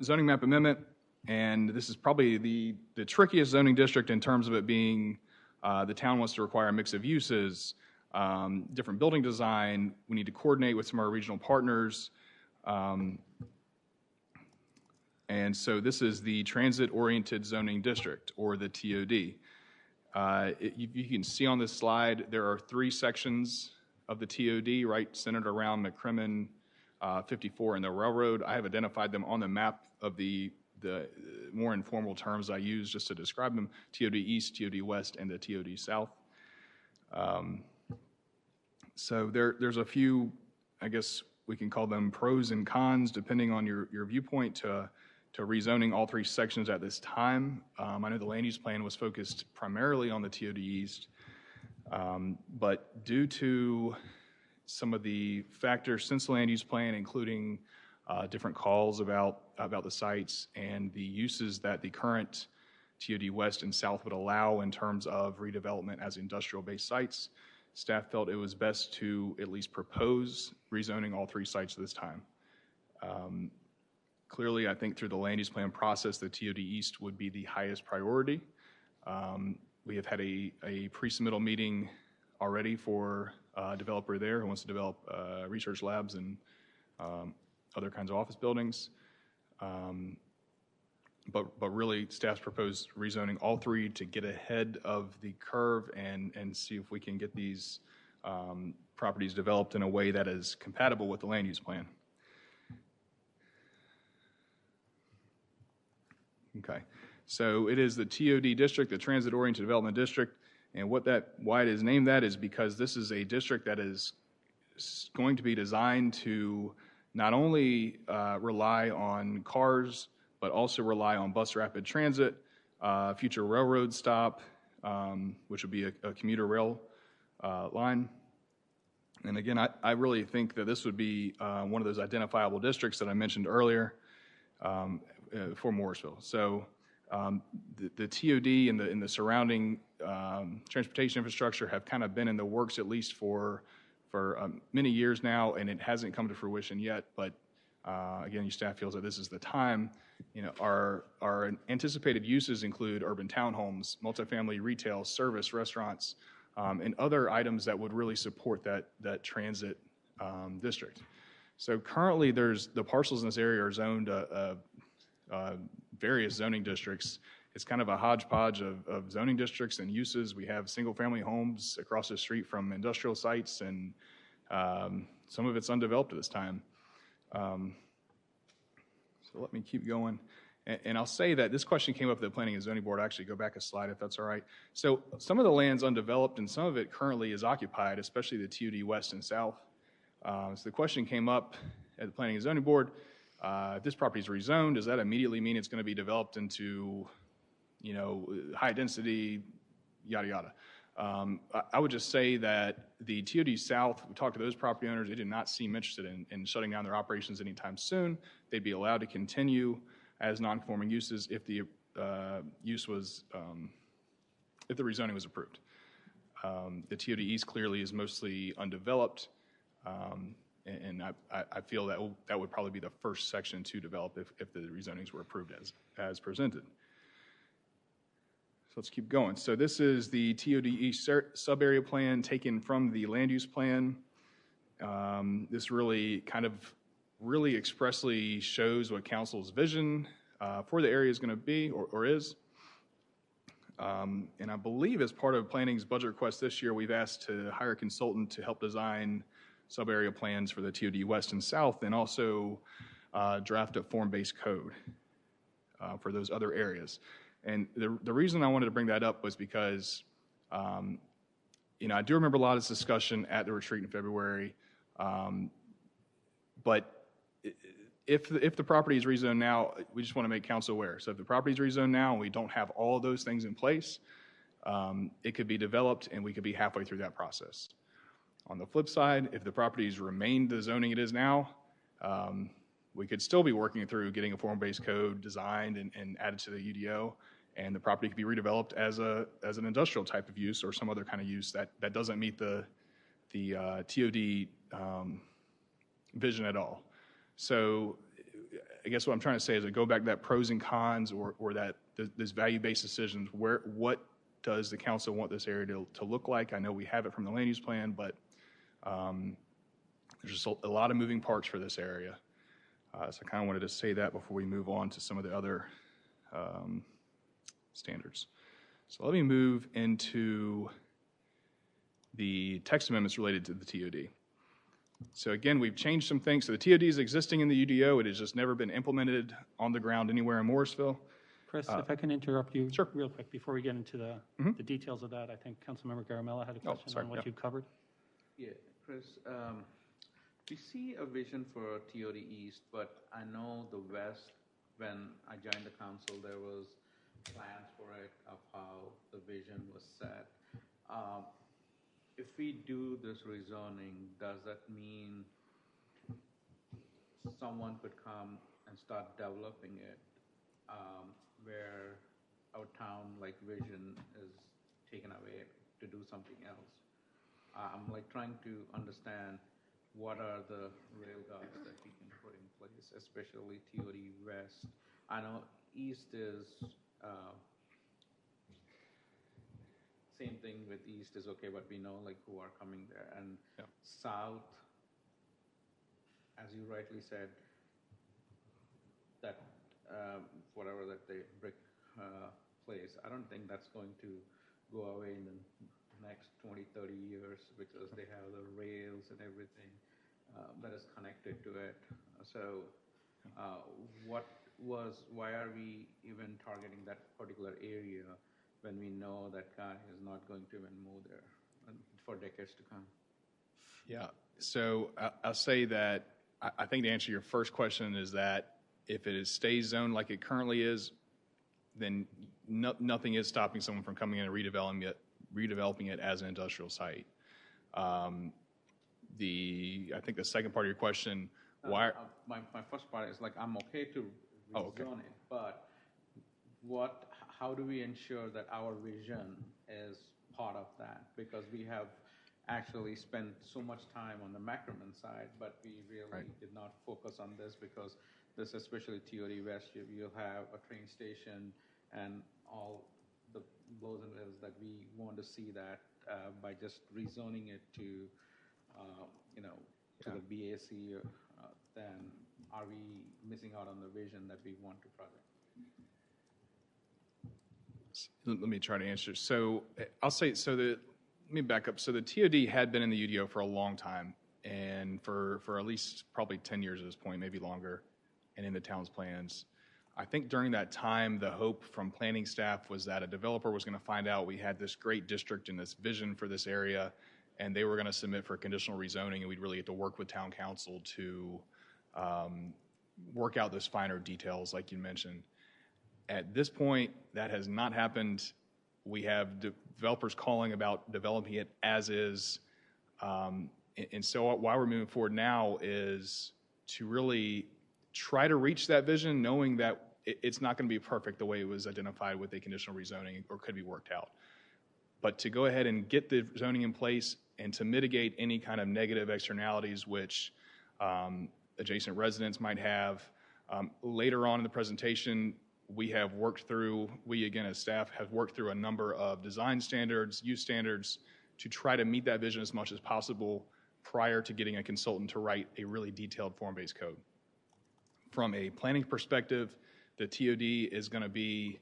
zoning map amendment. And this is probably the trickiest zoning district in terms of it being the town wants to require a mix of uses, different building design. We need to coordinate with some of our regional partners. And so this is the transit-oriented zoning district, or the TOD. You can see on this slide there are 3 sections of the TOD, right, centered around McCrimmon, 54, and the railroad. I have identified them on the map of the more informal terms I use just to describe them: TOD East, TOD West, and the TOD South. So there's a few, I guess we can call them pros and cons, depending on your viewpoint to rezoning all 3 sections at this time. I know the land use plan was focused primarily on the TOD East, but due to some of the factors since the land use plan, including different calls about the sites and the uses that the current TOD West and South would allow in terms of redevelopment as industrial-based sites, staff felt it was best to at least propose rezoning all 3 sites this time. Clearly, I think through the land use plan process, the TOD East would be the highest priority. We have had a pre-submittal meeting already for a developer there who wants to develop research labs and other kinds of office buildings. But really, staff's proposed rezoning all 3 to get ahead of the curve and see if we can get these properties developed in a way that is compatible with the land use plan. Okay, so it is the TOD district, the Transit-Oriented Development District, and why it is named that is because this is a district that is going to be designed to not only rely on cars, but also rely on bus rapid transit, future railroad stop, which would be a commuter rail line, And again, I really think that this would be one of those identifiable districts that I mentioned earlier for Morrisville. So the TOD and the surrounding transportation infrastructure have kind of been in the works at least for many years now, and it hasn't come to fruition yet. But again, your staff feels that this is the time. Our anticipated uses include urban townhomes, multifamily retail, service, restaurants, and other items that would really support that transit district. So currently, the parcels in this area are zoned various zoning districts. It's kind of a hodgepodge of zoning districts and uses. We have single-family homes across the street from industrial sites, and some of it's undeveloped at this time. So let me keep going. And I'll say that this question came up at the Planning and Zoning Board. Actually, go back a slide if that's all right. So some of the land's undeveloped, and some of it currently is occupied, especially the TOD West and South. So the question came up at the Planning and Zoning Board. If this property is rezoned, does that immediately mean it's going to be developed into, high density, yada, yada? I would just say that the TOD South, we talked to those property owners, they did not seem interested in shutting down their operations anytime soon. They'd be allowed to continue as non-conforming uses if the use was, if the rezoning was approved. The TOD East clearly is mostly undeveloped, and I feel that would probably be the first section to develop if the rezonings were approved as presented. So let's keep going. So this is the TOD East sub-area plan taken from the land use plan. This really expressly shows what council's vision for the area is going to be or is. And I believe as part of planning's budget request this year, we've asked to hire a consultant to help design sub-area plans for the TOD West and South, and also draft a form-based code for those other areas. And the reason I wanted to bring that up was because, I do remember a lot of this discussion at the retreat in February, but if the property is rezoned now, we just want to make council aware. So if the property is rezoned now and we don't have all of those things in place, it could be developed and we could be halfway through that process. On the flip side, if the properties remain the zoning it is now, we could still be working through getting a form-based code designed and added to the UDO, and the property could be redeveloped as an industrial type of use or some other kind of use that doesn't meet the TOD vision at all. So I guess what I'm trying to say is to go back to that pros and cons or that this value-based decisions, what does the council want this area to look like? I know we have it from the land use plan, but there's just a lot of moving parts for this area. So I kind of wanted to say that before we move on to some of the other standards. So let me move into the text amendments related to the TOD. So again, we've changed some things. So the TOD is existing in the UDO. It has just never been implemented on the ground anywhere in Morrisville. Chris, if I can interrupt you real quick before we get into the details of that. I think Councilmember Garamella had a question on what you've covered. Yeah, Chris, we see a vision for TOD East, but I know the West, when I joined the council, there was plans for it of how the vision was set. If we do this rezoning, does that mean someone could come and start developing it where our town-like vision is taken away to do something else? I'm trying to understand what are the rail guards that we can put in place, especially TOD West. I know East is same thing with East is okay, but we know who are coming there. And South, as you rightly said, that whatever that the brick place, I don't think that's going to go away in the next 20, 30 years because they have the rails and everything that is connected to it. So why are we even targeting that particular area when we know that guy is not going to even move there for decades to come? Yeah, so I'll say that I think to answer your first question is that if it stays zoned like it currently is, then nothing is stopping someone from coming in and redeveloping it as an industrial site. I think the second part of your question, why? My first part is like, I'm okay to rezone it, but how do we ensure that our vision is part of that? Because we have actually spent so much time on the Macroman side, but we really did not focus on this, because this, especially TOD West, you'll have a train station and all the blows and whistles that we want to see that by just rezoning it to, to the BAC, then are we missing out on the vision that we want to project? Let me try to answer. So I'll say, let me back up. So the TOD had been in the UDO for a long time, and for at least probably 10 years at this point, maybe longer, and in the town's plans. I think during that time, the hope from planning staff was that a developer was going to find out we had this great district and this vision for this area, and they were going to submit for conditional rezoning, and we'd really get to work with town council to work out those finer details like you mentioned. At this point, that has not happened. We have developers calling about developing it as is. And so why we're moving forward now is to really try to reach that vision, knowing that it's not going to be perfect the way it was identified with a conditional rezoning or could be worked out. But to go ahead and get the zoning in place and to mitigate any kind of negative externalities which adjacent residents might have. Later on in the presentation, we again as staff have worked through a number of design standards, use standards, to try to meet that vision as much as possible prior to getting a consultant to write a really detailed form-based code. From a planning perspective, the TOD is going to be,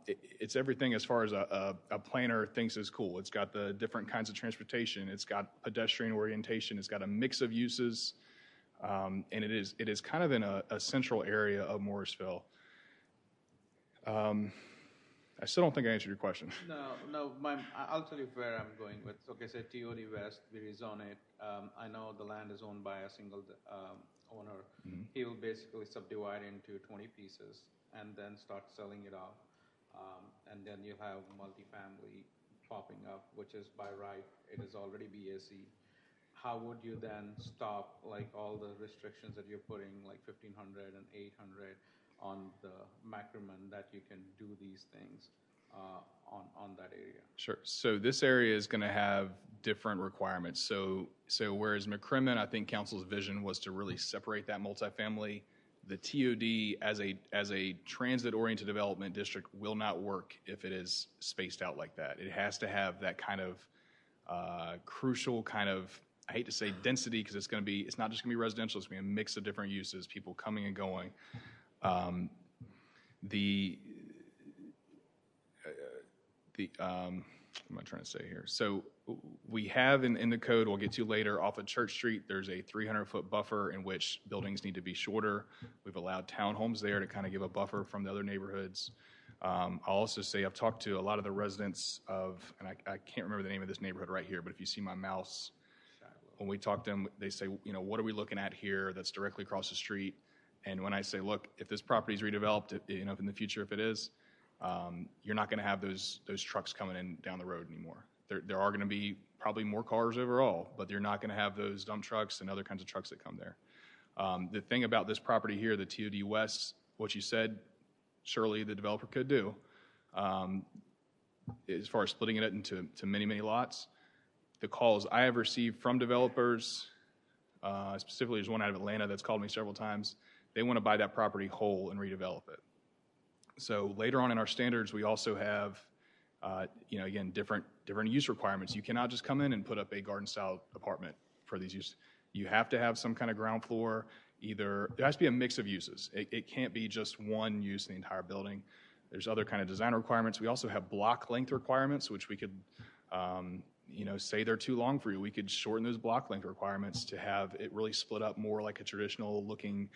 it's everything as far as a planner thinks is cool. It's got the different kinds of transportation. It's got pedestrian orientation. It's got a mix of uses. And it is kind of in a central area of Morrisville. I still don't think I answered your question. No. I'll tell you where I'm going with. Okay, say TOD West, we rezone it. I know the land is owned by a single owner. Mm-hmm. He will basically subdivide into 20 pieces and then start selling it off. And then you have multifamily popping up, which is by right. It is already BAC. How would you then stop like all the restrictions that you're putting, like 1,500 and 800 on the Macroman, that you can do these things on that area? Sure. So this area is going to have different requirements. So whereas McCrimmon, I think council's vision was to really separate that multifamily, the TOD as a transit-oriented development district will not work if it is spaced out like that. It has to have that kind of crucial kind of, I hate to say density, because it's not just going to be residential, it's going to be a mix of different uses, people coming and going. What am I trying to say here? So we have in the code, we'll get to later, off of Church Street, there's a 300-foot buffer in which buildings need to be shorter. We've allowed townhomes there to kind of give a buffer from the other neighborhoods. I'll also say I've talked to a lot of the residents of, and I can't remember the name of this neighborhood right here, but if you see my mouse, when we talk to them, they say, what are we looking at here that's directly across the street? And when I say, look, if this property is redeveloped, in the future, if it is, you're not going to have those trucks coming in down the road anymore. There are going to be probably more cars overall, but you're not going to have those dump trucks and other kinds of trucks that come there. The thing about this property here, the TOD West, what you said, surely the developer could do, as far as splitting it into many, many lots. The calls I have received from developers, specifically there's one out of Atlanta that's called me several times, they want to buy that property whole and redevelop it. So later on in our standards, we also have, again, different use requirements. You cannot just come in and put up a garden-style apartment for these uses. You have to have some kind of ground floor. There has to be a mix of uses. It can't be just one use in the entire building. There's other kind of design requirements. We also have block length requirements, which we could, say they're too long for you. We could shorten those block length requirements to have it really split up more like a traditional looking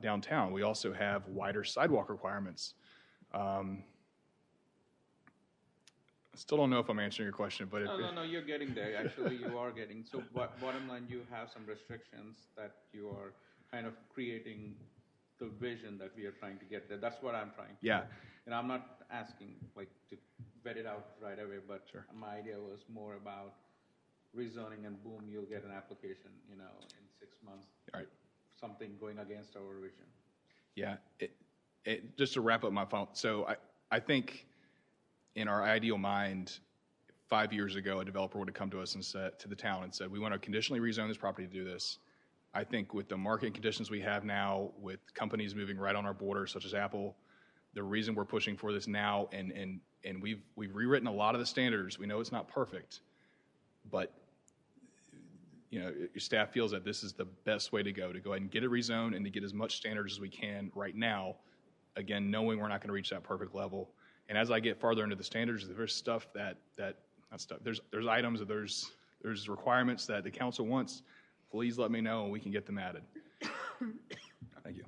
downtown. We also have wider sidewalk requirements. I still don't know if I'm answering your question, but no, you're getting there. Actually, you are getting. So, bottom line, you have some restrictions that you are kind of creating the vision that we are trying to get there. That's what I'm trying to. Yeah. And I'm not asking to vet it out right away, but sure. My idea was more about rezoning and boom, you'll get an application, in 6 months. All right. Something going against our vision. Yeah. Just to wrap up my final, so I think in our ideal mind, 5 years ago, a developer would have come to us and said, to the town and said, we want to conditionally rezone this property to do this. I think with the market conditions we have now, with companies moving right on our border, such as Apple, the reason we're pushing for this now, and we've rewritten a lot of the standards. We know it's not perfect, but your staff feels that this is the best way to go ahead and get it rezoned and to get as much standards as we can right now. Again, knowing we're not going to reach that perfect level. And as I get farther into the standards, there's stuff there's items, there's requirements that the council wants. Please let me know and we can get them added. Thank you.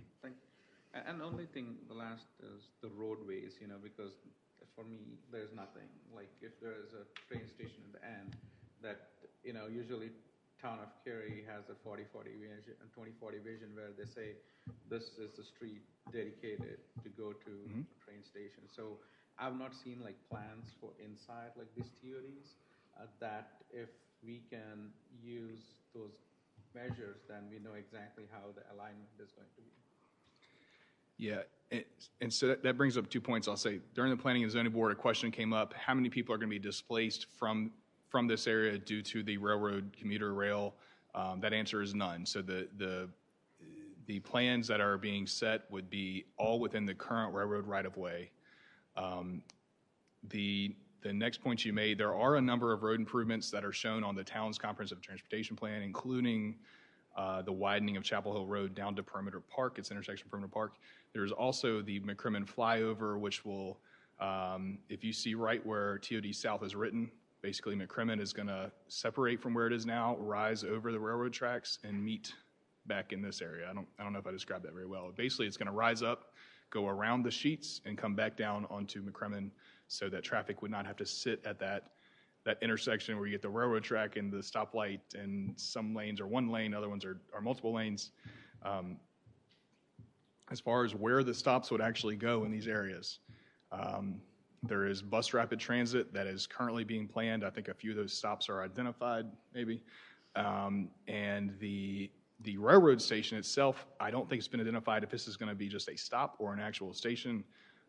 And the only thing, the last is the roadways, because for me, there's nothing. Like if there is a train station at the end, that, usually town of Cary has a 40-40 vision, a 20-40 vision where they say this is the street dedicated to go to the train station. So I've not seen like plans for inside like these TODs that if we can use those measures, then we know exactly how the alignment is going to be. Yeah, and so that brings up 2 points. I'll say during the Planning and Zoning Board, a question came up: how many people are going to be displaced from this area due to the railroad commuter rail? That answer is none. So the plans that are being set would be all within the current railroad right-of-way. The next point you made, there are a number of road improvements that are shown on the town's comprehensive transportation plan, including the widening of Chapel Hill Road down to Perimeter Park, its intersection with Perimeter Park. There's also the McCrimmon flyover, which will, if you see right where TOD South is written, basically McCrimmon is going to separate from where it is now, rise over the railroad tracks, and meet back in this area. I don't know if I described that very well. Basically, it's going to rise up, go around the sheets, and come back down onto McCrimmon so that traffic would not have to sit at that intersection where you get the railroad track and the stoplight, and some lanes are one lane, other ones are multiple lanes. As far as where the stops would actually go in these areas, there is bus rapid transit that is currently being planned. I think a few of those stops are identified, maybe. And the railroad station itself, I don't think it's been identified if this is going to be just a stop or an actual station.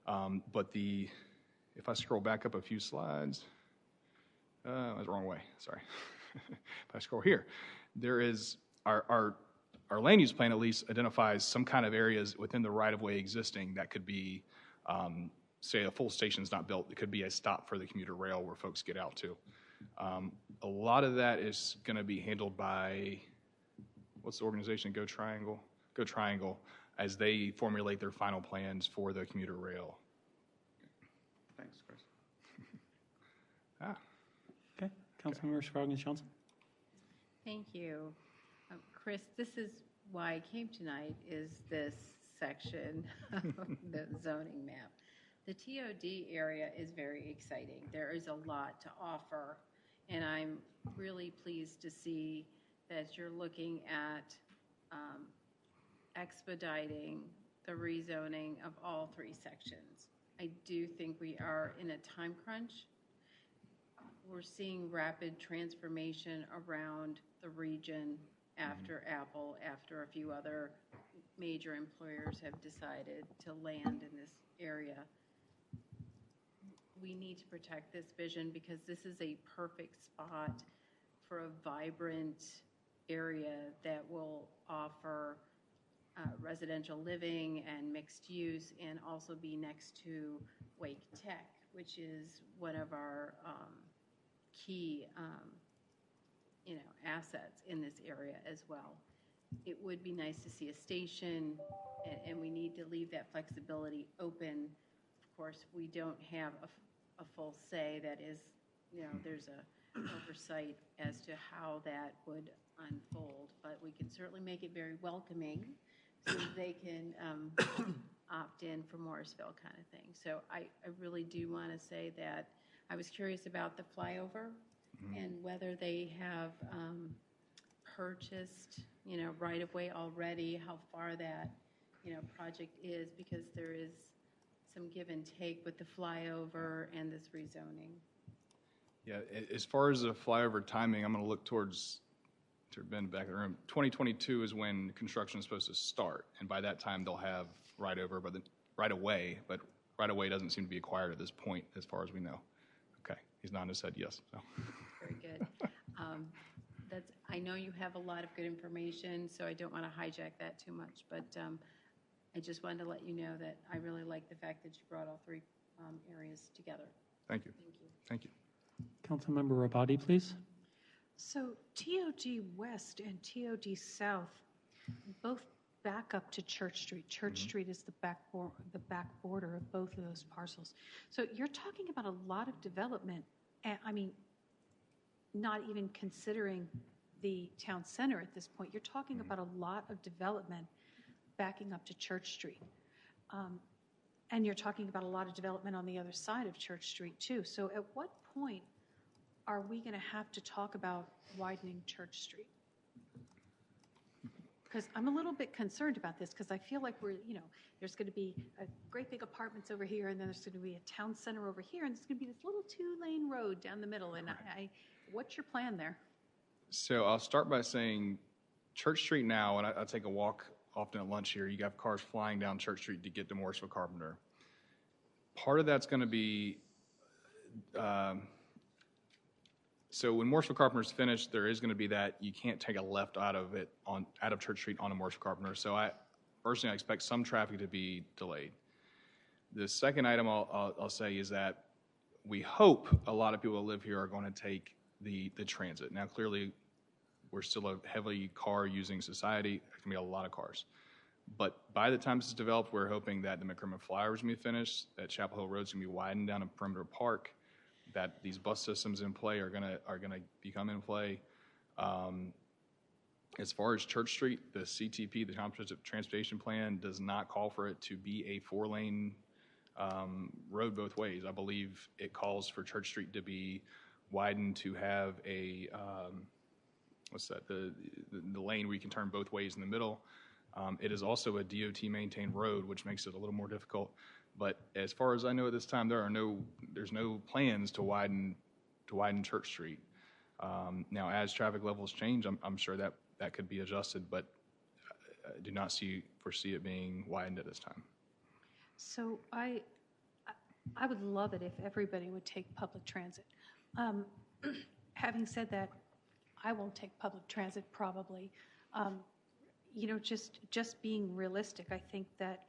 But if I scroll back up a few slides, that was the wrong way, sorry. If I scroll here, there is our land use plan at least identifies some kind of areas within the right-of-way existing that could be, say a full station's not built, it could be a stop for the commuter rail where folks get out to. A lot of that is going to be handled by, what's the organization, Go Triangle, as they formulate their final plans for the commuter rail. Thanks, Chris. Okay, Councilmember Scroggins-Johnson. Thank you. Chris, this is why I came tonight, is this section of the zoning map. The TOD area is very exciting. There is a lot to offer, and I'm really pleased to see that you're looking at expediting the rezoning of all 3 sections. I do think we are in a time crunch. We're seeing rapid transformation around the region after Apple, after a few other major employers have decided to land in this area. We need to protect this vision because this is a perfect spot for a vibrant area that will offer residential living and mixed use, and also be next to Wake Tech, which is one of our key assets in this area as well. It would be nice to see a station, and we need to leave that flexibility open. Of course, we don't have a full say. That is, there's a oversight as to how that would unfold, but we can certainly make it very welcoming so they can opt in for Morrisville kind of thing. So I really do want to say that I was curious about the flyover and whether they have purchased, right of way already, how far that, project is, because there is some give and take with the flyover and this rezoning. Yeah, as far as the flyover timing, I'm going to look towards to Ben back in the room. 2022 is when construction is supposed to start, and by that time they'll have right away, but right away doesn't seem to be acquired at this point, as far as we know. Okay, he's nodding his head yes. So. Very good. I know you have a lot of good information, so I don't want to hijack that too much, but I just wanted to let you know that I really like the fact that you brought all three areas together. Thank you. Thank you. Thank you. Councilmember Rabadi, please. So TOD West and TOD South both back up to Church Street. Church Street is the back border of both of those parcels. So you're talking about a lot of development. I mean, not even considering the town center at this point. You're talking about a lot of development backing up to Church Street. And you're talking about a lot of development on the other side of Church Street too. So at what point are we going to have to talk about widening Church Street? Because I'm a little bit concerned about this because I feel like there's going to be a great big apartments over here and then there's going to be a town center over here and there's going to be this little 2-lane road down the middle. And what's your plan there? So I'll start by saying Church Street now, and I take a walk often at lunch here, you got cars flying down Church Street to get to Morrisville Carpenter. Part of that's going to be, so when Morrisville Carpenter's finished, there is going to be that you can't take a left out of Church Street onto Morrisville Carpenter. So I expect some traffic to be delayed. The second item I'll say is that we hope a lot of people that live here are going to take the transit. Now, clearly, we're still a heavily car-using society. There can be a lot of cars. But by the time this is developed, we're hoping that the McCrimmon Flyover is going to be finished, that Chapel Hill Road is going to be widened down to Perimeter Park, that these bus systems in play are going to become in play. As far as Church Street, the CTP, the Comprehensive Transportation Plan, does not call for it to be a 4-lane road both ways. I believe it calls for Church Street to be widened to have a the lane where you can turn both ways in the middle. It is also a DOT maintained road, which makes it a little more difficult. But as far as I know at this time, there's no plans to widen Church Street. Now, as traffic levels change, I'm sure that could be adjusted, but I do not foresee it being widened at this time. So I would love it if everybody would take public transit. Having said that, I won't take public transit probably. Just being realistic, I think that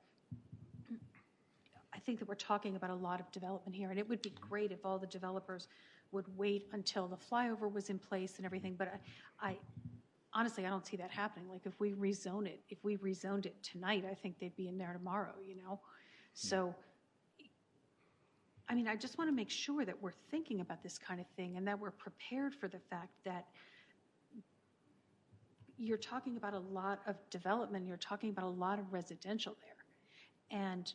we're talking about a lot of development here, and it would be great if all the developers would wait until the flyover was in place and everything. But I honestly, I don't see that happening. Like if we rezoned it tonight, I think they'd be in there tomorrow. So. I mean, I just want to make sure that we're thinking about this kind of thing and that we're prepared for the fact that you're talking about a lot of development, you're talking about a lot of residential there. And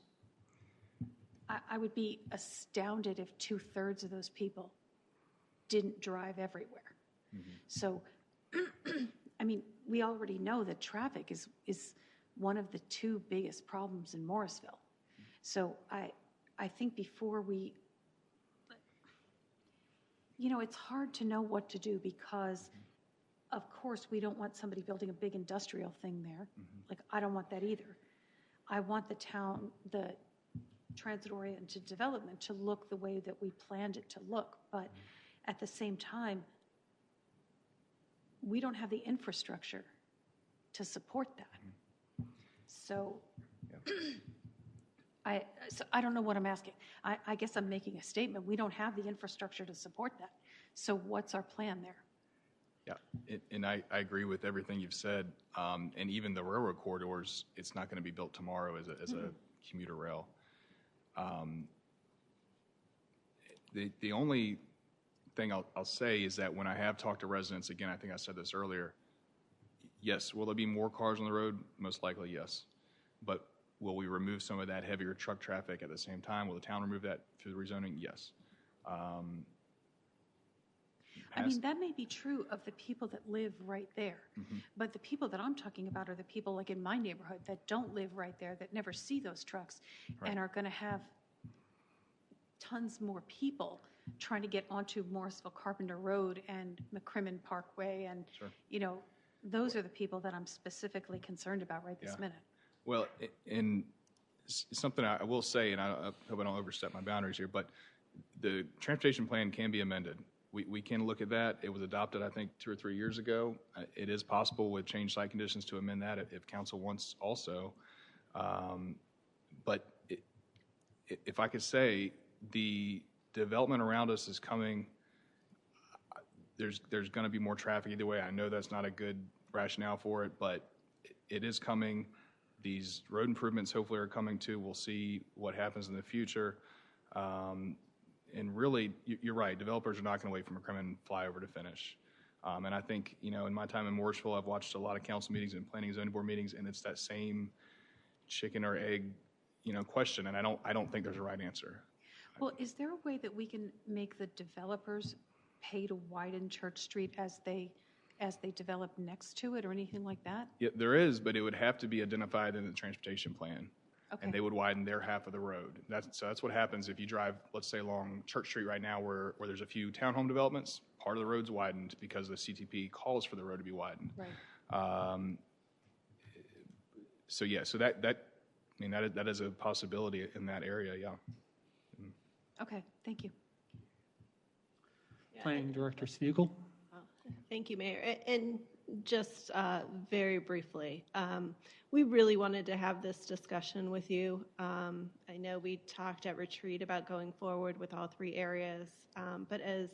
I would be astounded if 2/3 of those people didn't drive everywhere. Mm-hmm. So, I mean, we already know that traffic is one of the 2 biggest problems in Morrisville. So I think before it's hard to know what to do because, of course, we don't want somebody building a big industrial thing there. Mm-hmm. Like, I don't want that either. I want the transit-oriented development to look the way that we planned it to look. But at the same time, we don't have the infrastructure to support that. Mm-hmm. So... Yeah. I don't know what I'm asking. I guess I'm making a statement. We don't have the infrastructure to support that. So what's our plan there? Yeah, and I agree with everything you've said. And even the railroad corridors, it's not going to be built tomorrow as a commuter rail. The only thing I'll say is that when I have talked to residents, again, I think I said this earlier, yes, will there be more cars on the road? Most likely, yes. But will we remove some of that heavier truck traffic at the same time? Will the town remove that through the rezoning? Yes. I mean, that may be true of the people that live right there. Mm-hmm. But the people that I'm talking about are the people like in my neighborhood that don't live right there, that never see those trucks, right, and are going to have tons more people trying to get onto Morrisville Carpenter Road and McCrimmon Parkway, and Sure. those are the people that I'm specifically concerned about right this Yeah. minute. Well, and something I will say, and I hope I don't overstep my boundaries here, but the transportation plan can be amended. We can look at that. It was adopted, I think, 2 or 3 years ago. It is possible with changed site conditions to amend that if council wants also. But if I could say, the development around us is coming. There's going to be more traffic either way. I know that's not a good rationale for it, but it is coming. These road improvements hopefully are coming too. We'll see what happens in the future. And really, you're right. Developers are not going to wait for McCrimmon flyover to finish. And I think, in my time in Morrisville, I've watched a lot of council meetings and planning and zoning board meetings, and it's that same chicken or egg, question. And I don't think there's a right answer. Well, is there a way that we can make the developers pay to widen Church Street as they develop next to it or anything like that? Yeah, there is, but it would have to be identified in the transportation plan. Okay. And they would widen their half of the road. That's what happens if you drive, let's say, along Church Street right now where there's a few townhome developments. Part of the road's widened because the CTP calls for the road to be widened. Right. So that is a possibility in that area, yeah. Okay, thank you. Planning Director Spiegel. Thank you, Mayor. And just very briefly, we really wanted to have this discussion with you. I know we talked at retreat about going forward with all 3 areas, but as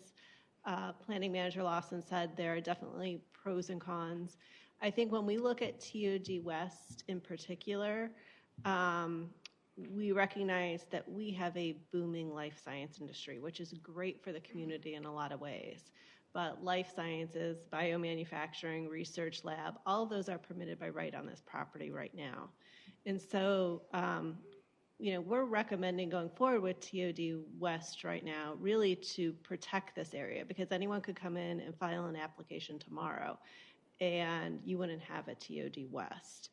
Planning Manager Lawson said, there are definitely pros and cons. I think when we look at TOD West in particular, we recognize that we have a booming life science industry, which is great for the community in a lot of ways. But life sciences, biomanufacturing, research lab, all of those are permitted by right on this property right now. And so, we're recommending going forward with TOD West right now, really to protect this area, because anyone could come in and file an application tomorrow, and you wouldn't have a TOD West.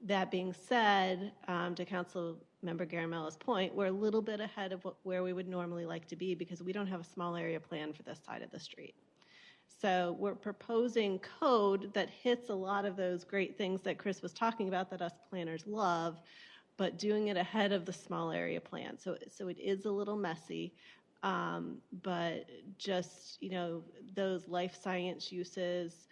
That being said, to Council Member Garamella's point, we're a little bit ahead of where we would normally like to be because we don't have a small area plan for this side of the street. So we're proposing code that hits a lot of those great things that Chris was talking about that us planners love, but doing it ahead of the small area plan. So it is a little messy, but just, those life science uses,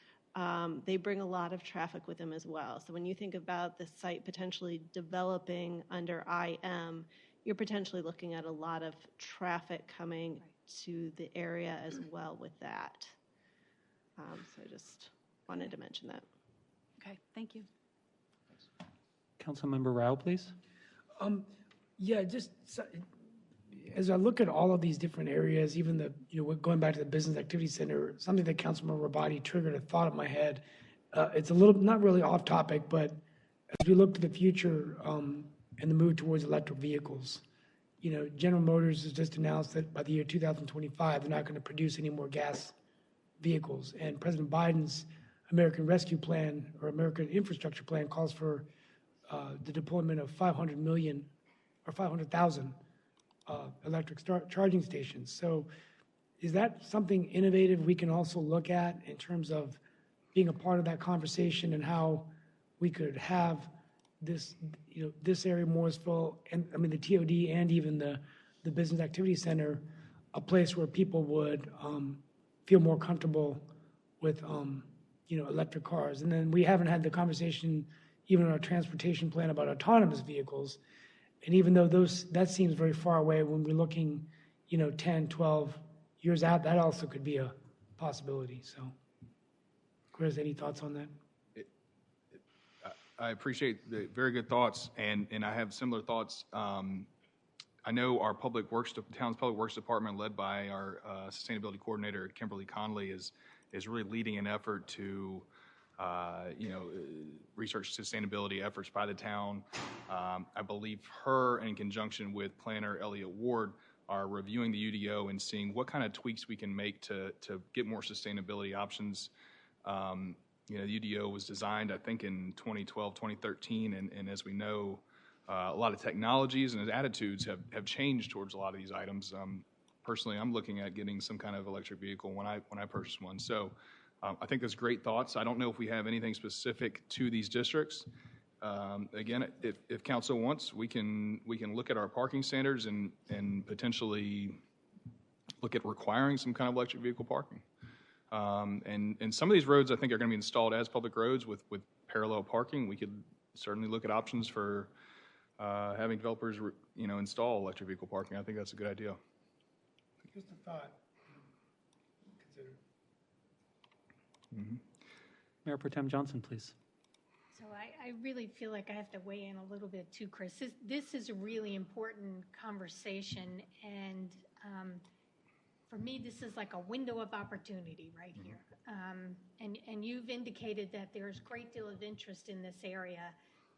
they bring a lot of traffic with them as well. So when you think about the site potentially developing under IM, you're potentially looking at a lot of traffic coming to the area as well with that. So I just wanted to mention that. Okay, thank you. Councilmember Rao, please. As I look at all of these different areas, even going back to the Business Activity Center, something that Councilmember Rabati triggered a thought in my head. It's a little, not really off topic, but as we look to the future and the move towards electric vehicles, General Motors has just announced that by the year 2025, they're not going to produce any more gas vehicles. And President Biden's American Rescue Plan or American Infrastructure Plan calls for the deployment of 500 million or 500,000 electric charging stations. So is that something innovative we can also look at in terms of being a part of that conversation and how we could have this, this area, Morrisville, and the TOD and even the Business Activity Center, a place where people would feel more comfortable with, electric cars. And then we haven't had the conversation even in our transportation plan about autonomous vehicles. And even though that seems very far away, when we're looking, 10, 12 years out, that also could be a possibility. So, Chris, any thoughts on that? I appreciate the very good thoughts, and I have similar thoughts. I know our town's public works department, led by our sustainability coordinator, Kimberly Conley, is really leading an effort to research sustainability efforts by the town. I believe her, in conjunction with planner Elliott Ward, are reviewing the UDO and seeing what kind of tweaks we can make to get more sustainability options. The UDO was designed, I think, in 2012, 2013, and as we know, a lot of technologies and attitudes have changed towards a lot of these items. personally, I'm looking at getting some kind of electric vehicle when I purchase one. So I think there's great thoughts. I don't know if we have anything specific to these districts. Again, if council wants, we can look at our parking standards and potentially look at requiring some kind of electric vehicle parking. And some of these roads I think are going to be installed as public roads with parallel parking. We could certainly look at options for having developers, install electric vehicle parking. I think that's a good idea. Just a thought. Consider. Mm-hmm. Mayor Pro Tem Johnson, please. So I really feel like I have to weigh in a little bit too, Chris. This is a really important conversation, and for me, this is like a window of opportunity right here. And you've indicated that there's a great deal of interest in this area,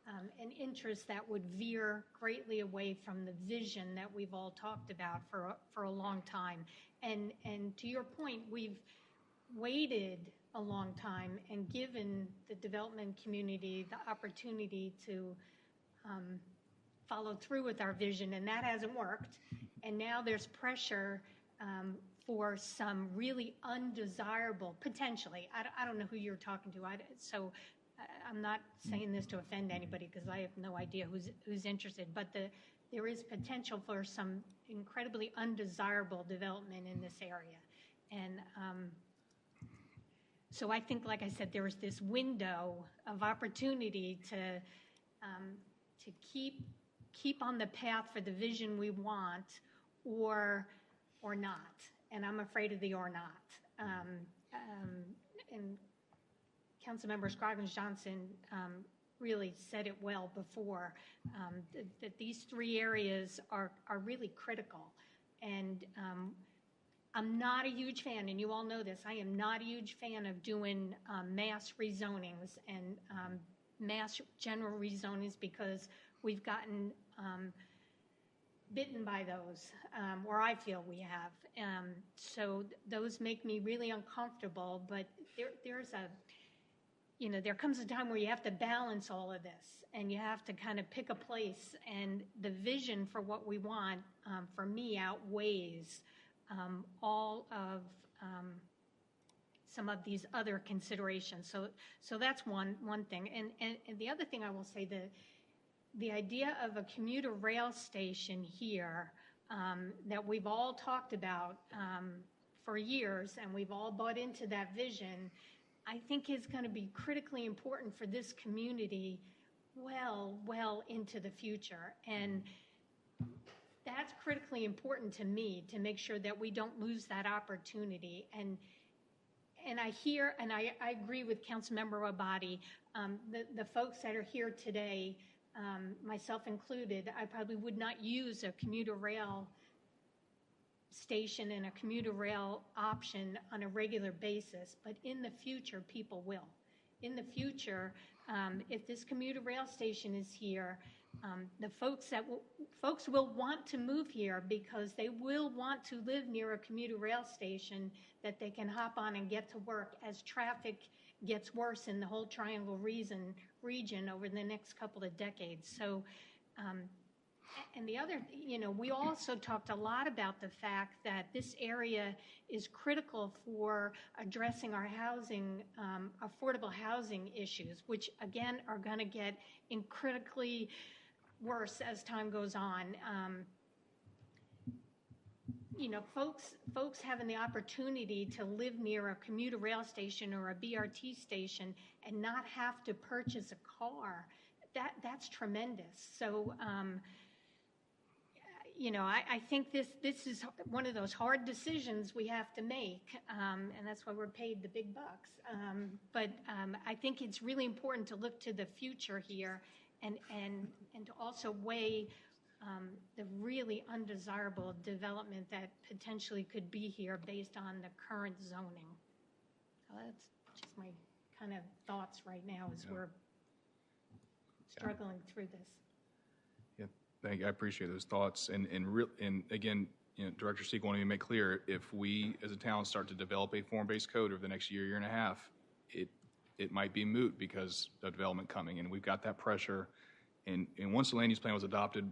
an interest that would veer greatly away from the vision that we've all talked about for a long time. And to your point, we've waited a long time and given the development community the opportunity to follow through with our vision, and that hasn't worked. And now there's pressure for some really undesirable, potentially, I don't know who you're talking to, so I'm not saying this to offend anybody because I have no idea who's interested, but there is potential for some incredibly undesirable development in this area. And so I think, like I said, there is this window of opportunity to keep on the path for the vision we want, or not. And I'm afraid of the or not. And Councilmember Scroggins-Johnson really said it well before, that these three areas are really critical. And I'm not a huge fan, and you all know this, I am not a huge fan of doing mass rezonings and mass general rezonings because we've gotten bitten by those, or I feel we have. So those make me really uncomfortable, but there comes a time where you have to balance all of this, and you have to kind of pick a place, and the vision for what we want, for me, outweighs all of some of these other considerations. So that's one thing. And the other thing I will say, the idea of a commuter rail station here that we've all talked about for years, and we've all bought into that vision, I think is going to be critically important for this community well into the future. And that's critically important to me, to make sure that we don't lose that opportunity. And I hear, and I agree with Councilmember Abadi, the folks that are here today, myself included, I probably would not use a commuter rail station and a commuter rail option on a regular basis, but in the future, people will. In the future, if this commuter rail station is here, the folks will want to move here because they will want to live near a commuter rail station that they can hop on and get to work as traffic gets worse in the whole Triangle region over the next couple of decades. So, and the other, we also talked a lot about the fact that this area is critical for addressing our housing, affordable housing issues, which again are going to get critically worse as time goes on. Folks having the opportunity to live near a commuter rail station or a BRT station and not have to purchase a car, that's tremendous. So, I think this is one of those hard decisions we have to make, and that's why we're paid the big bucks. But I think it's really important to look to the future here and to also weigh the really undesirable development that potentially could be here based on the current zoning. So that's just my kind of thoughts right now as we're struggling through this. Yeah, thank you. I appreciate those thoughts. And again, Director Seek wanted me to make clear, if we as a town start to develop a form-based code over the next year and a half, it might be moot because of development coming, and we've got that pressure. And once the land use plan was adopted,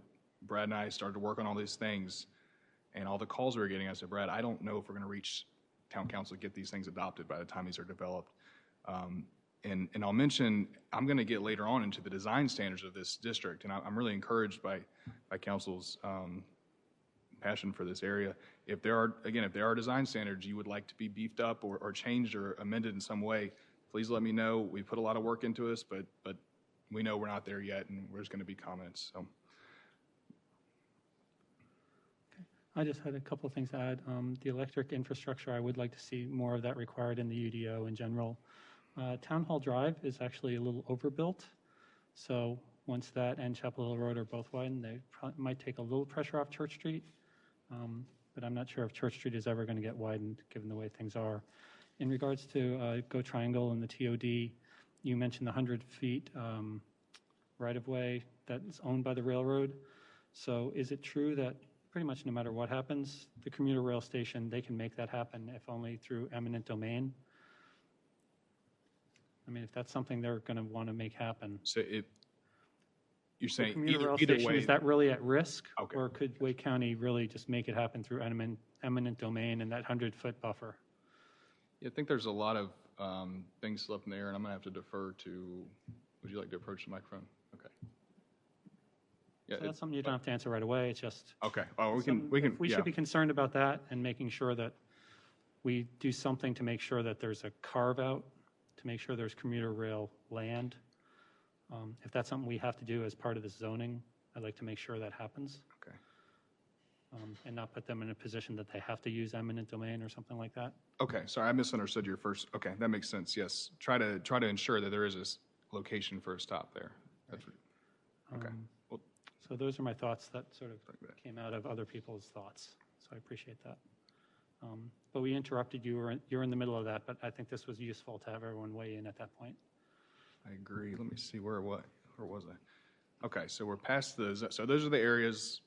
Brad and I started to work on all these things. And all the calls we were getting, I said, Brad, I don't know if we're going to reach town council to get these things adopted by the time these are developed. And I'll mention, I'm going to get later on into the design standards of this district, and I'm really encouraged by council's passion for this area. If there are design standards you would like to be beefed up or changed or amended in some way, please let me know. We put a lot of work into this, but we know we're not there yet, and there's going to be comments. So. I just had a couple of things to add. The electric infrastructure, I would like to see more of that required in the UDO in general. Town Hall Drive is actually a little overbuilt, so once that and Chapel Hill Road are both widened, they might take a little pressure off Church Street, but I'm not sure if Church Street is ever going to get widened given the way things are. In regards to Go Triangle and the TOD, you mentioned the 100 feet right-of-way that's owned by the railroad. So is it true that pretty much no matter what happens, the commuter rail station, they can make that happen if only through eminent domain? I mean, if that's something they're going to want to make happen. So you're saying commuter rail either station, way. is that really at risk? Okay. Or could Wake County really just make it happen through eminent domain and that 100-foot buffer? Yeah, I think there's a lot of things still up in the air, and I'm going to have to defer to, would you like to approach the microphone? Okay. Yeah, So that's something you don't have to answer right away. It's just okay. Oh, we can. We should be concerned about that and making sure that we do something to make sure that there's a carve out, to make sure there's commuter rail land. If that's something we have to do as part of this zoning, I'd like to make sure that happens. Okay. And not put them in a position that they have to use eminent domain or something like that. Okay. Sorry, I misunderstood your first. Okay, that makes sense. Yes. Try to ensure that there is a location for a stop there. That's right. Okay. Well, so those are my thoughts that sort of came out of other people's thoughts. So I appreciate that. But we interrupted you. You're in the middle of that, but I think this was useful to have everyone weigh in at that point. I agree. Let me see where was I? Okay, so we're past those. So those are the areas.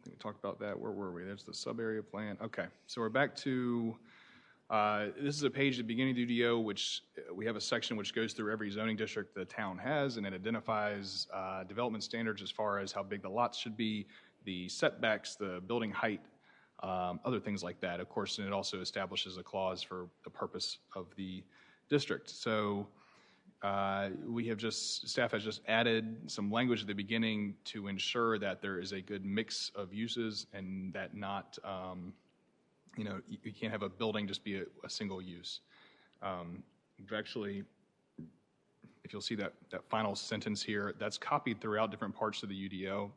I think we talked about that. Where were we? There's the sub-area plan. Okay, so we're back to, this is a page at the beginning of the UDO, which we have a section which goes through every zoning district the town has, and it identifies development standards as far as how big the lots should be, the setbacks, the building height, other things like that. Of course, and it also establishes a clause for the purpose of the district. So staff has just added some language at the beginning to ensure that there is a good mix of uses and that not, you can't have a building just be a single use. Actually, if you'll see that final sentence here, that's copied throughout different parts of the UDO,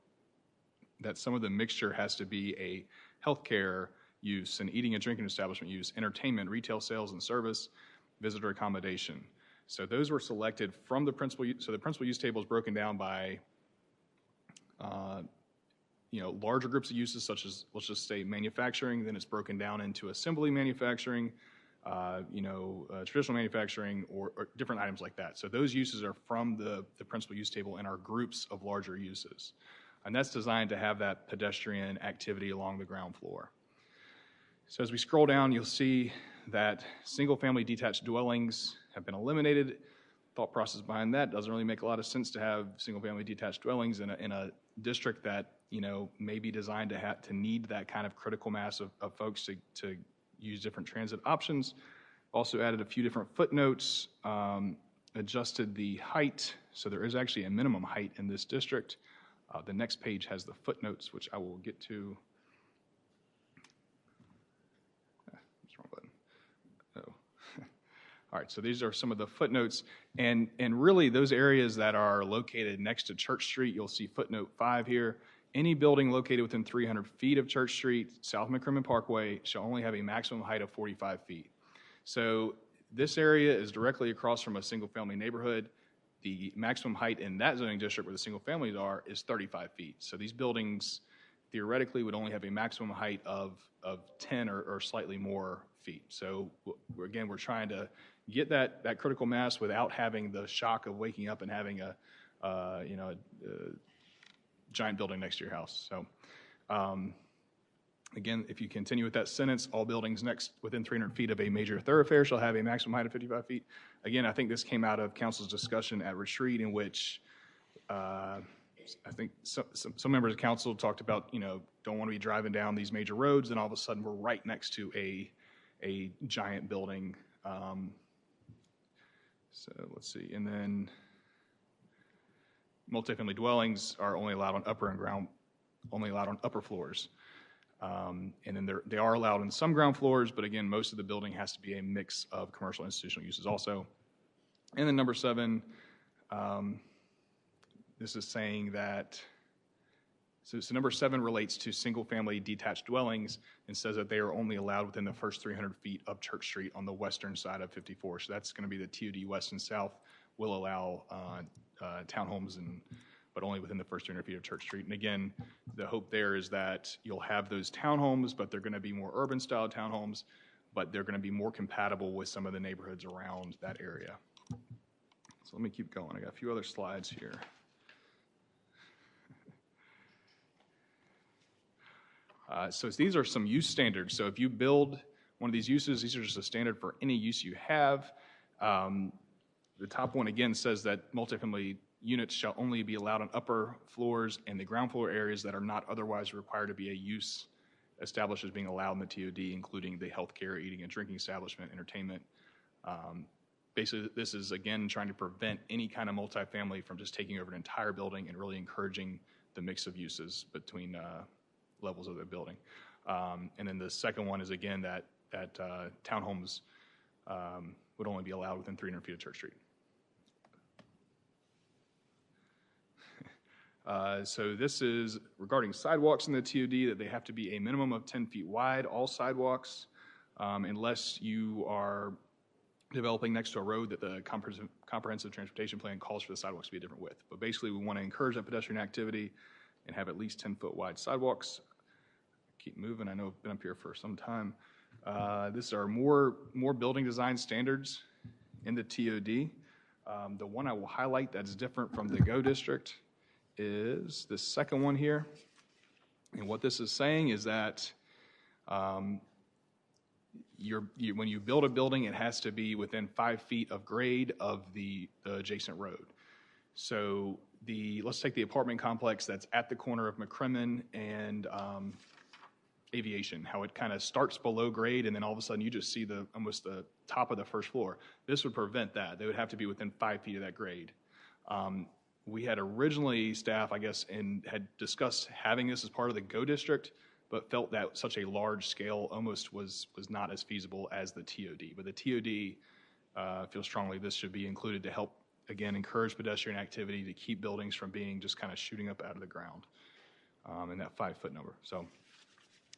that some of the mixture has to be a healthcare use, an eating and drinking establishment use, entertainment, retail sales and service, visitor accommodation. So those were selected from the principal use. So the principal use table is broken down by, larger groups of uses such as, let's just say manufacturing, then it's broken down into assembly manufacturing, traditional manufacturing or different items like that. So those uses are from the principal use table and are groups of larger uses. And that's designed to have that pedestrian activity along the ground floor. So as we scroll down, you'll see that single-family detached dwellings have been eliminated. Thought process behind that doesn't really make a lot of sense to have single-family detached dwellings in a district that may be designed to need that kind of critical mass of folks to use different transit options. Also added a few different footnotes, adjusted the height, so there is actually a minimum height in this district. The next page has the footnotes, which I will get to. All right, so these are some of the footnotes, and really those areas that are located next to Church Street, you'll see footnote 5 here. Any building located within 300 feet of Church Street, South McCrimmon Parkway, shall only have a maximum height of 45 feet. So this area is directly across from a single-family neighborhood. The maximum height in that zoning district where the single families are is 35 feet. So these buildings theoretically would only have a maximum height of 10 or slightly more feet. So again, we're trying to get that critical mass without having the shock of waking up and having a giant building next to your house. So again, if you continue with that sentence, all buildings next within 300 feet of a major thoroughfare shall have a maximum height of 55 feet. Again, I think this came out of council's discussion at retreat in which I think some members of council talked about, don't want to be driving down these major roads, and all of a sudden we're right next to a giant building. So let's see, and then multifamily dwellings are only allowed on upper floors. And then they are allowed on some ground floors, but again, most of the building has to be a mix of commercial and institutional uses also. And then number 7, this is saying that, so number 7 relates to single-family detached dwellings and says that they are only allowed within the first 300 feet of Church Street on the western side of 54. So that's going to be the TOD west and south will allow townhomes, but only within the first 300 feet of Church Street. And again, the hope there is that you'll have those townhomes, but they're going to be more urban-style townhomes, but they're going to be more compatible with some of the neighborhoods around that area. So let me keep going. I got a few other slides here. So these are some use standards. So if you build one of these uses, these are just a standard for any use you have. The top one, again, says that multifamily units shall only be allowed on upper floors and the ground floor areas that are not otherwise required to be a use established as being allowed in the TOD, including the healthcare, eating and drinking establishment, entertainment. Basically, this is, again, trying to prevent any kind of multifamily from just taking over an entire building and really encouraging the mix of uses between levels of the building. And then the second one is, again, that townhomes would only be allowed within 300 feet of Church Street. So this is regarding sidewalks in the TOD, that they have to be a minimum of 10 feet wide, all sidewalks, unless you are developing next to a road that the comprehensive transportation plan calls for the sidewalks to be a different width. But basically, we want to encourage that pedestrian activity and have at least 10-foot wide sidewalks. Keep moving. I know I've been up here for some time. These are more building design standards in the TOD. The one I will highlight that's different from the GO district is the second one here. And what this is saying is that when you build a building, it has to be within 5 feet of grade of the adjacent road. So let's take the apartment complex that's at the corner of McCrimmon and Aviation, how it kind of starts below grade and then all of a sudden you just see almost the top of the first floor. This would prevent that. They would have to be within 5 feet of that grade. We had originally, staff, I guess, and had discussed having this as part of the GO district, but felt that such a large scale almost was not as feasible as the TOD. But the TOD feels strongly this should be included to help, again, encourage pedestrian activity to keep buildings from being just kind of shooting up out of the ground in that 5-foot number. So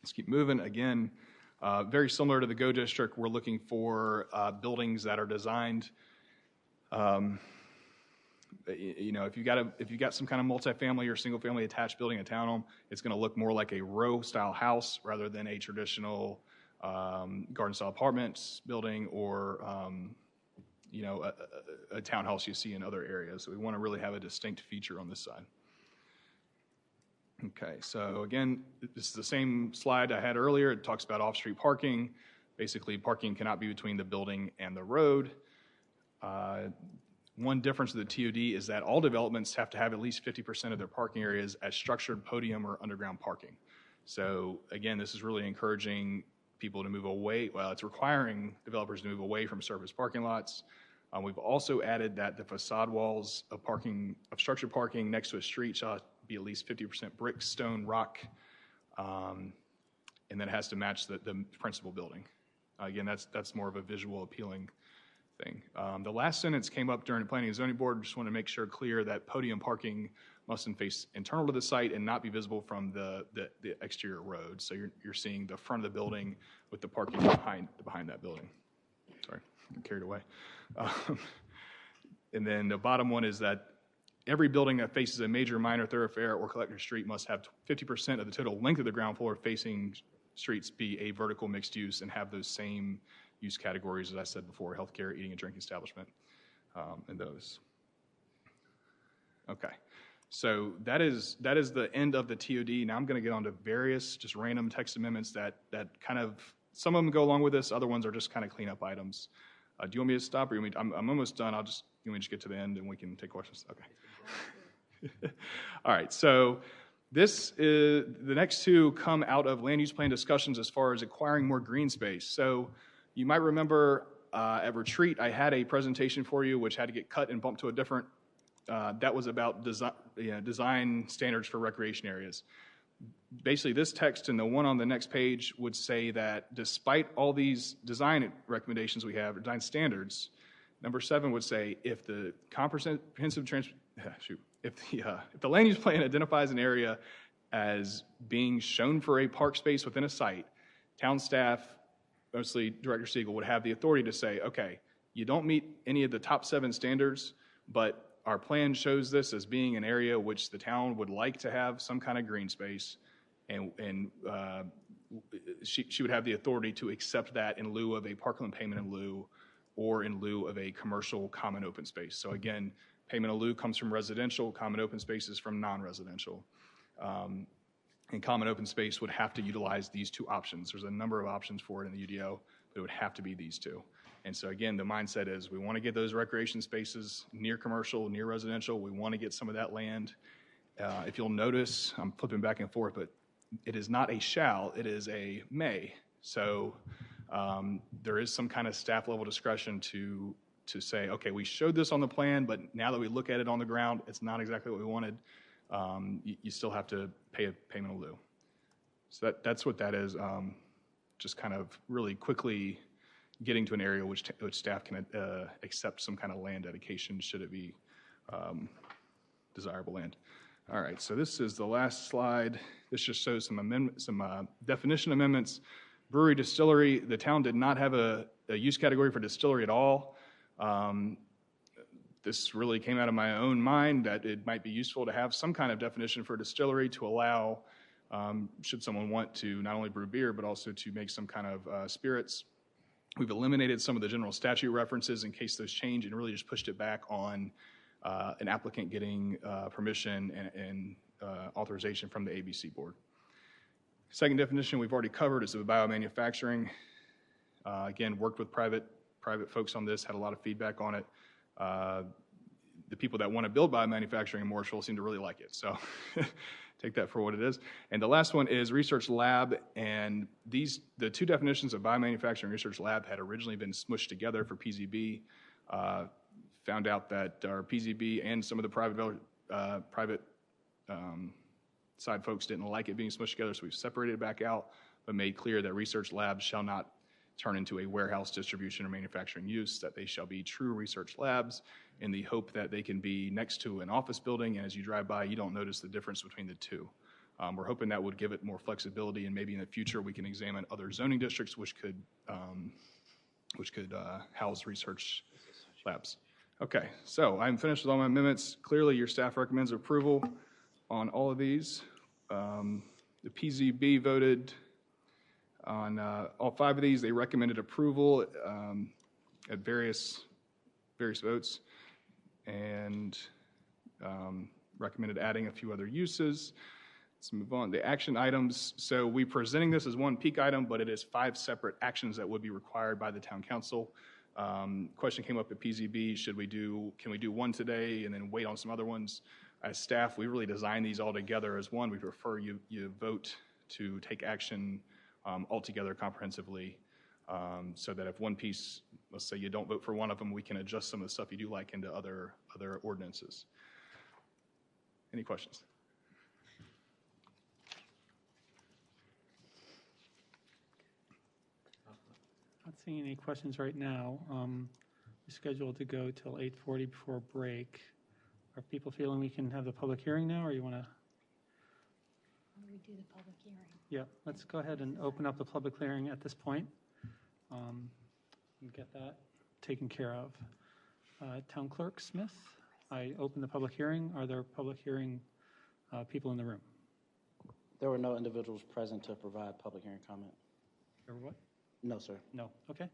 let's keep moving. Again, very similar to the GO district, we're looking for buildings that are designed. If you got some kind of multifamily or single-family attached building, a townhome, it's going to look more like a row-style house rather than a traditional garden-style apartments building or a townhouse you see in other areas. So we want to really have a distinct feature on this side. Okay, so again, this is the same slide I had earlier. It talks about off-street parking. Basically, parking cannot be between the building and the road. One difference of the TOD is that all developments have to have at least 50% of their parking areas as structured podium or underground parking. So again, this is really encouraging people to move away. Well, it's requiring developers to move away from surface parking lots. We've also added that the facade walls of structured parking next to a street shall be at least 50% brick, stone, rock, and then it has to match the principal building. Again, that's more of a visual appealing thing. The last sentence came up during the Planning and Zoning Board. Just want to make sure clear that podium parking must face internal to the site and not be visible from the exterior road. So you're seeing the front of the building with the parking behind that building. Sorry, I'm carried away. And then the bottom one is that every building that faces a major, minor thoroughfare or collector street must have 50% of the total length of the ground floor facing streets be a vertical mixed use and have those same use categories as I said before: healthcare, eating and drinking establishment, and those. Okay, so that is the end of the TOD. Now I'm going to get on to various just random text amendments that kind of, some of them go along with this, other ones are just kind of cleanup items. Do you want me to stop, or I'm almost done? You want me to just get to the end and we can take questions? Okay. All right, so this is, the next two come out of land use plan discussions as far as acquiring more green space. So you might remember at retreat, I had a presentation for you which had to get cut and bumped to a different, that was about design standards for recreation areas. Basically, this text and the one on the next page would say that despite all these design recommendations we have, or design standards, number 7 would say if the if the land use plan identifies an area as being shown for a park space within a site, town staff, mostly Director Siegel, would have the authority to say, okay, you don't meet any of the top 7 standards, but our plan shows this as being an area which the town would like to have some kind of green space, and she would have the authority to accept that in lieu of a parkland payment in lieu, or in lieu of a commercial common open space. So again, payment in lieu comes from residential, common open spaces from non-residential. And common open space would have to utilize these 2 options. There's a number of options for it in the UDO, but it would have to be these 2. And so again, the mindset is we want to get those recreation spaces near commercial, near residential. We want to get some of that land. If you'll notice, I'm flipping back and forth, but it is not a shall, it is a may. So there is some kind of staff level discretion to say, okay, we showed this on the plan, but now that we look at it on the ground, it's not exactly what we wanted. You still have to pay a payment in lieu. So that's what that is. Just kind of really quickly getting to an area which staff can accept some kind of land dedication should it be desirable land. All right, so this is the last slide. This just shows some definition amendments. Brewery, distillery, the town did not have a use category for distillery at all. This really came out of my own mind that it might be useful to have some kind of definition for distillery to allow, should someone want to not only brew beer, but also to make some kind of spirits. We've eliminated some of the general statute references in case those change and really just pushed it back on an applicant getting permission and authorization from the ABC board. Second definition we've already covered is the biomanufacturing. Again, worked with private folks on this, had a lot of feedback on it. The people that want to build biomanufacturing in Morrisville seem to really like it, so take that for what it is. And the last one is research lab, and the 2 definitions of biomanufacturing and research lab had originally been smushed together for PZB. Found out that our PZB and some of the private side folks didn't like it being smushed together, so we've separated it back out, but made clear that research labs shall not turn into a warehouse distribution or manufacturing use, that they shall be true research labs in the hope that they can be next to an office building, and as you drive by, you don't notice the difference between the 2. We're hoping that would give it more flexibility, and maybe in the future we can examine other zoning districts which could house research labs. Okay, so I'm finished with all my amendments. Clearly, your staff recommends approval on all of these. The PZB voted on all 5 of these. They recommended approval at various votes, and recommended adding a few other uses. Let's move on. The action items. So we're presenting this as one peak item, but it is 5 separate actions that would be required by the town council. Question came up at PZB, can we do one today and then wait on some other ones? As staff, we really designed these all together as one. We prefer you vote to take action altogether comprehensively, so that if one piece, let's say you don't vote for one of them, we can adjust some of the stuff you do like into other ordinances. Any questions? Not seeing any questions right now. We're scheduled to go till 8:40 before break. Are people feeling we can have the public hearing now, or you want to? We do the public hearing. Yeah, let's go ahead and open up the public hearing at this point. And get that taken care of. Town Clerk Smith, I open the public hearing. Are there public hearing people in the room? There were no individuals present to provide public hearing comment. Or what? No, sir. No, okay.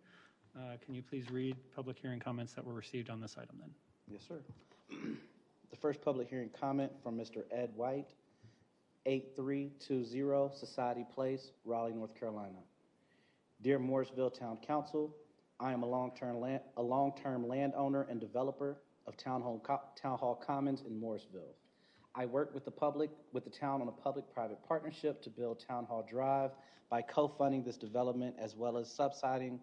Can you please read public hearing comments that were received on this item then? Yes, sir. The first public hearing comment from Mr. Ed White, 8320 Society Place, Raleigh, North Carolina. Dear Morrisville Town Council, I am a long-term landowner and developer of Town Hall Commons in Morrisville. I worked with the town on a public-private partnership to build Town Hall Drive by co-funding this development as well as subsidizing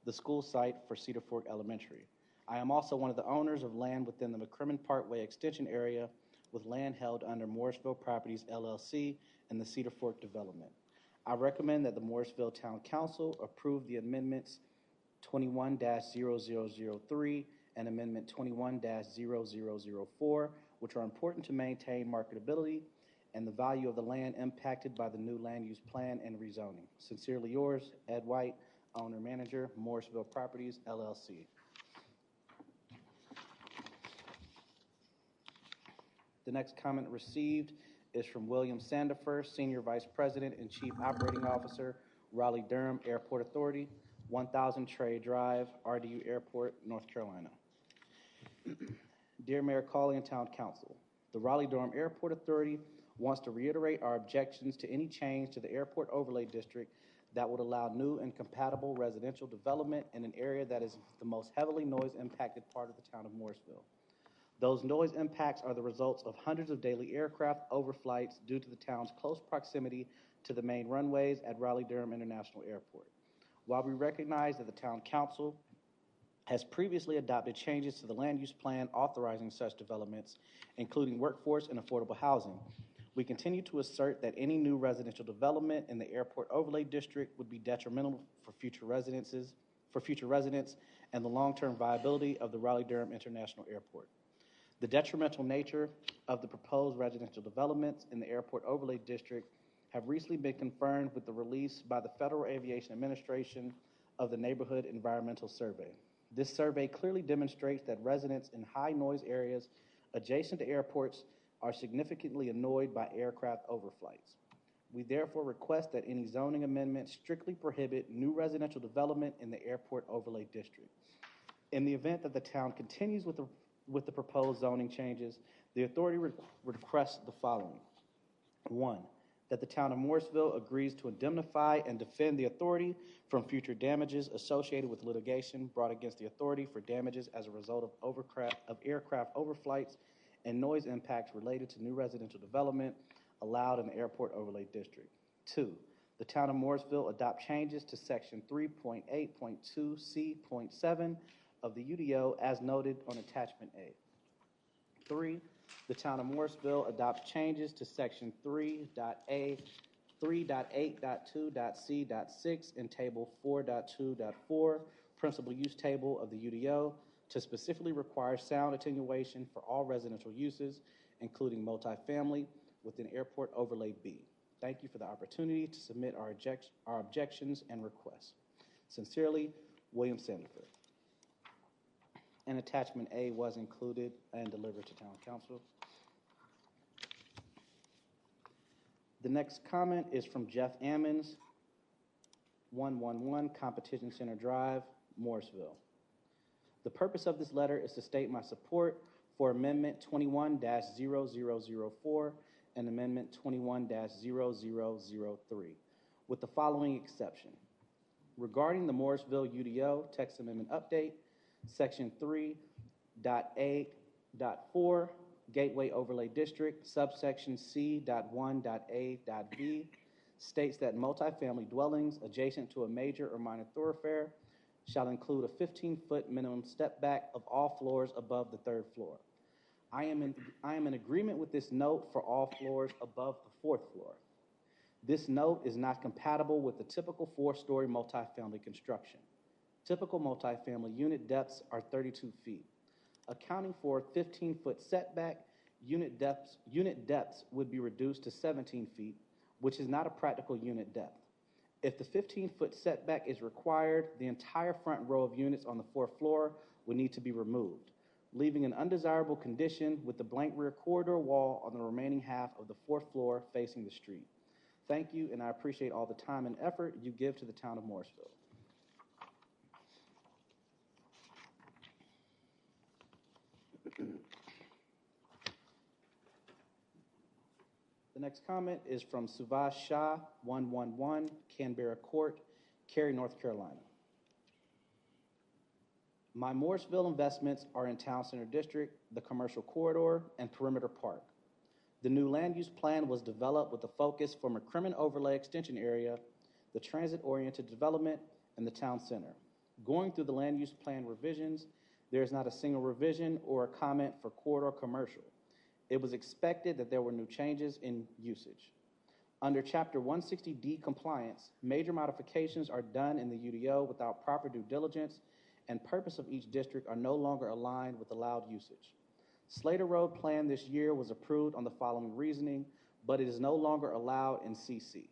the school site for Cedar Fork Elementary. I am also one of the owners of land within the McCrimmon Parkway Extension area with land held under Morrisville Properties LLC and the Cedar Fork development. I recommend that the Morrisville Town Council approve the amendments 21-0003 and Amendment 21-0004, which are important to maintain marketability and the value of the land impacted by the new land use plan and rezoning. Sincerely yours, Ed White, Owner-Manager, Morrisville Properties, LLC. The next comment received is from William Sandifer, Senior Vice President and Chief Operating Officer, Raleigh-Durham Airport Authority, 1000 Trade Drive, RDU Airport, North Carolina. Dear Mayor Cawley and Town Council, the Raleigh-Durham Airport Authority wants to reiterate our objections to any change to the Airport Overlay District that would allow new and compatible residential development in an area that is the most heavily noise-impacted part of the town of Morrisville. Those noise impacts are the results of hundreds of daily aircraft overflights due to the town's close proximity to the main runways at Raleigh-Durham International Airport. While we recognize that the Town Council has previously adopted changes to the land use plan authorizing such developments, including workforce and affordable housing, we continue to assert that any new residential development in the Airport Overlay District would be detrimental for future residents and the long-term viability of the Raleigh-Durham International Airport. The detrimental nature of the proposed residential developments in the Airport Overlay District have recently been confirmed with the release by the Federal Aviation Administration of the Neighborhood Environmental Survey. This survey clearly demonstrates that residents in high-noise areas adjacent to airports are significantly annoyed by aircraft overflights. We therefore request that any zoning amendments strictly prohibit new residential development in the Airport Overlay District. In the event that the town continues with the proposed zoning changes, the authority requests the following. 1, that the town of Morrisville agrees to indemnify and defend the authority from future damages associated with litigation brought against the authority for damages as a result of aircraft overflights and noise impacts related to new residential development allowed in the Airport Overlay District. 2, the town of Morrisville adopt changes to section 3.8.2C.7 of the UDO as noted on attachment A. 3, the town of Morrisville adopts changes to section 3.8.2.C.6 in table 4.2.4 principal use table of the UDO to specifically require sound attenuation for all residential uses, including multifamily within Airport Overlay B. Thank you for the opportunity to submit our objections and requests. Sincerely, William Sandifer. And attachment A was included and delivered to Town Council. The next comment is from Jeff Ammons, 111 Competition Center Drive, Morrisville. The purpose of this letter is to state my support for Amendment 21-0004 and Amendment 21-0003, with the following exception. Regarding the Morrisville UDO text amendment update, Section 3.8.4, Gateway Overlay District, subsection C.1.A.B, states that multifamily dwellings adjacent to a major or minor thoroughfare shall include a 15-foot minimum step back of all floors above the 3rd floor. I am in agreement with this note for all floors above the 4th floor. This note is not compatible with the typical 4-story multifamily construction. Typical multifamily unit depths are 32 feet. Accounting for a 15-foot setback, unit depths would be reduced to 17 feet, which is not a practical unit depth. If the 15-foot setback is required, the entire front row of units on the 4th floor would need to be removed, leaving an undesirable condition with the blank rear corridor wall on the remaining half of the 4th floor facing the street. Thank you, and I appreciate all the time and effort you give to the town of Morrisville. The next comment is from Suvash Shah, 111 Canberra Court, Cary, North Carolina. My Morrisville investments are in Town Center District, the Commercial Corridor, and Perimeter Park. The new land use plan was developed with a focus for McCrimmon Overlay Extension Area, the transit-oriented development, and the town center. Going through the land use plan revisions, there is not a single revision or a comment for corridor commercial. It was expected that there were new changes in usage. Under Chapter 160D compliance, major modifications are done in the UDO without proper due diligence, and purpose of each district are no longer aligned with allowed usage. Slater Road plan this year was approved on the following reasoning, but it is no longer allowed in CC.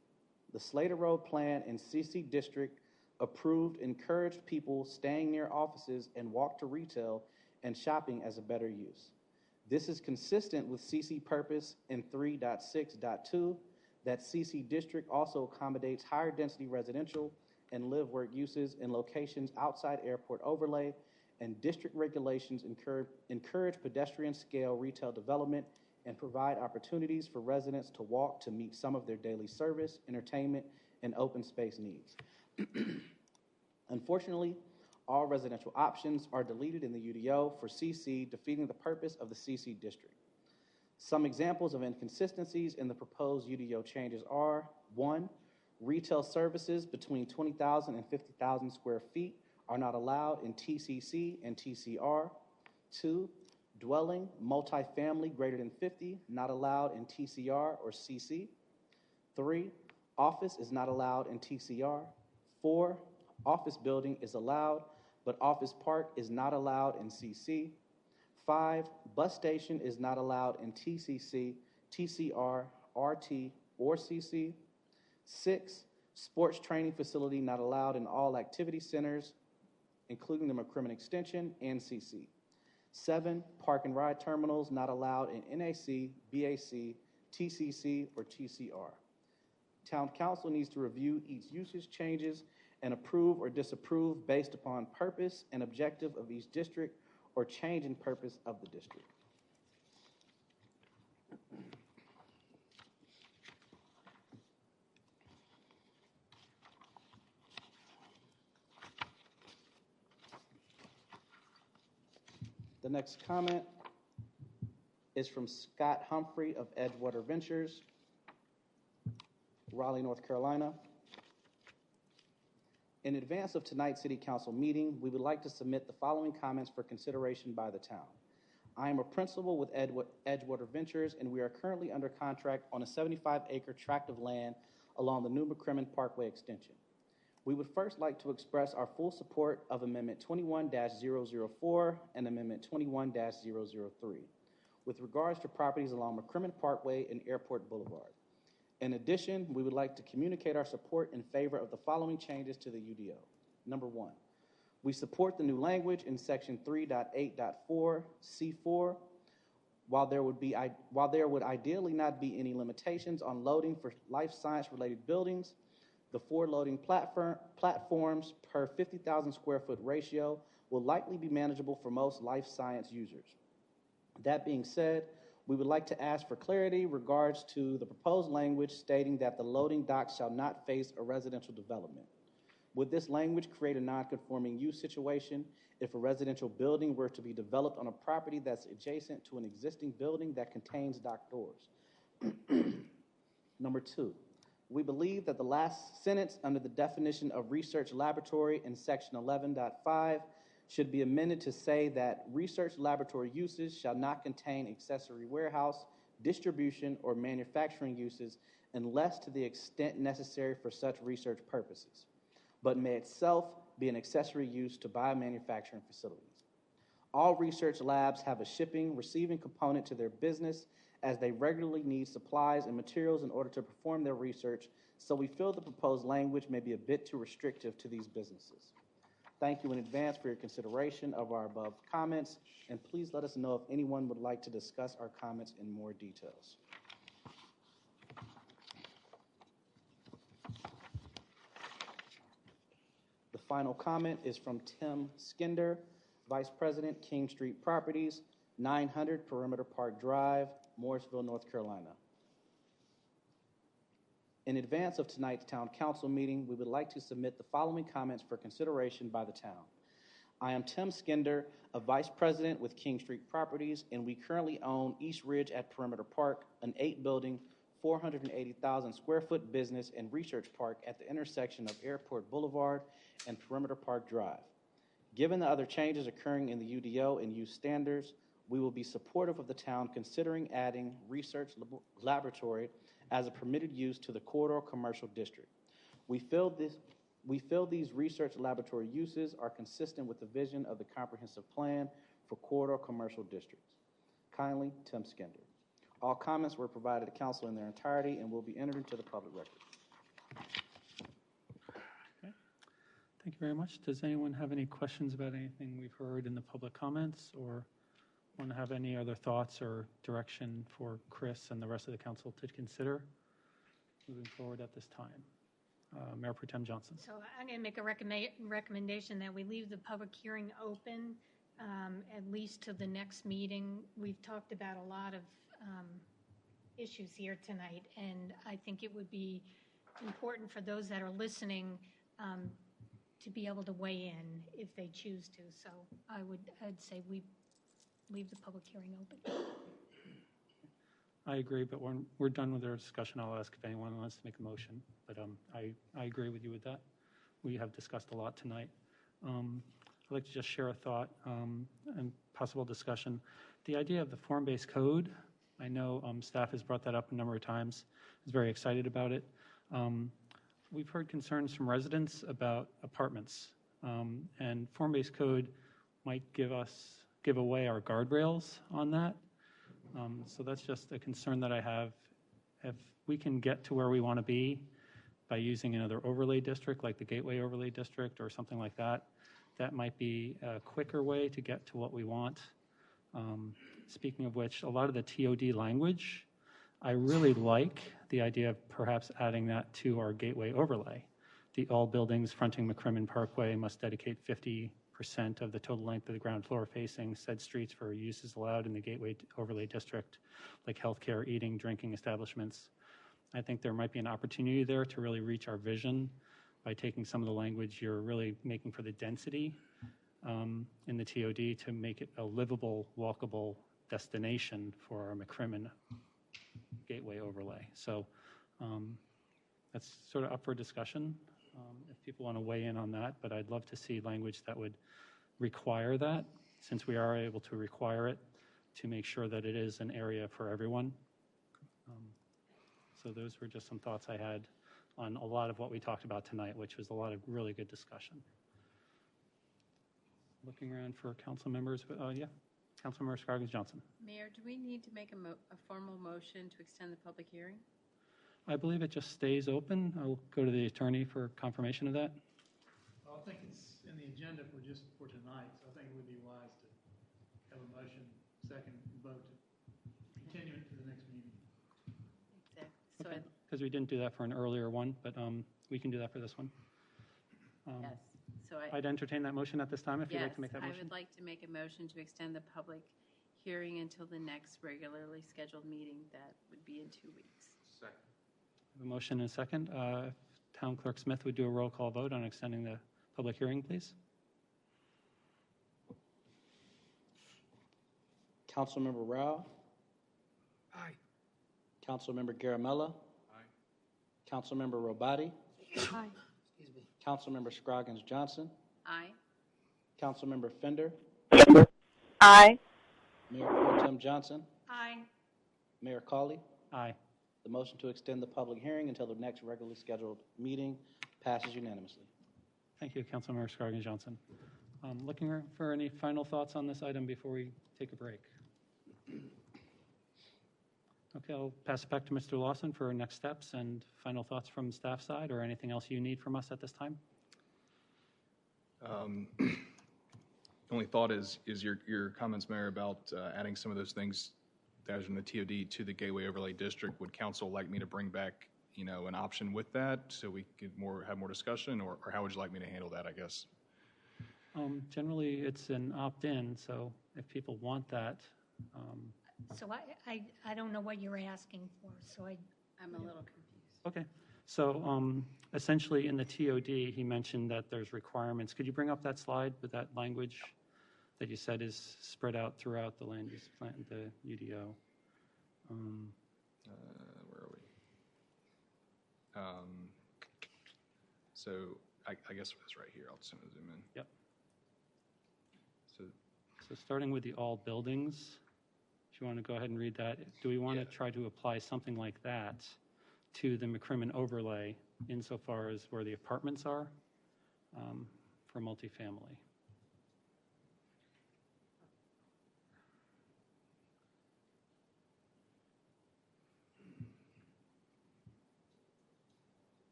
The Slater Road plan in CC district approved encouraged people staying near offices and walk to retail and shopping as a better use. This is consistent with CC purpose in 3.6.2 that CC district also accommodates higher density residential and live work uses in locations outside airport overlay, and district regulations encourage pedestrian scale retail development and provide opportunities for residents to walk to meet some of their daily service, entertainment, and open space needs. Unfortunately, all residential options are deleted in the UDO for CC, defeating the purpose of the CC district. Some examples of inconsistencies in the proposed UDO changes are: 1, retail services between 20,000 and 50,000 square feet are not allowed in TCC and TCR. 2, dwelling, multifamily greater than 50, not allowed in TCR or CC. 3, office is not allowed in TCR. 4, office building is allowed, but office park is not allowed in CC. 5, bus station is not allowed in TCC, TCR, RT, or CC. 6, sports training facility not allowed in all activity centers, including the McCrimmon Extension and CC. 7, park and ride terminals not allowed in NAC, BAC, TCC, or TCR. Town Council needs to review each usage changes and approve or disapprove based upon purpose and objective of each district or change in purpose of the district. The next comment is from Scott Humphrey of Edgewater Ventures, Raleigh, North Carolina. In advance of tonight's City Council meeting, we would like to submit the following comments for consideration by the town. I am a principal with Edgewater Ventures, and we are currently under contract on a 75-acre tract of land along the new McCrimmon Parkway extension. We would first like to express our full support of Amendment 21-004 and Amendment 21-003 with regards to properties along McCrimmon Parkway and Airport Boulevard. In addition, we would like to communicate our support in favor of the following changes to the UDO. Number 1, we support the new language in Section 3.8.4 C4. While there would ideally not be any limitations on loading for life science-related buildings, the 4 loading platforms per 50,000 square foot ratio will likely be manageable for most life science users. That being said, we would like to ask for clarity regards to the proposed language stating that the loading docks shall not face a residential development. Would this language create a non-conforming use situation if a residential building were to be developed on a property that's adjacent to an existing building that contains dock doors? Number 2, we believe that the last sentence under the definition of research laboratory in Section 11.5 should be amended to say that research laboratory uses shall not contain accessory warehouse, distribution, or manufacturing uses unless to the extent necessary for such research purposes, but may itself be an accessory use to biomanufacturing facilities. All research labs have a shipping, receiving component to their business as they regularly need supplies and materials in order to perform their research, so we feel the proposed language may be a bit too restrictive to these businesses. Thank you in advance for your consideration of our above comments, and please let us know if anyone would like to discuss our comments in more details. The final comment is from Tim Skinder, Vice President, King Street Properties, 900 Perimeter Park Drive, Morrisville, North Carolina. In advance of tonight's Town Council meeting, we would like to submit the following comments for consideration by the town. I am Tim Skinder, a Vice President with King Street Properties, and we currently own East Ridge at Perimeter Park, an 8-building, 480,000 square foot business and research park at the intersection of Airport Boulevard and Perimeter Park Drive. Given the other changes occurring in the UDO and use standards, we will be supportive of the town considering adding research laboratory as a permitted use to the corridor commercial district. We feel these research laboratory uses are consistent with the vision of the comprehensive plan for corridor commercial districts. Kindly, Tim Skinder. All comments were provided to council in their entirety and will be entered into the public record. Okay. Thank you very much. Does anyone have any questions about anything we've heard in the public comments, or want to have any other thoughts or direction for Chris and the rest of the council to consider moving forward at this time? Mayor Pro Tem Johnson. So I'm going to make a recommendation that we leave the public hearing open at least to the next meeting. We've talked about a lot of issues here tonight, and I think it would be important for those that are listening to be able to weigh in if they choose to. So I'd say we leave the public hearing open. I agree, but when we're done with our discussion, I'll ask if anyone wants to make a motion. But I agree with you with that. We have discussed a lot tonight. I'd like to just share a thought and possible discussion. The idea of the form-based code, I know staff has brought that up a number of times. I was very excited about it. We've heard concerns from residents about apartments, and form-based code might give away our guardrails on that. So that's just a concern that I have. If we can get to where we want to be by using another overlay district, like the Gateway Overlay District or something like that, that might be a quicker way to get to what we want. Speaking of which, a lot of the TOD language, I really like the idea of perhaps adding that to our Gateway Overlay. The all buildings fronting McCrimmon Parkway must dedicate 50% of the total length of the ground floor facing said streets for uses allowed in the Gateway Overlay District, like healthcare, eating, drinking establishments. I think there might be an opportunity there to really reach our vision by taking some of the language you're really making for the density in the TOD to make it a livable, walkable destination for our McCrimmon Gateway Overlay. So that's sort of up for discussion if people want to weigh in on that, but I'd love to see language that would require that, since we are able to require it, to make sure that it is an area for everyone. So those were just some thoughts I had on a lot of what we talked about tonight, which was a lot of really good discussion. Looking around for council members. Yeah, Councilmember Scroggins-Johnson. Mayor, do we need to make a formal motion to extend the public hearing? I believe it just stays open. I'll go to the attorney for confirmation of that. Well, I think it's in the agenda for tonight, so I think it would be wise to have a motion, second, vote to continue it to the next meeting. Exactly. So Okay. Because we didn't do that for an earlier one, but we can do that for this one. yes. So I'd entertain that motion at this time if you'd like to make that motion. I would like to make a motion to extend the public hearing until the next regularly scheduled meeting. That would be in 2 weeks. Second. A motion and a second. Town Clerk Smith would do a roll call vote on extending the public hearing, please. Councilmember Rao. Aye. Councilmember Garamella. Aye. Councilmember Robati. Aye. Councilmember Scroggins-Johnson. Aye. Councilmember Fender. Aye. Mayor Pro Tem Johnson. Aye. Mayor Cawley. Aye. The motion to extend the public hearing until the next regularly scheduled meeting passes unanimously. Thank you, Councilmember Scroggins-Johnson. Looking for any final thoughts on this item before we take a break? Okay, I'll pass it back to Mr. Lawson for next steps and final thoughts from staff side, or anything else you need from us at this time. Only thought is your comments, Mayor, about adding some of those things that are in the TOD to the Gateway Overlay District. Would council like me to bring back, an option with that so we could have more discussion, or how would you like me to handle that, I guess? Generally, it's an opt-in, so if people want that. So I don't know what you're asking for, so I'm a little confused. Okay, So essentially in the TOD, he mentioned that there's requirements. Could you bring up that slide with that language that you said is spread out throughout the land use plan, the UDO? Where are we? So I guess it's right here. I'll just zoom in. Yep. So So starting with the all buildings, if you want to go ahead and read that, do we want to try to apply something like that to the McCrimmon overlay insofar as where the apartments are for multifamily?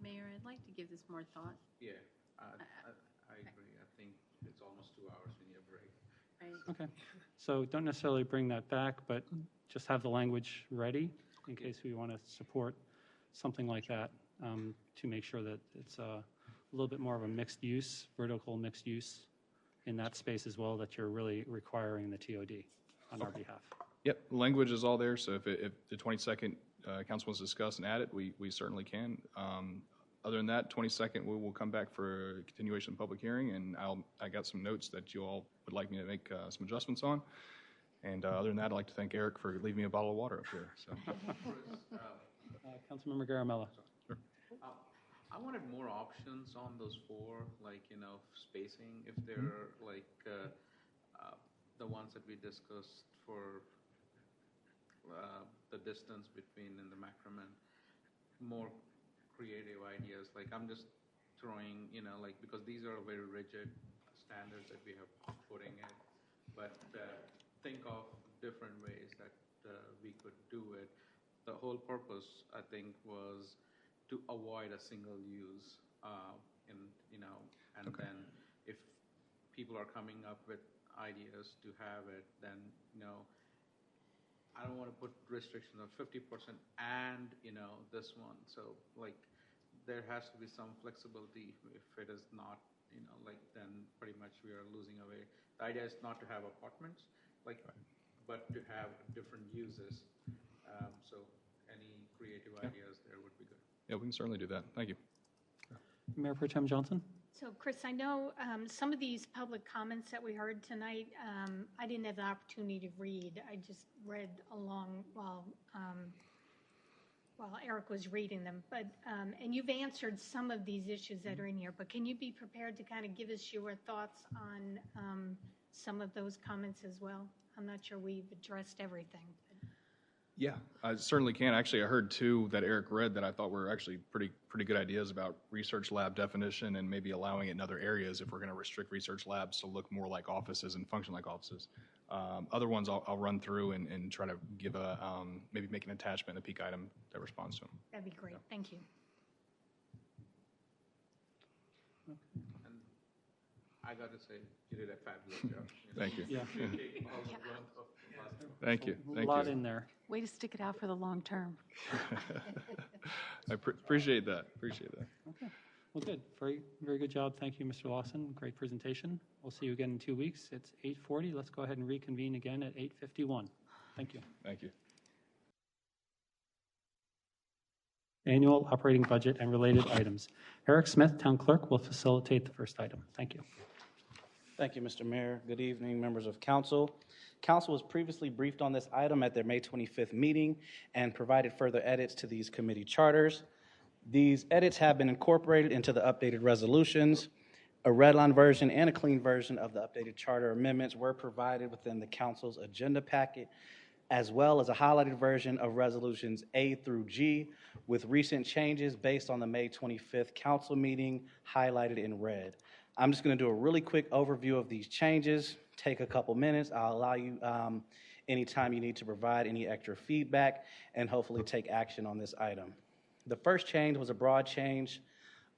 Mayor, I'd like to give this more thought. Yeah, I agree. I think it's almost 2 hours. We need a break. Right. Okay. So don't necessarily bring that back, but just have the language ready in case we want to support something like that to make sure that it's a little bit more of a mixed use, vertical mixed use in that space as well, that you're really requiring the TOD on our behalf. Yep, language is all there, so if the 22nd council wants to discuss and add it, we certainly can. Other than that, 22nd, we will come back for a continuation of the public hearing, and I got some notes that you all would like me to make some adjustments on. And other than that, I'd like to thank Eric for leaving me a bottle of water up here. So. Councilmember Garamella. Sure. I wanted more options on those four, like, spacing, if they're like the ones that we discussed for the distance between in the McCrimmon, more creative ideas. Like, I'm just throwing, because these are very rigid standards that we have putting in, but think of different ways that we could do it. The whole purpose, I think, was to avoid a single use, and then if people are coming up with ideas to have it, then, I don't want to put restrictions of 50% and, this one. So, like, there has to be some flexibility. If it is not, then pretty much we are losing away. The idea is not to have apartments, but to have different uses. So any creative ideas there would be good. Yeah, we can certainly do that. Thank you. Mayor Pro Tem Johnson? So, Chris, I know some of these public comments that we heard tonight, I didn't have the opportunity to read. I just read along while Eric was reading them. But and you've answered some of these issues that are in here. But can you be prepared to kind of give us your thoughts on some of those comments as well? I'm not sure we've addressed everything. Yeah, I certainly can. Actually, I heard two that Eric read that I thought were actually pretty good ideas about research lab definition and maybe allowing it in other areas if we're going to restrict research labs to look more like offices and function like offices. Other ones I'll run through and try to give maybe make an attachment, a peak item that responds to them. That'd be great. Thank you. And I got to say, you did a fabulous job. Thank you. Yeah. Thank you. A lot in there. Way to stick it out for the long term. I appreciate that. Okay. Well, good. Very, very good job. Thank you, Mr. Lawson. Great presentation. We'll see you again in 2 weeks. It's 8:40. Let's go ahead and reconvene again at 8:51. Thank you. Thank you. Annual operating budget and related items. Eric Smith, Town Clerk, will facilitate the first item. Thank you. Thank you, Mr. Mayor. Good evening, members of council. Council was previously briefed on this item at their May 25th meeting and provided further edits to these committee charters. These edits have been incorporated into the updated resolutions. A red line version and a clean version of the updated charter amendments were provided within the council's agenda packet, as well as a highlighted version of resolutions A through G with recent changes based on the May 25th council meeting highlighted in red. I'm just going to do a really quick overview of these changes, take a couple minutes. I'll allow you anytime you need to provide any extra feedback and hopefully take action on this item. The first change was a broad change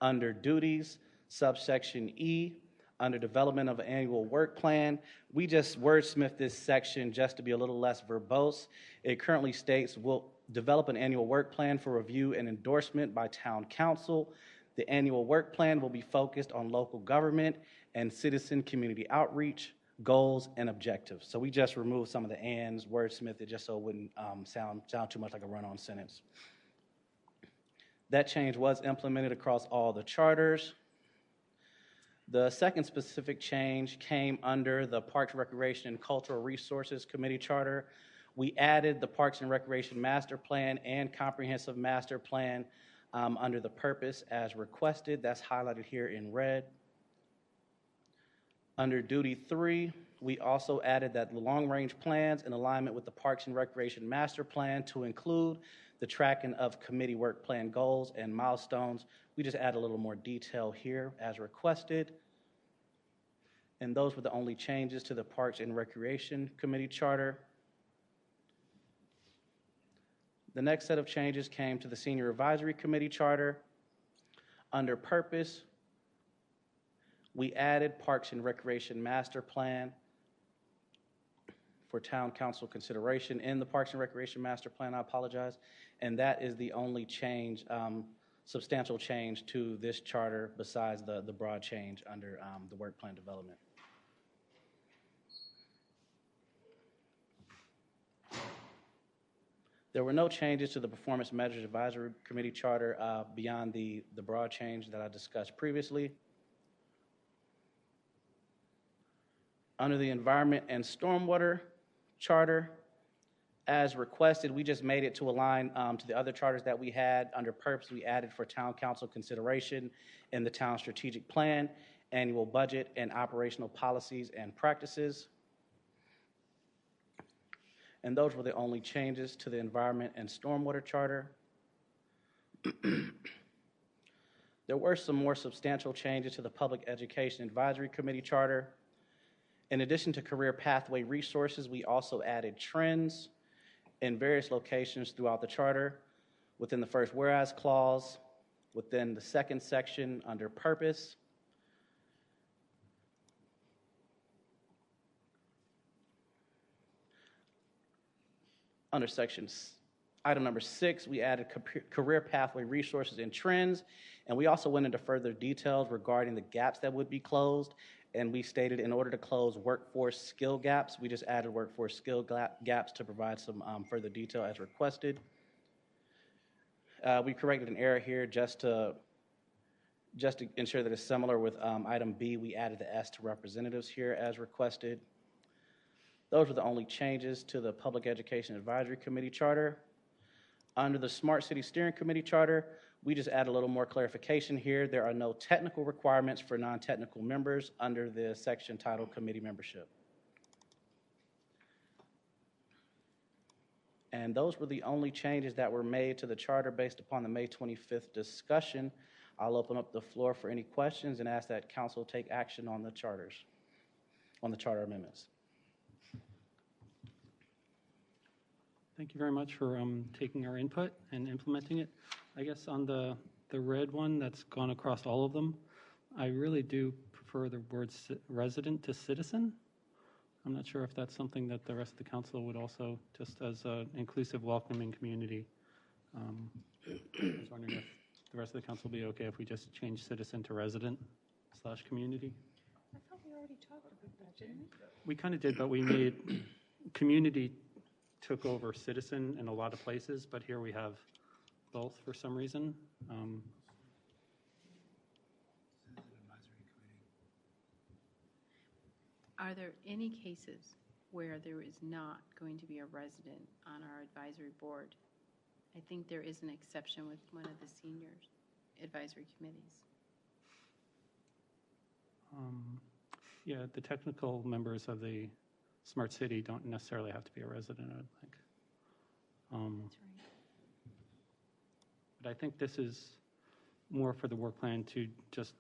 under duties, subsection E, under development of an annual work plan. We just wordsmithed this section just to be a little less verbose. It currently states, we'll develop an annual work plan for review and endorsement by town council. The annual work plan will be focused on local government and citizen community outreach, goals, and objectives. So we just removed some of the ands, wordsmith it just so it wouldn't sound too much like a run-on sentence. That change was implemented across all the charters. The second specific change came under the Parks, Recreation, and Cultural Resources Committee charter. We added the Parks and Recreation Master Plan and Comprehensive Master Plan under the purpose as requested. That's highlighted here in red. Under Duty 3, we also added that the long-range plans in alignment with the Parks and Recreation Master Plan to include the tracking of committee work plan goals and milestones. We just add a little more detail here as requested. And those were the only changes to the Parks and Recreation Committee charter. The next set of changes came to the Senior Advisory Committee charter. Under purpose, we added Parks and Recreation Master Plan for Town Council consideration in the Parks and Recreation Master Plan, I apologize, and that is the only change, substantial change to this charter besides the broad change under the work plan development. There were no changes to the Performance Measures Advisory Committee charter beyond the broad change that I discussed previously. Under the Environment and Stormwater charter, as requested, we just made it to align to the other charters that we had. Under purpose, we added for Town Council consideration in the Town Strategic Plan, annual budget, and operational policies and practices. And those were the only changes to the Environment and Stormwater charter. There were some more substantial changes to the Public Education Advisory Committee charter. In addition to career pathway resources, we also added trends in various locations throughout the charter within the first whereas clause, within the second section under purpose, under item number 6, we added career pathway resources and trends, and we also went into further details regarding the gaps that would be closed. And we stated in order to close workforce skill gaps, we just added workforce skill gaps to provide some further detail as requested. We corrected an error here just to ensure that it's similar with item B. We added the S to representatives here as requested. Those were the only changes to the Public Education Advisory Committee charter. Under the Smart City Steering Committee charter, we just add a little more clarification here. There are no technical requirements for non-technical members under the section titled Committee Membership. And those were the only changes that were made to the charter based upon the May 25th discussion. I'll open up the floor for any questions and ask that council take action on the charters, on the charter amendments. Thank you very much for taking our input and implementing it. I guess on the red one that's gone across all of them, I really do prefer the word resident to citizen. I'm not sure if that's something that the rest of the council would also, just as an inclusive, welcoming community. I was wondering if the rest of the council would be okay if we just change citizen to resident/community. I thought we already talked about that, didn't we? We kind of did, but we made community took over citizen in a lot of places, but here we have both for some reason. Are there any cases where there is not going to be a resident on our advisory board? I think there is an exception with one of the senior advisory committees. Yeah, the technical members of the Smart City don't necessarily have to be a resident, I would think. That's right. But I think this is more for the work plan to just,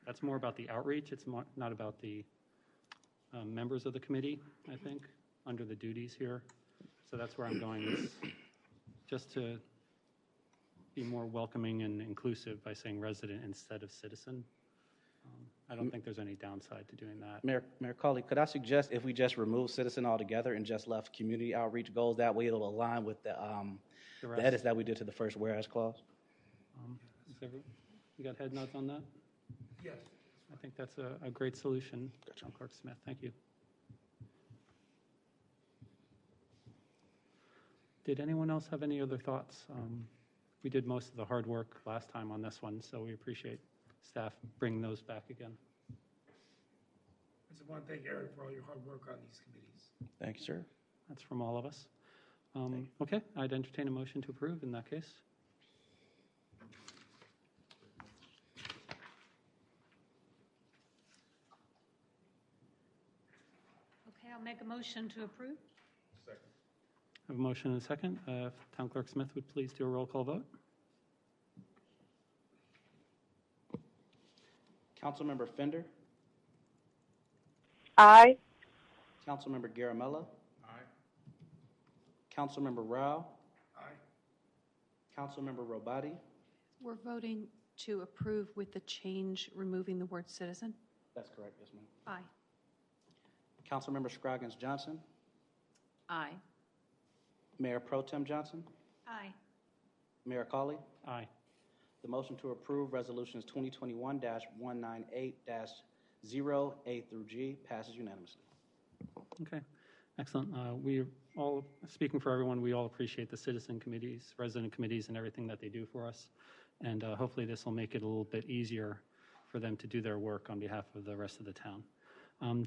that's more about the outreach. It's not about the members of the committee, I think, under the duties here. So that's where I'm going, is just to be more welcoming and inclusive by saying resident instead of citizen. I don't think there's any downside to doing that. Mayor Colley, could I suggest if we just remove citizen altogether and just left community outreach goals? That way it'll align with the edits that we did to the first whereas clause. You You got head nods on that? Yes. I think that's a great solution, Clerk Smith. Thank you. Did anyone else have any other thoughts? We did most of the hard work last time on this one, so we appreciate staff bringing those back again. I just want to thank Eric for all your hard work on these committees. Thank you, sir. That's from all of us. Okay, I'd entertain a motion to approve in that case. Okay, I'll make a motion to approve. I have a motion and a second. If Town Clerk Smith would please do a roll call vote. Councilmember Fender, Aye. Councilmember Garamella. Aye. Councilmember Rao. Aye. Councilmember Robati. We're voting to approve with the change, removing the word citizen. That's correct, yes, ma'am. Aye. Councilmember Scroggins Johnson. Aye. Mayor Pro Tem Johnson. Aye. Mayor Colley. Aye. The motion to approve resolutions 2021-198-0 A through G passes unanimously. Okay, excellent. We all, speaking for everyone, we all appreciate the citizen committees, resident committees, and everything that they do for us. And hopefully this will make it a little bit easier for them to do their work on behalf of the rest of the town.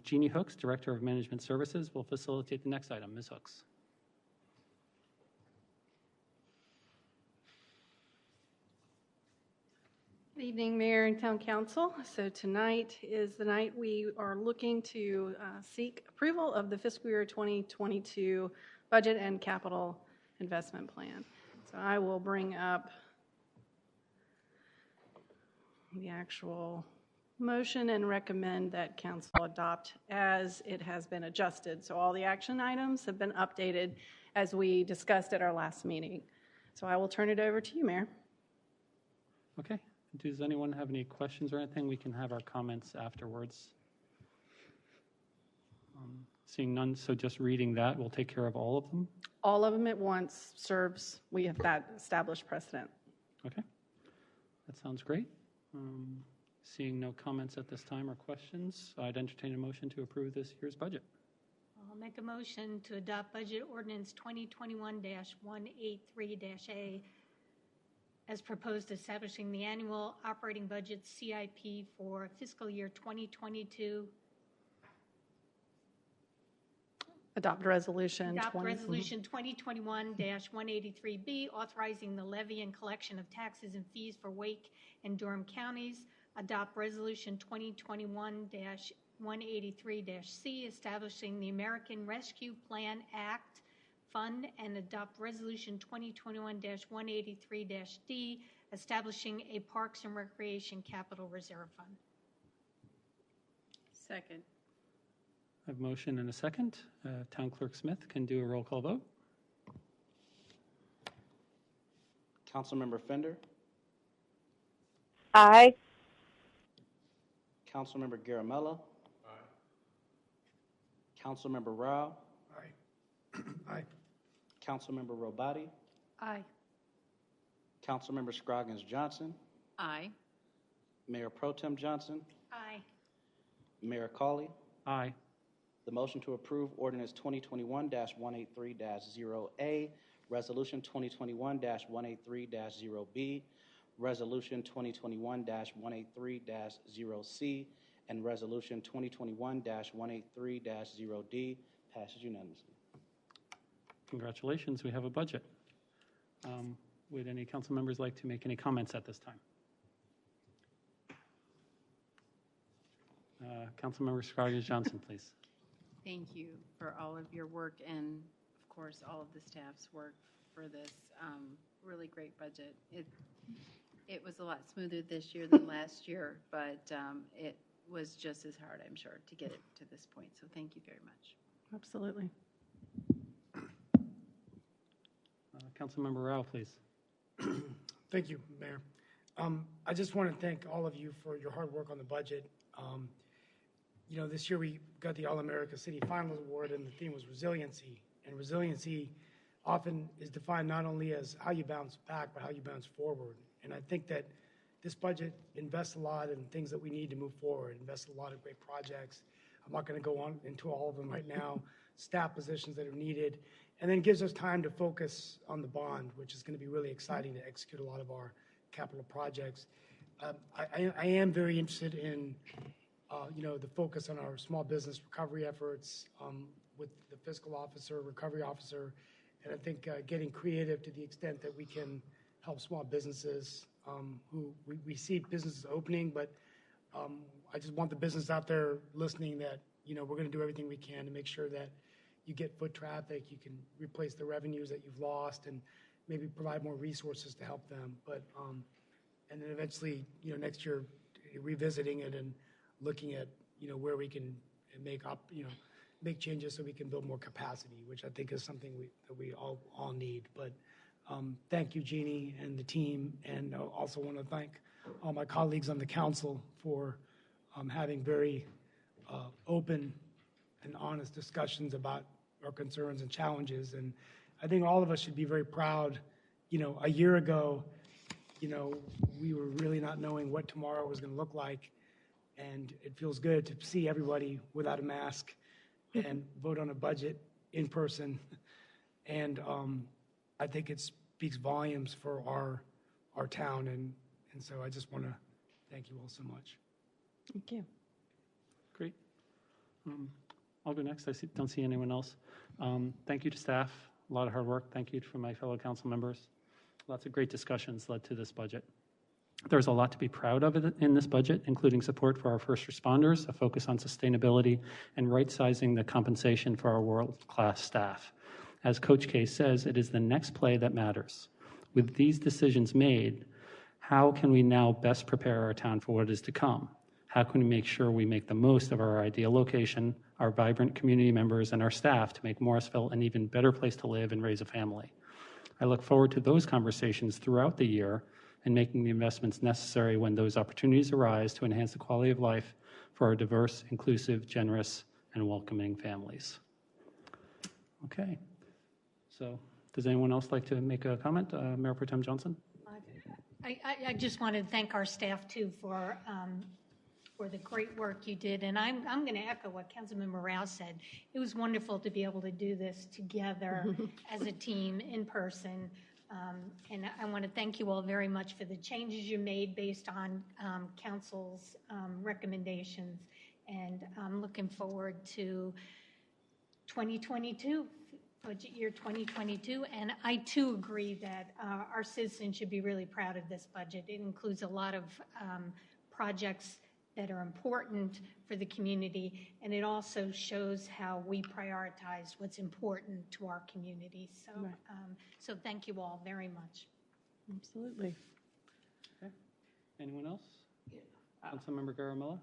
Jeannie Hooks, Director of Management Services, will facilitate the next item. Ms. Hooks. Good evening, Mayor and Town Council. So tonight is the night we are looking to seek approval of the fiscal year 2022 budget and capital investment plan. So I will bring up the actual motion and recommend that council adopt as it has been adjusted. So all the action items have been updated as we discussed at our last meeting. So I will turn it over to you, Mayor. Okay. Does anyone have any questions or anything? We can have our comments afterwards. Seeing none, so just reading that, we'll take care of all of them. All of them at once serves, we have that established precedent. Okay, that sounds great. Seeing no comments at this time or questions, I'd entertain a motion to approve this year's budget. I'll make a motion to adopt Budget Ordinance 2021-183-A as proposed, establishing the annual operating budget CIP for fiscal year 2022. Adopt resolution. Adopt resolution 2021-183B, authorizing the levy and collection of taxes and fees for Wake and Durham counties. Adopt resolution 2021-183-C, establishing the American Rescue Plan Act Fund, and adopt resolution 2021-183-D, establishing a Parks and Recreation Capital Reserve Fund. Second. I have a motion and a second. Town Clerk Smith can do a roll call vote. Councilmember Fender. Aye. Councilmember Garamella. Aye. Councilmember Rao. Aye. Aye. Councilmember Robati. Aye. Councilmember Scroggins Johnson. Aye. Mayor Pro Tem Johnson. Aye. Mayor Colley. Aye. The motion to approve ordinance 2021-183-0A, resolution 2021-183-0B, resolution 2021-183-0C, and resolution 2021-183-0D passes unanimously. Congratulations, we have a budget. Would any council members like to make any comments at this time? Councilmember Scroggins Johnson, please. Thank you for all of your work and, of course, all of the staff's work for this really great budget. It was a lot smoother this year than last year, but it was just as hard, I'm sure, to get it to this point. So thank you very much. Absolutely. Councilmember Rao, please. Thank you, Mayor. I just want to thank all of you for your hard work on the budget. You know, this year we got the All-America City Finals Award, and the theme was resiliency. And resiliency often is defined not only as how you bounce back, but how you bounce forward. And I think that this budget invests a lot in things that we need to move forward, invests a lot of great projects. I'm not going to go on into all of them right now, staff positions that are needed, and then gives us time to focus on the bond, which is going to be really exciting to execute a lot of our capital projects. I am very interested in, the focus on our small business recovery efforts with the fiscal officer, recovery officer, and I think getting creative to the extent that we can help small businesses who we see businesses opening, but I just want the business out there listening that, we're going to do everything we can to make sure that you get foot traffic, you can replace the revenues that you've lost, and maybe provide more resources to help them. But and then eventually, next year, revisiting it and looking at, where we can make changes so we can build more capacity, which I think is something that we all need. But thank you, Jeannie and the team, and I also want to thank all my colleagues on the council for having very open and honest discussions about our concerns and challenges. And I think all of us should be very proud. A year ago, we were really not knowing what tomorrow was going to look like, and it feels good to see everybody without a mask and vote on a budget in person. And I think it speaks volumes for our town, and so I just want to thank you all so much. Thank you. Great. I'll go next. Don't see anyone else. Thank you to staff. A lot of hard work. Thank you for my fellow council members. Lots of great discussions led to this budget. There's a lot to be proud of in this budget, including support for our first responders, a focus on sustainability, and right-sizing the compensation for our world-class staff. As Coach K says, it is the next play that matters. With these decisions made, how can we now best prepare our town for what is to come? How can we make sure we make the most of our ideal location, our vibrant community members, and our staff to make Morrisville an even better place to live and raise a family? I look forward to those conversations throughout the year and making the investments necessary when those opportunities arise to enhance the quality of life for our diverse, inclusive, generous, and welcoming families. Okay. So does anyone else like to make a comment? Mayor Pro Tem Johnson? I just wanted to thank our staff, too, for the great work you did. And I'm going to echo what Councilmember Rao said. It was wonderful to be able to do this together as a team in person. And I want to thank you all very much for the changes you made based on council's recommendations. And I'm looking forward to 2022. Budget year 2022, and I too agree that our citizens should be really proud of this budget. It includes a lot of projects that are important for the community, and it also shows how we prioritize what's important to our community. So, right. So thank you all very much. Absolutely. Okay. Anyone else? Yeah. Councilmember Garamella?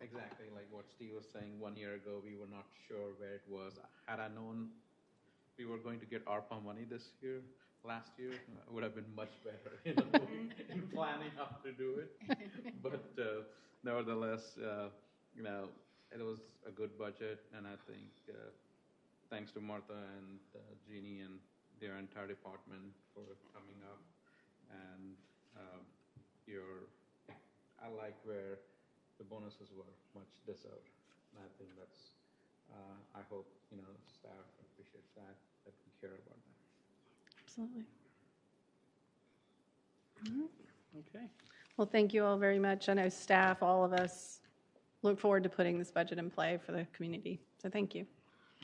Exactly like what Steve was saying, 1 year ago, we were not sure where it was. Had I known we were going to get ARPA money last year, it would have been much better in planning how to do it. But nevertheless, it was a good budget, and I think thanks to Martha and Jeannie and their entire department for coming up. And I like where the bonuses were much deserved. And I think that's, I hope, staff appreciates that we care about that. Absolutely. Okay. Well, thank you all very much. I know staff, all of us, look forward to putting this budget in play for the community. So thank you.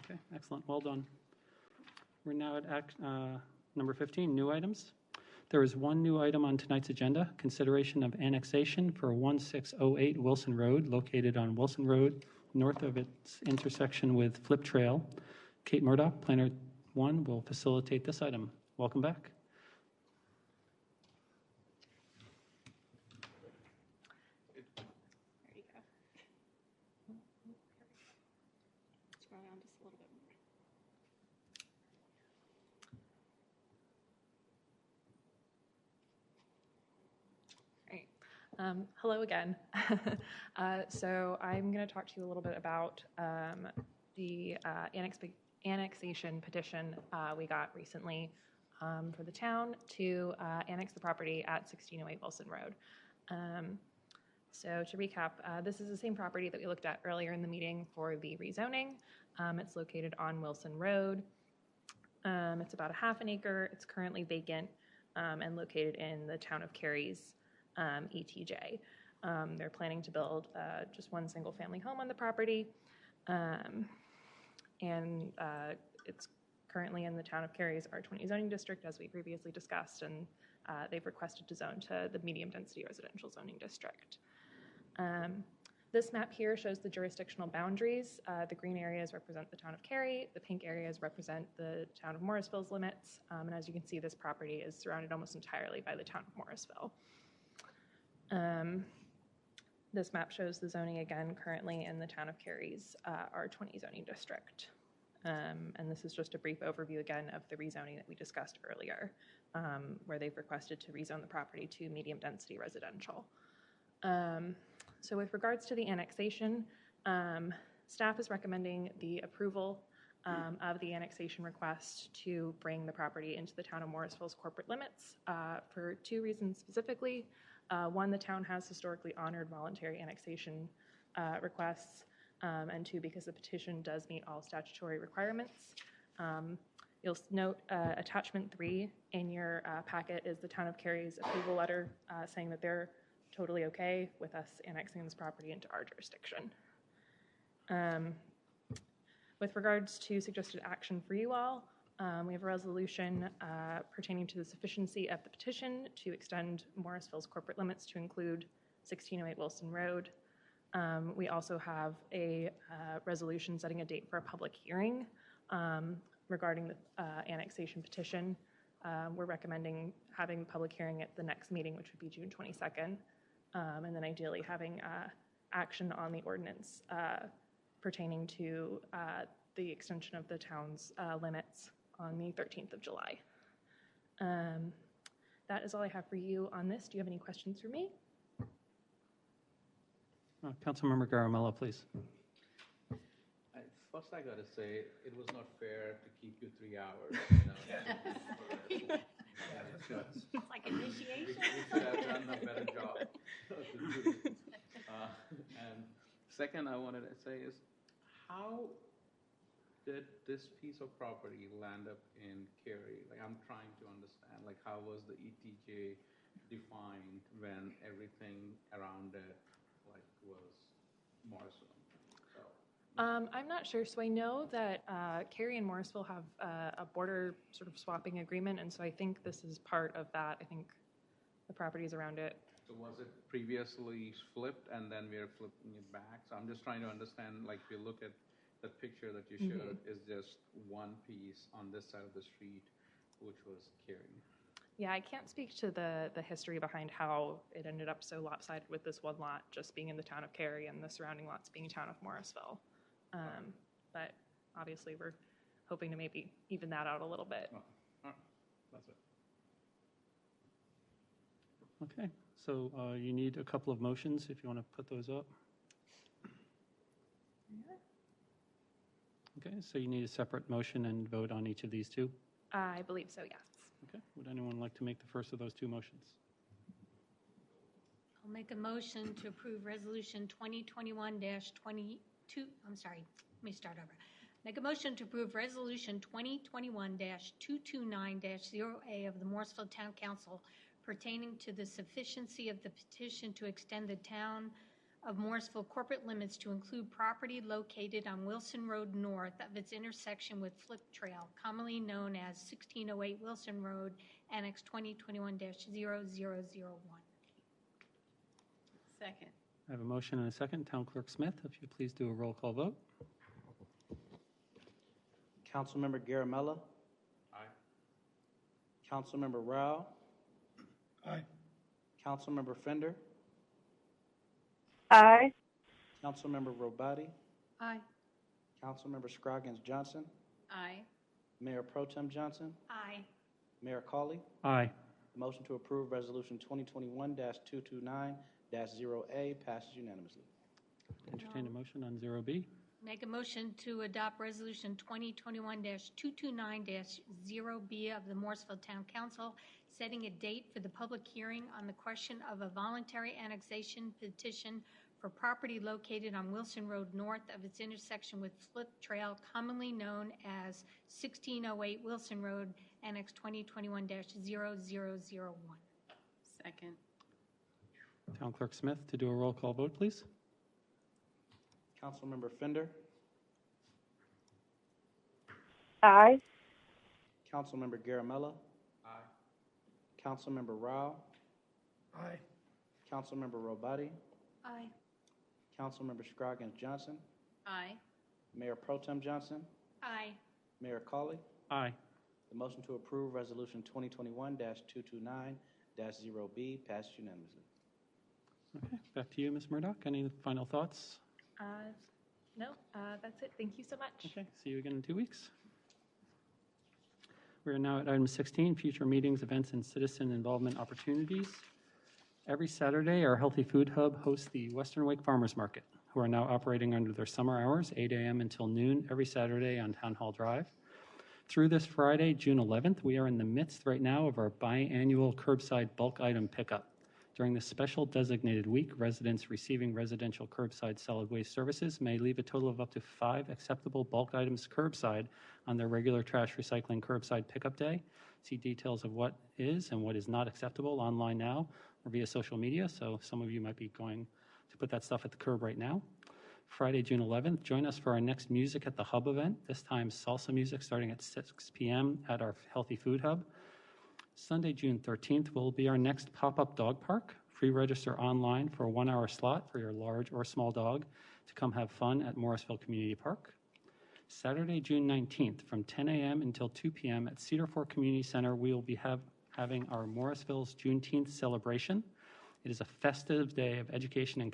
Okay, excellent. Well done. We're now at number 15, new items. There is one new item on tonight's agenda, consideration of annexation for 1608 Wilson Road, located on Wilson Road, north of its intersection with Flip Trail. Kate Murdoch, Planner 1, will facilitate this item. Welcome back. There you go. Scroll down just a little bit more. Hello again. So I'm going to talk to you a little bit about the annexation petition we got recently. for the town to annex the property at 1608 Wilson Road. So to recap, this is the same property that we looked at earlier in the meeting for the rezoning. It's located on Wilson Road. It's about a half an acre. It's currently vacant and located in the town of Cary's ETJ. They're planning to build just one single family home on the property. And it's currently in the town of Cary's R20 zoning district, as we previously discussed, and they've requested to zone to the medium density residential zoning district. This map here shows the jurisdictional boundaries. The green areas represent the town of Cary. The pink areas represent the town of Morrisville's limits. And as you can see, this property is surrounded almost entirely by the town of Morrisville. This map shows the zoning again currently in the town of Cary's R20 zoning district. And this is just a brief overview again of the rezoning that we discussed earlier, where they've requested to rezone the property to medium density residential. So with regards to the annexation, staff is recommending the approval of the annexation request to bring the property into the town of Morrisville's corporate limits for two reasons specifically. One, the town has historically honored voluntary annexation requests, and two, because the petition does meet all statutory requirements. You'll note attachment 3 in your packet is the town of Cary's approval letter saying that they're totally okay with us annexing this property into our jurisdiction. With regards to suggested action for you all, we have a resolution pertaining to the sufficiency of the petition to extend Morrisville's corporate limits to include 1608 Wilson Road. We also have a resolution setting a date for a public hearing regarding the annexation petition. We're recommending having a public hearing at the next meeting, which would be June 22nd, and then ideally having action on the ordinance pertaining to the extension of the town's limits on the 13th of July. That is all I have for you on this. Do you have any questions for me? Councilmember Garamella, please. First, I got to say, it was not fair to keep you 3 hours. It's like initiation. We should have done a better job to do this. And second, I wanted to say is, how did this piece of property land up in Cary? Like, I'm trying to understand, like, how was the ETJ defined when everything around it, like, was Morrisville? I'm not sure. So I know that Cary and Morrisville have a border sort of swapping agreement, and so I think this is part of that. I think the properties around it. So was it previously flipped and then we're flipping it back? So I'm just trying to understand, like, if you look at the picture that you showed, is just one piece on this side of the street, which was Cary. Yeah, I can't speak to the history behind how it ended up so lopsided with this one lot just being in the town of Cary and the surrounding lots being town of Morrisville. But obviously we're hoping to maybe even that out a little bit. All right, that's it. Okay, so you need a couple of motions if you want to put those up. Okay, so you need a separate motion and vote on each of these two? I believe so, yes. Okay, would anyone like to make the first of those two motions? I'll make a motion to approve Resolution 2021-22. I'm sorry, let me start over. Make a motion to approve Resolution 2021-229-0A of the Morrisville Town Council pertaining to the sufficiency of the petition to extend the town of Morrisville corporate limits to include property located on Wilson Road north of its intersection with Flip Trail, commonly known as 1608 Wilson Road, Annex 2021-0001. Second. I have a motion and a second. Town Clerk Smith, if you please do a roll call vote. Councilmember Garamella. Aye. Councilmember Rao. Aye. Councilmember Fender. Aye. Councilmember Robati. Aye. Councilmember Scroggins Johnson. Aye. Mayor Pro Tem Johnson. Aye. Mayor Cawley. Aye. Motion to approve Resolution 2021-229-0A passes unanimously. Entertain a motion on 0B. Make a motion to adopt Resolution 2021-229-0B of the Morrisville Town Council, setting a date for the public hearing on the question of a voluntary annexation petition for property located on Wilson Road north of its intersection with Flip Trail, commonly known as 1608 Wilson Road, Annex 2021-0001. Second. Town Clerk Smith to do a roll call vote, please. Councilmember Fender, Aye. Councilmember Garamella. Aye. Councilmember Rao, Aye. Councilmember Robati, Aye. Councilmember Scroggins Johnson, Aye. Mayor Pro Tem Johnson, Aye. Mayor Cawley. Aye. The motion to approve Resolution 2021-229-0B passed unanimously. Okay, back to you, Ms. Murdoch. Any final thoughts? No, that's it. Thank you so much. Okay, see you again in 2 weeks. We are now at item 16, future meetings, events, and citizen involvement opportunities. Every Saturday, our Healthy Food Hub hosts the Western Wake Farmers Market, who are now operating under their summer hours, 8 a.m. until noon, every Saturday on Town Hall Drive. Through this Friday, June 11th, we are in the midst right now of our biannual curbside bulk item pickup. During this special designated week, residents receiving residential curbside solid waste services may leave a total of up to 5 acceptable bulk items curbside on their regular trash recycling curbside pickup day. See details of what is and what is not acceptable online now or via social media, so some of you might be going to put that stuff at the curb right now. Friday, June 11th, join us for our next Music at the Hub event, this time salsa music starting at 6 p.m. at our Healthy Food Hub. Sunday, June 13th, will be our next pop-up dog park. Free register online for a 1-hour slot for your large or small dog to come have fun at Morrisville Community Park. Saturday, June 19th, from 10 a.m. until 2 p.m. at Cedar Fork Community Center, we will be having our Morrisville's Juneteenth celebration. It is a festive day of education and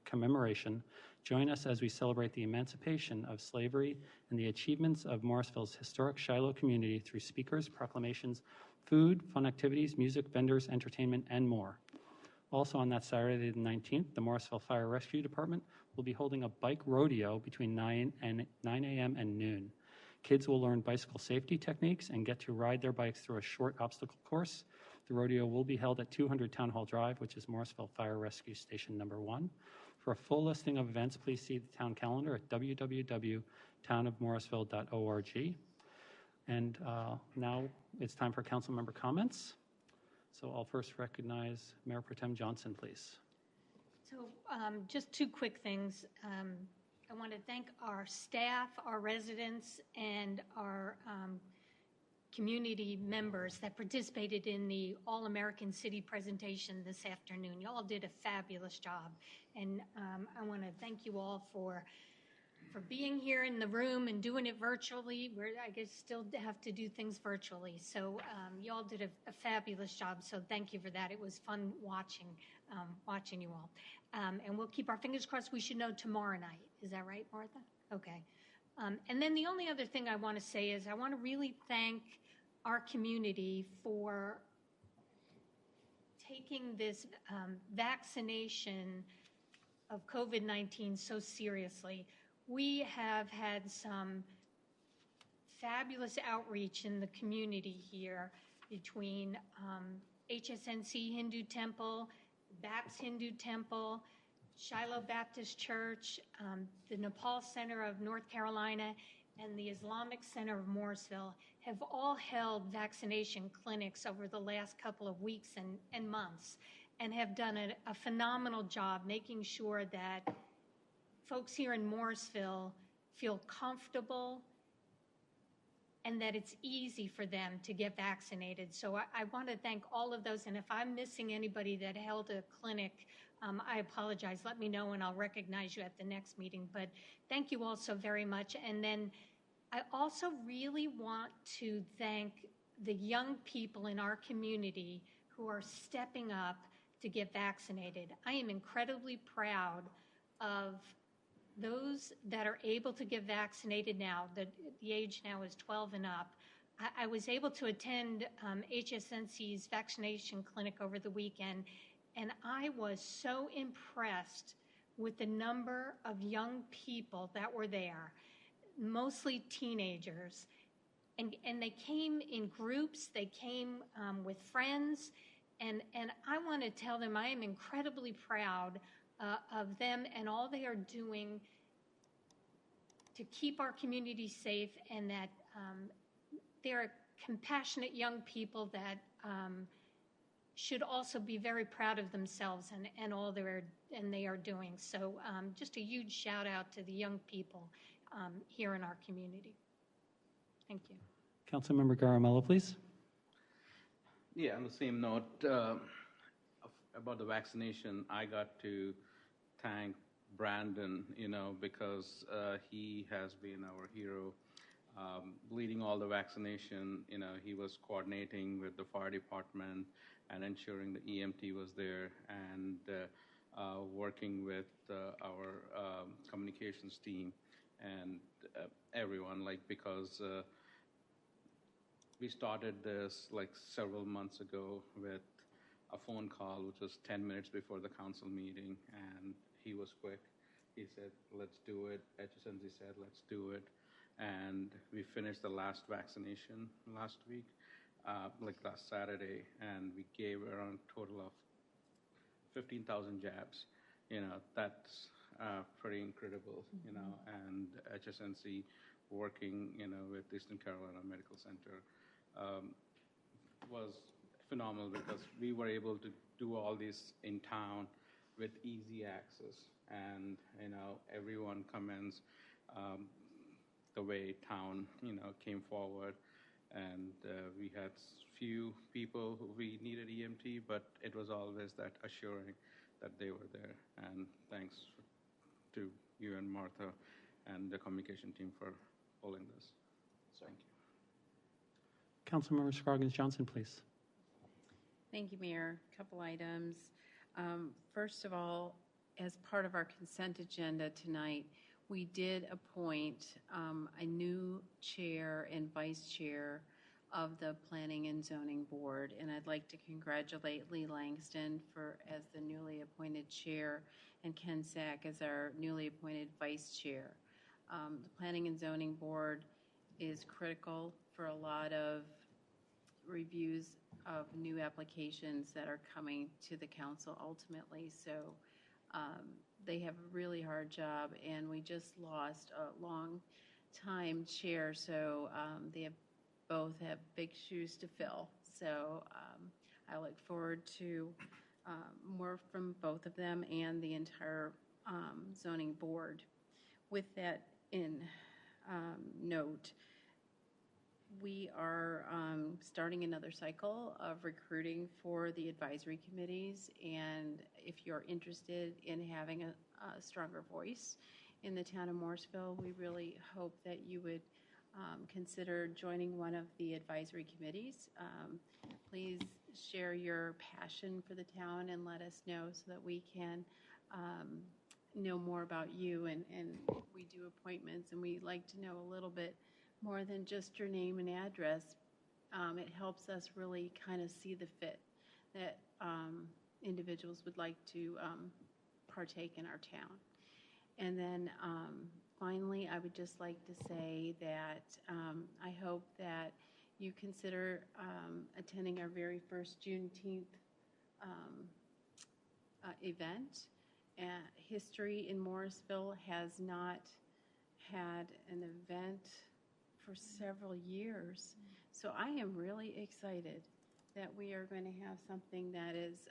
commemoration. Join us as we celebrate the emancipation of slavery and the achievements of Morrisville's historic Shiloh community through speakers, proclamations, food, fun activities, music, vendors, entertainment, and more. Also on that Saturday the 19th, the Morrisville Fire Rescue Department will be holding a bike rodeo between 9 a.m. and noon. Kids will learn bicycle safety techniques and get to ride their bikes through a short obstacle course. The rodeo will be held at 200 Town Hall Drive, which is Morrisville Fire Rescue Station number 1. For a full listing of events, please see the town calendar at www.townofmorrisville.org. And now it's time for council member comments. So I'll first recognize Mayor Pro Tem Johnson, please. So just 2 quick things. I want to thank our staff, our residents, and our community members that participated in the All-American City presentation this afternoon. You all did a fabulous job. And I want to thank you all for being here in the room and doing it virtually. I guess still have to do things virtually. So you all did a fabulous job. So thank you for that. It was fun watching you all. And we'll keep our fingers crossed. We should know tomorrow night. Is that right, Martha? Okay. And then the only other thing I want to say is I want to really thank our community for taking this vaccination of COVID-19 so seriously. We have had some fabulous outreach in the community here between HSNC Hindu Temple, BAPS Hindu Temple, Shiloh Baptist Church, the Nepal Center of North Carolina, and the Islamic Center of Morrisville have all held vaccination clinics over the last couple of weeks and months, and have done a phenomenal job making sure that folks here in Morrisville feel comfortable and that it's easy for them to get vaccinated. So I want to thank all of those, and if I'm missing anybody that held a clinic, I apologize. Let me know and I'll recognize you at the next meeting. But thank you all so very much. And then I also really want to thank the young people in our community who are stepping up to get vaccinated. I am incredibly proud of those that are able to get vaccinated now. The age now is 12 and up. I was able to attend HSNC's vaccination clinic over the weekend, and I was so impressed with the number of young people that were there, mostly teenagers. And they came in groups, they came with friends, and I want to tell them I am incredibly proud of them and all they are doing to keep our community safe, and that they're compassionate young people that should also be very proud of themselves and all they are doing. So just a huge shout out to the young people here in our community. Thank you. Councilmember Garamella, please. Yeah, on the same note, about the vaccination, I got to thank Brandon, because he has been our hero, leading all the vaccination. He was coordinating with the fire department and ensuring the EMT was there, and working with our communications team and everyone, because we started this several months ago with a phone call, which was 10 minutes before the council meeting, and he was quick. He said, let's do it. HSNZ said, let's do it. And we finished the last vaccination last week, last Saturday, and we gave around a total of 15,000 jabs. That's pretty incredible, and HSNC working, with Eastern Carolina Medical Center was phenomenal, because we were able to do all this in town with easy access, and everyone commends the way town came forward, and we had few people who we needed EMT, but it was always that assuring that they were there. And thanks to you and Martha and the communication team for pulling this. Thank you. Councilmember Scroggins-Johnson, please. Thank you, Mayor. A couple items. First of all, as part of our consent agenda tonight, we did appoint a new chair and vice chair of the Planning and Zoning Board, and I'd like to congratulate Lee Langston as the newly appointed chair and Ken Sack as our newly appointed vice chair. The Planning and Zoning Board is critical for a lot of reviews of new applications that are coming to the council ultimately. So they have a really hard job, and we just lost a long-time chair, so they both have big shoes to fill. So I look forward to more from both of them and the entire zoning board. With that in note, we are starting another cycle of recruiting for the advisory committees, and if you're interested in having a stronger voice in the town of Morrisville, we really hope that you would consider joining one of the advisory committees. Please share your passion for the town and let us know so that we can know more about you, and we do appointments, and we like to know a little bit more than just your name and address. It helps us really kind of see the fit that individuals would like to partake in our town. And then finally, I would just like to say that I hope that you consider attending our very first Juneteenth event. History in Morrisville has not had an event for several years. So I am really excited that we are going to have something that is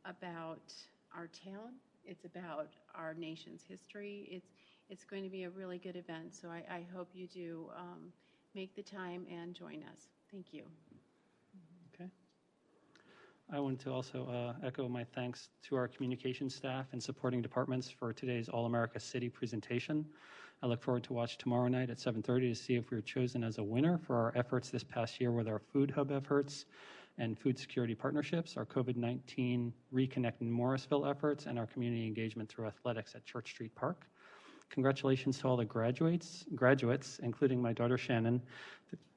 about our town. It's about our nation's history. It's going to be a really good event. So I hope you do make the time and join us. Thank you. Okay. I want to also echo my thanks to our communication staff and supporting departments for today's All-America City presentation. I look forward to watch tomorrow night at 7:30 to see if we were chosen as a winner for our efforts this past year with our food hub efforts and food security partnerships, our COVID-19 Reconnect in Morrisville efforts, and our community engagement through athletics at Church Street Park. Congratulations to all the graduates, including my daughter Shannon,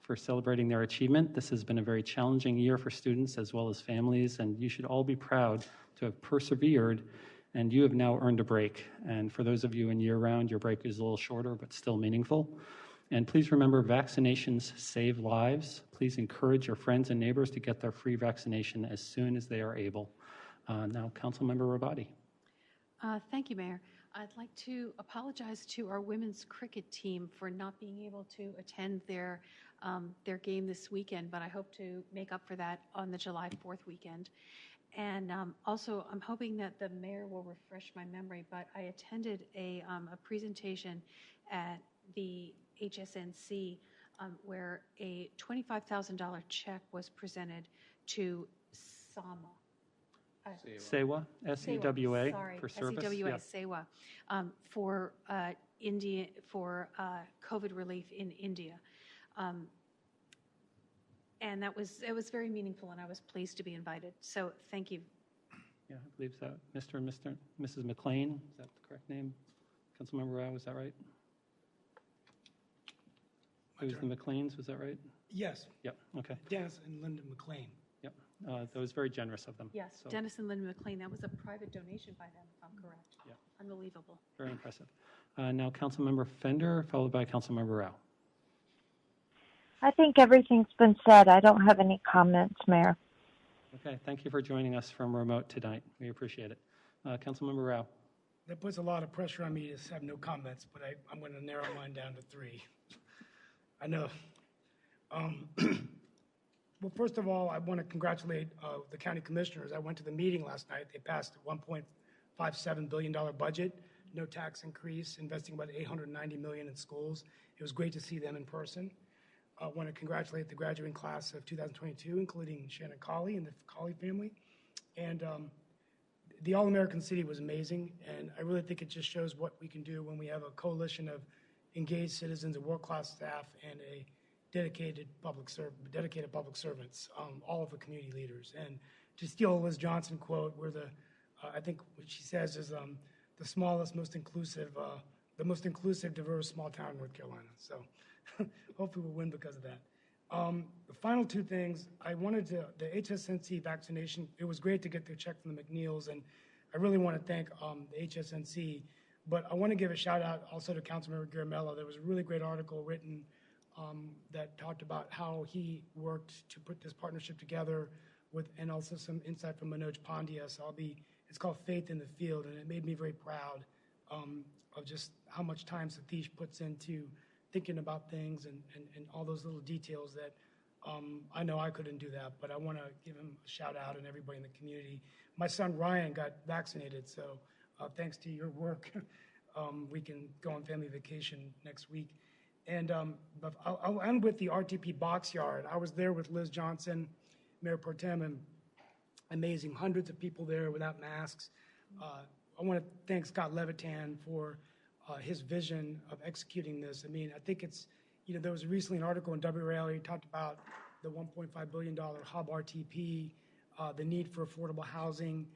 for celebrating their achievement. This has been a very challenging year for students as well as families, and you should all be proud to have persevered And you have now earned a break. And for those of you in year-round, your break is a little shorter, but still meaningful. And please remember, vaccinations save lives. Please encourage your friends and neighbors to get their free vaccination as soon as they are able. Now, Councilmember Rabadi. Thank you, Mayor. I'd like to apologize to our women's cricket team for not being able to attend their game this weekend, but I hope to make up for that on the July 4th weekend. And also, I'm hoping that the mayor will refresh my memory, but I attended a presentation at the HSNC where a $25,000 check was presented to SAMA. SEWA, S-E-W-A, sorry, for service. SEWA, Yeah. SEWA, for India, for COVID relief in India. And it was very meaningful, and I was pleased to be invited. So thank you. Yeah, I believe so. Mrs. McLean, is that the correct name? Councilmember Rao, is that right? It was the McLeans, was that right? Yes. Yep, okay. Dennis and Linda McLean. Yep, that was very generous of them. Yes, So, Dennis and Linda McLean. That was a private donation by them, if I'm correct. Yeah. Unbelievable. very impressive. Now, Councilmember Fender, followed by Councilmember Rao. I think everything's been said. I don't have any comments, Mayor. Okay, thank you for joining us from remote tonight. We appreciate it. Councilmember Rao. That puts a lot of pressure on me to have no comments, but I'm going to narrow mine down to 3. I know. Well, first of all, I want to congratulate the county commissioners. I went to the meeting last night. They passed a $1.57 billion budget, no tax increase, investing about $890 million in schools. It was great to see them in person. I want to congratulate the graduating class of 2022, including Shannon Colley and the Colley family. And the All-American City was amazing, and I really think it just shows what we can do when we have a coalition of engaged citizens, a world-class staff, and a dedicated public servants, all of the community leaders. And to steal a Liz Johnson quote, we're I think what she says is the smallest, most inclusive, diverse small town in North Carolina. So hopefully we'll win because of that. The final 2 things, the HSNC vaccination, it was great to get the check from the McNeils, and I really want to thank the HSNC, but I want to give a shout out also to Councilmember Garamella. There was a really great article written that talked about how he worked to put this partnership together and also some insight from Manoj Pandya. So it's called Faith in the Field, and it made me very proud of just how much time Satish puts into thinking about things and all those little details that I know I couldn't do that, but I want to give him a shout out and everybody in the community. My son Ryan got vaccinated, so thanks to your work, we can go on family vacation next week. And but I'll end with the RTP box yard. I was there with Liz Johnson, Mayor Pro Tem, and amazing, hundreds of people there without masks. I want to thank Scott Levitan for his vision of executing this. I mean, I think there was recently an article in WRAL. He talked about the $1.5 billion hub RTP, the need for affordable housing.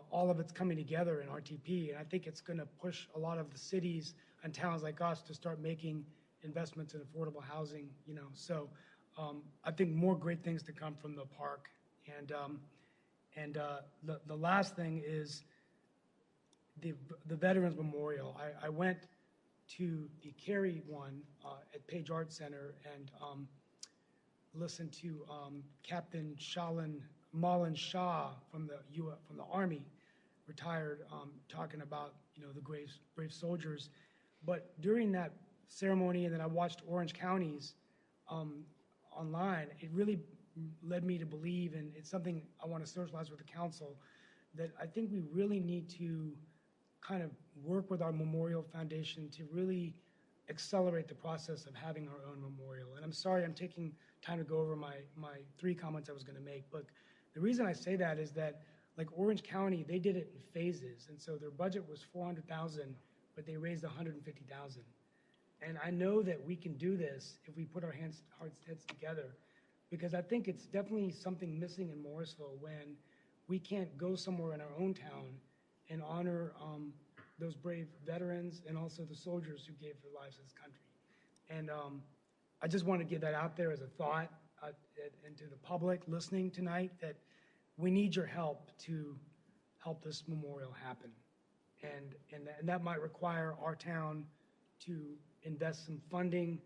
All of it's coming together in RTP, and I think it's going to push a lot of the cities and towns like us to start making investments in affordable housing. So I think more great things to come from the park. And the last thing is the Veterans Memorial. I went to the Cary one at Page Arts Center and listened to Captain Malin Shah from the Army, retired, talking about the brave soldiers. But during that ceremony, and then I watched Orange County's online, it really led me to believe, and it's something I want to socialize with the council, that I think we really need to kind of work with our Memorial Foundation to really accelerate the process of having our own memorial. And I'm sorry I'm taking time to go over my 3 comments I was going to make, but the reason I say that is that, like Orange County, they did it in phases, and so their budget was $400,000, but they raised $150,000. And I know that we can do this if we put our heads together, because I think it's definitely something missing in Morrisville when we can't go somewhere in our own town and honor those brave veterans and also the soldiers who gave their lives to this country. And I just want to give that out there as a thought and to the public listening tonight, that we need your help to help this memorial happen. And that might require our town to invest some funding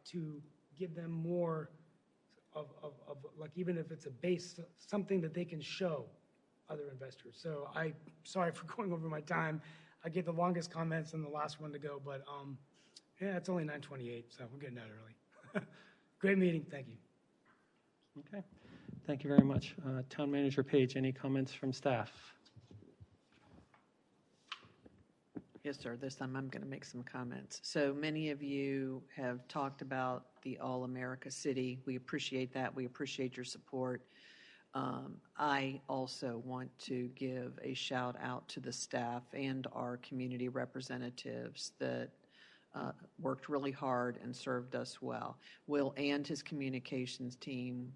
to give them more of like, even if it's a base, something that they can show other investors. So sorry for going over my time. I gave the longest comments and the last one to go, but yeah, it's only 9:28, so we're getting out early. Great meeting, thank you. Okay, thank you very much. Town Manager Page, any comments from staff? Yes, sir. This time I'm going to make some comments. So many of you have talked about the All-America City. We appreciate that. We appreciate your support. I also want to give a shout out to the staff and our community representatives that worked really hard and served us well. Will and his communications team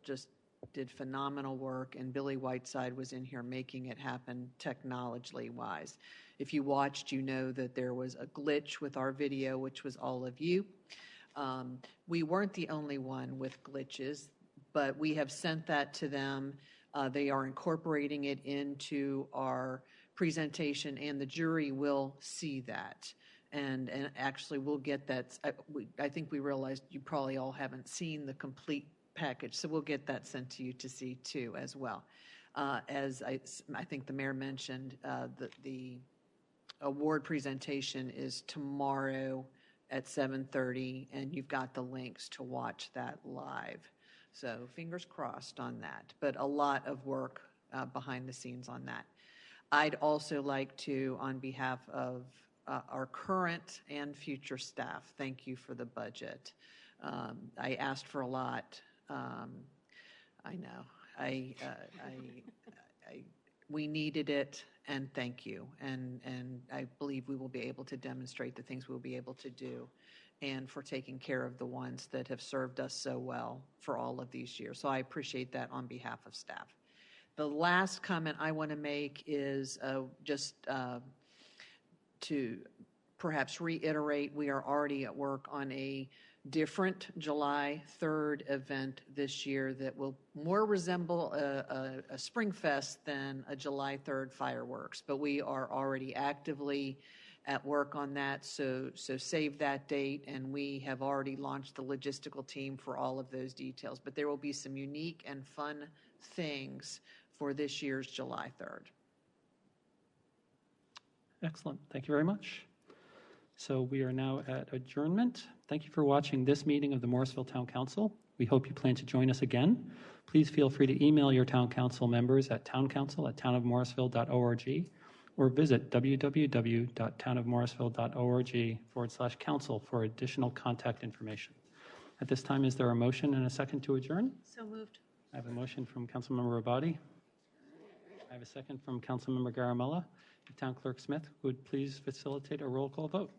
just did phenomenal work, and Billy Whiteside was in here making it happen technology-wise. If you watched, you know that there was a glitch with our video, which was all of you. We weren't the only one with glitches, but we have sent that to them. They are incorporating it into our presentation, and the jury will see that. And actually, we'll get that. I think we realized you probably all haven't seen the complete package, so we'll get that sent to you to see too as well. As I think the mayor mentioned, the award presentation is tomorrow at 7:30, and you've got the links to watch that live. So fingers crossed on that, but a lot of work behind the scenes on that. I'd also like to, on behalf of our current and future staff, thank you for the budget. I asked for a lot. I know. We needed it, and thank you. And I believe we will be able to demonstrate the things we'll be able to do, and for taking care of the ones that have served us so well for all of these years. So I appreciate that on behalf of staff. The last comment I want to make is just to perhaps reiterate, we are already at work on a different July 3rd event this year that will more resemble a Spring Fest than a July 3rd fireworks. But we are already actively at work on that, so save that date, and we have already launched the logistical team for all of those details. But there will be some unique and fun things for this year's July 3rd. Excellent. Thank you very much. So we are now at adjournment. Thank you for watching this meeting of the Morrisville Town Council. We hope you plan to join us again. Please feel free to email your Town Council members at towncouncil@townofmorrisville.org or visit www.townofmorrisville.org/council for additional contact information. At this time, is there a motion and a second to adjourn? So moved. I have a motion from Councilmember Rabadi. I have a second from Councilmember Garamella. Town Clerk Smith would please facilitate a roll call vote.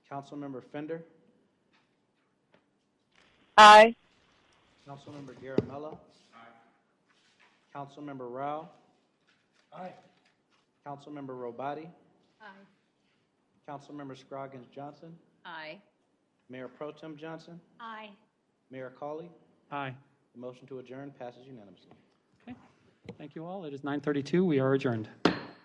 Councilmember Fender. Aye. Councilmember Garamella. Aye. Councilmember Rao. Aye. Councilmember Robati. Aye. Councilmember Scroggins Johnson. Aye. Mayor Pro Tem Johnson. Aye. Mayor Cawley. Aye. The motion to adjourn passes unanimously. Okay. Thank you all. It is 9:32. We are adjourned.